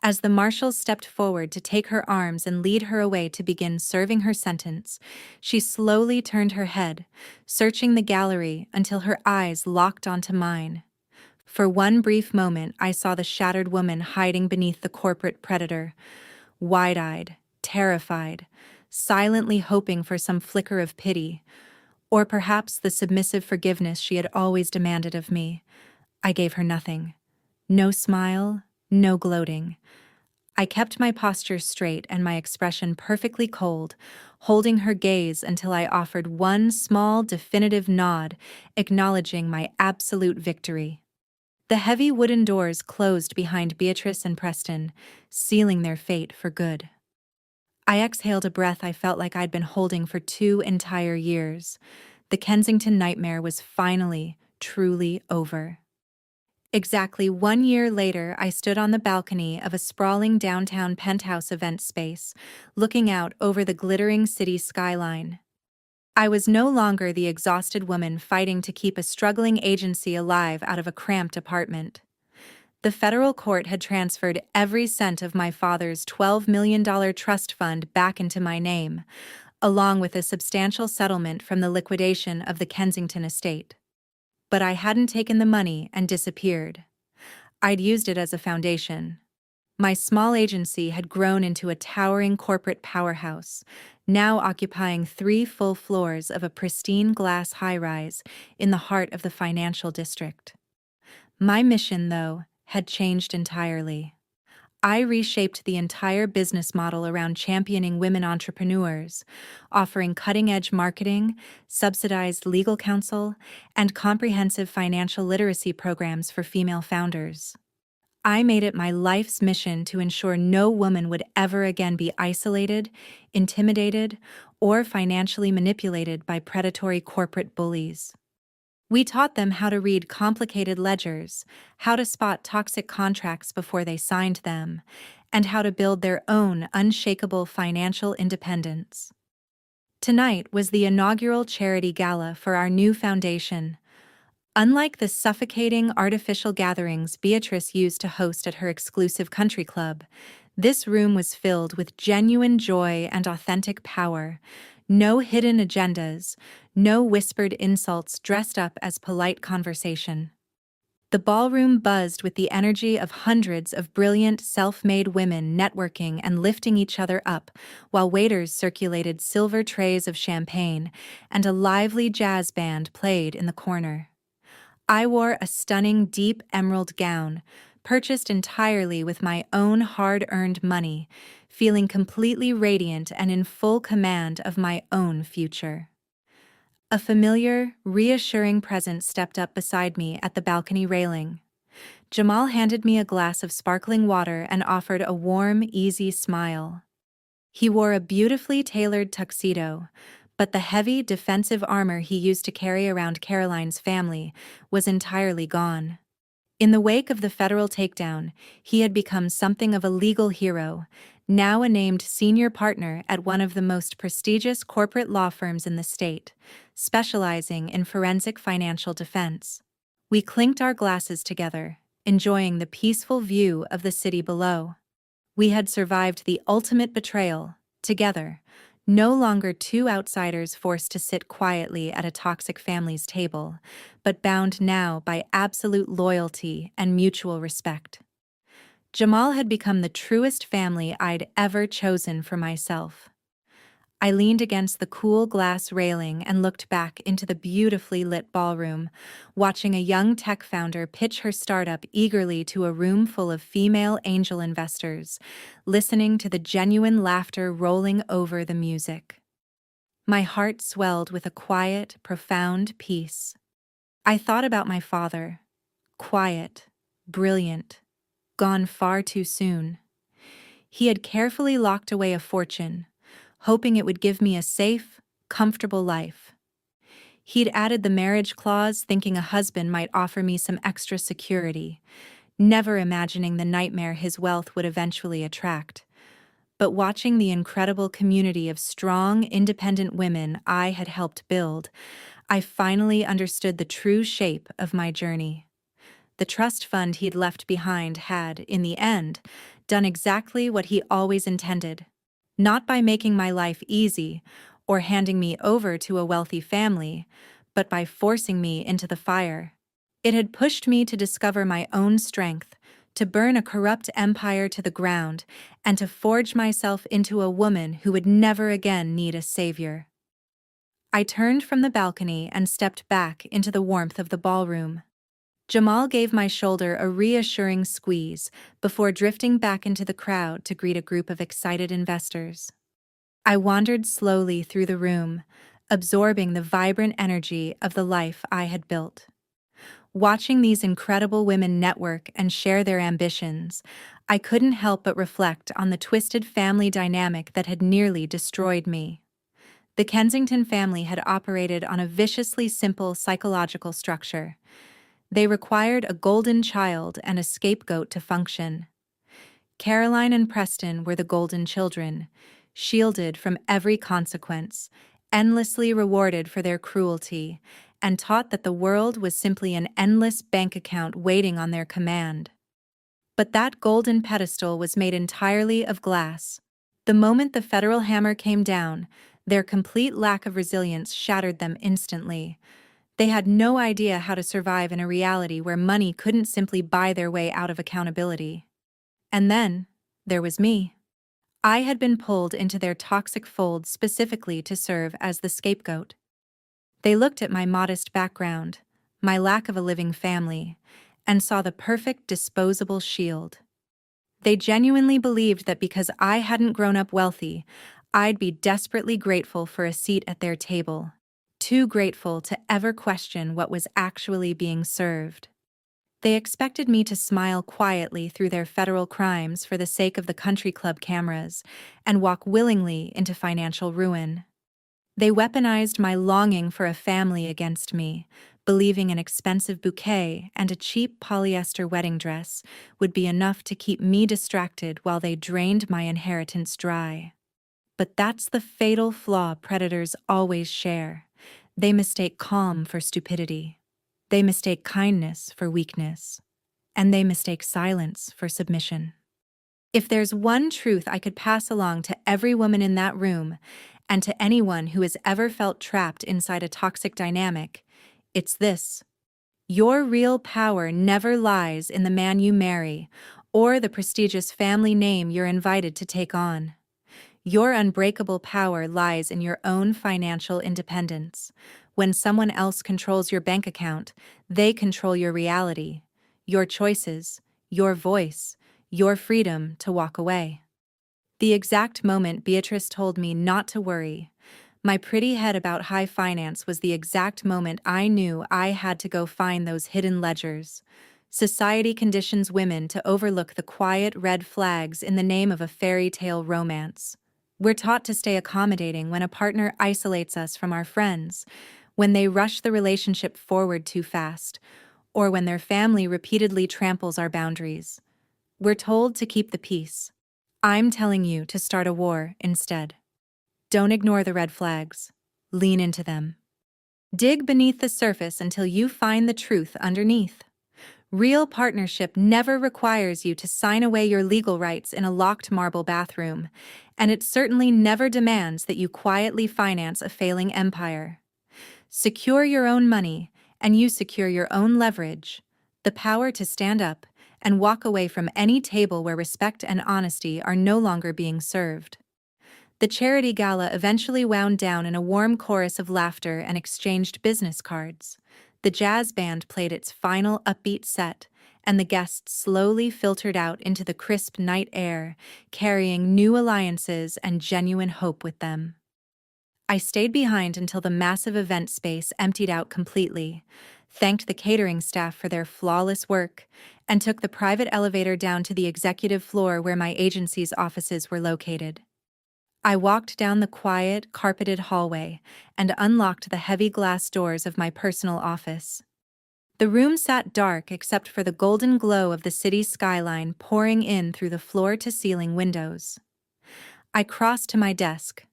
As the marshals stepped forward to take her arms and lead her away to begin serving her sentence, she slowly turned her head, searching the gallery until her eyes locked onto mine. For one brief moment, I saw the shattered woman hiding beneath the corporate predator, wide-eyed, terrified, silently hoping for some flicker of pity, or perhaps the submissive forgiveness she had always demanded of me. I gave her nothing. No smile, no gloating. I kept my posture straight and my expression perfectly cold, holding her gaze until I offered one small, definitive nod, acknowledging my absolute victory. The heavy wooden doors closed behind Beatrice and Preston, sealing their fate for good. I exhaled a breath I felt like I'd been holding for 2 entire years. The Kensington nightmare was finally, truly over. Exactly 1 year later, I stood on the balcony of a sprawling downtown penthouse event space, looking out over the glittering city skyline. I was no longer the exhausted woman fighting to keep a struggling agency alive out of a cramped apartment. The federal court had transferred every cent of my father's $12 million trust fund back into my name, along with a substantial settlement from the liquidation of the Kensington estate. But I hadn't taken the money and disappeared. I'd used it as a foundation. My small agency had grown into a towering corporate powerhouse, now occupying 3 full floors of a pristine glass high-rise in the heart of the financial district. My mission, though, had changed entirely. I reshaped the entire business model around championing women entrepreneurs, offering cutting-edge marketing, subsidized legal counsel, and comprehensive financial literacy programs for female founders. I made it my life's mission to ensure no woman would ever again be isolated, intimidated, or financially manipulated by predatory corporate bullies. We taught them how to read complicated ledgers, how to spot toxic contracts before they signed them, and how to build their own unshakable financial independence. Tonight was the inaugural charity gala for our new foundation. Unlike the suffocating artificial gatherings Beatrice used to host at her exclusive country club, this room was filled with genuine joy and authentic power. No hidden agendas, no whispered insults dressed up as polite conversation. The ballroom buzzed with the energy of hundreds of brilliant, self-made women networking and lifting each other up, while waiters circulated silver trays of champagne and a lively jazz band played in the corner. I wore a stunning deep emerald gown, purchased entirely with my own hard-earned money, feeling completely radiant and in full command of my own future. A familiar, reassuring presence stepped up beside me at the balcony railing. Jamal handed me a glass of sparkling water and offered a warm, easy smile. He wore a beautifully tailored tuxedo, but the heavy, defensive armor he used to carry around Caroline's family was entirely gone. In the wake of the federal takedown, he had become something of a legal hero, now a named senior partner at one of the most prestigious corporate law firms in the state, specializing in forensic financial defense. We clinked our glasses together, enjoying the peaceful view of the city below. We had survived the ultimate betrayal, together, no longer two outsiders forced to sit quietly at a toxic family's table, but bound now by absolute loyalty and mutual respect. Jamal had become the truest family I'd ever chosen for myself. I leaned against the cool glass railing and looked back into the beautifully lit ballroom, watching a young tech founder pitch her startup eagerly to a room full of female angel investors, listening to the genuine laughter rolling over the music. My heart swelled with a quiet, profound peace. I thought about my father. Quiet, brilliant, gone far too soon. He had carefully locked away a fortune, hoping it would give me a safe, comfortable life. He'd added the marriage clause, thinking a husband might offer me some extra security, never imagining the nightmare his wealth would eventually attract. But watching the incredible community of strong, independent women I had helped build, I finally understood the true shape of my journey. The trust fund he'd left behind had, in the end, done exactly what he always intended. Not by making my life easy or handing me over to a wealthy family, but by forcing me into the fire. It had pushed me to discover my own strength, to burn a corrupt empire to the ground, and to forge myself into a woman who would never again need a savior. I turned from the balcony and stepped back into the warmth of the ballroom. Jamal gave my shoulder a reassuring squeeze before drifting back into the crowd to greet a group of excited investors. I wandered slowly through the room, absorbing the vibrant energy of the life I had built. Watching these incredible women network and share their ambitions, I couldn't help but reflect on the twisted family dynamic that had nearly destroyed me. The Kensington family had operated on a viciously simple psychological structure. They required a golden child and a scapegoat to function. Caroline and Preston were the golden children, shielded from every consequence, endlessly rewarded for their cruelty, and taught that the world was simply an endless bank account waiting on their command. But that golden pedestal was made entirely of glass. The moment the federal hammer came down, their complete lack of resilience shattered them instantly. They had no idea how to survive in a reality where money couldn't simply buy their way out of accountability. And then, there was me. I had been pulled into their toxic fold specifically to serve as the scapegoat. They looked at my modest background, my lack of a living family, and saw the perfect disposable shield. They genuinely believed that because I hadn't grown up wealthy, I'd be desperately grateful for a seat at their table, too grateful to ever question what was actually being served. They expected me to smile quietly through their federal crimes for the sake of the country club cameras and walk willingly into financial ruin. They weaponized my longing for a family against me, believing an expensive bouquet and a cheap polyester wedding dress would be enough to keep me distracted while they drained my inheritance dry. But that's the fatal flaw predators always share. They mistake calm for stupidity. They mistake kindness for weakness. And they mistake silence for submission. If there's one truth I could pass along to every woman in that room, and to anyone who has ever felt trapped inside a toxic dynamic, it's this. Your real power never lies in the man you marry or the prestigious family name you're invited to take on. Your unbreakable power lies in your own financial independence. When someone else controls your bank account, they control your reality, your choices, your voice, your freedom to walk away. The exact moment Beatrice told me not to worry, my pretty head about high finance was the exact moment I knew I had to go find those hidden ledgers. Society conditions women to overlook the quiet red flags in the name of a fairy tale romance. We're taught to stay accommodating when a partner isolates us from our friends, when they rush the relationship forward too fast, or when their family repeatedly tramples our boundaries. We're told to keep the peace. I'm telling you to start a war instead. Don't ignore the red flags. Lean into them. Dig beneath the surface until you find the truth underneath. Real partnership never requires you to sign away your legal rights in a locked marble bathroom, and it certainly never demands that you quietly finance a failing empire. Secure your own money, and you secure your own leverage, the power to stand up and walk away from any table where respect and honesty are no longer being served. The charity gala eventually wound down in a warm chorus of laughter and exchanged business cards. The jazz band played its final upbeat set, and the guests slowly filtered out into the crisp night air, carrying new alliances and genuine hope with them. I stayed behind until the massive event space emptied out completely, thanked the catering staff for their flawless work, and took the private elevator down to the executive floor where my agency's offices were located. I walked down the quiet, carpeted hallway and unlocked the heavy glass doors of my personal office. The room sat dark except for the golden glow of the city's skyline pouring in through the floor-to-ceiling windows. I crossed to my desk,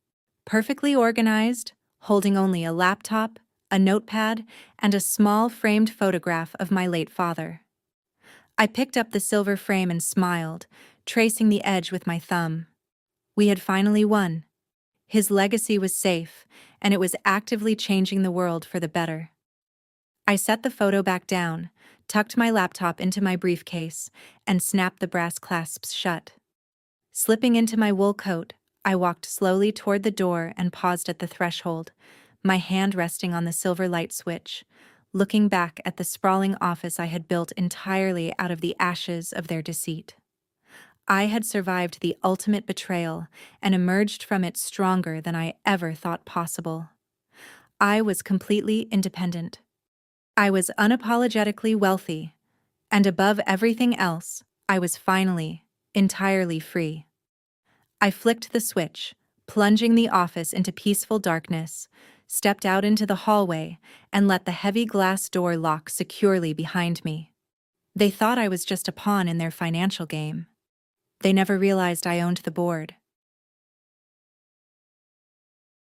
perfectly organized, holding only a laptop, a notepad, and a small framed photograph of my late father. I picked up the silver frame and smiled, tracing the edge with my thumb. We had finally won. His legacy was safe, and it was actively changing the world for the better. I set the photo back down, tucked my laptop into my briefcase, and snapped the brass clasps shut. Slipping into my wool coat, I walked slowly toward the door and paused at the threshold, my hand resting on the silver light switch, looking back at the sprawling office I had built entirely out of the ashes of their deceit. I had survived the ultimate betrayal and emerged from it stronger than I ever thought possible. I was completely independent. I was unapologetically wealthy, and above everything else, I was finally, entirely free. I flicked the switch, plunging the office into peaceful darkness, stepped out into the hallway, and let the heavy glass door lock securely behind me. They thought I was just a pawn in their financial game. They never realized I owned the board.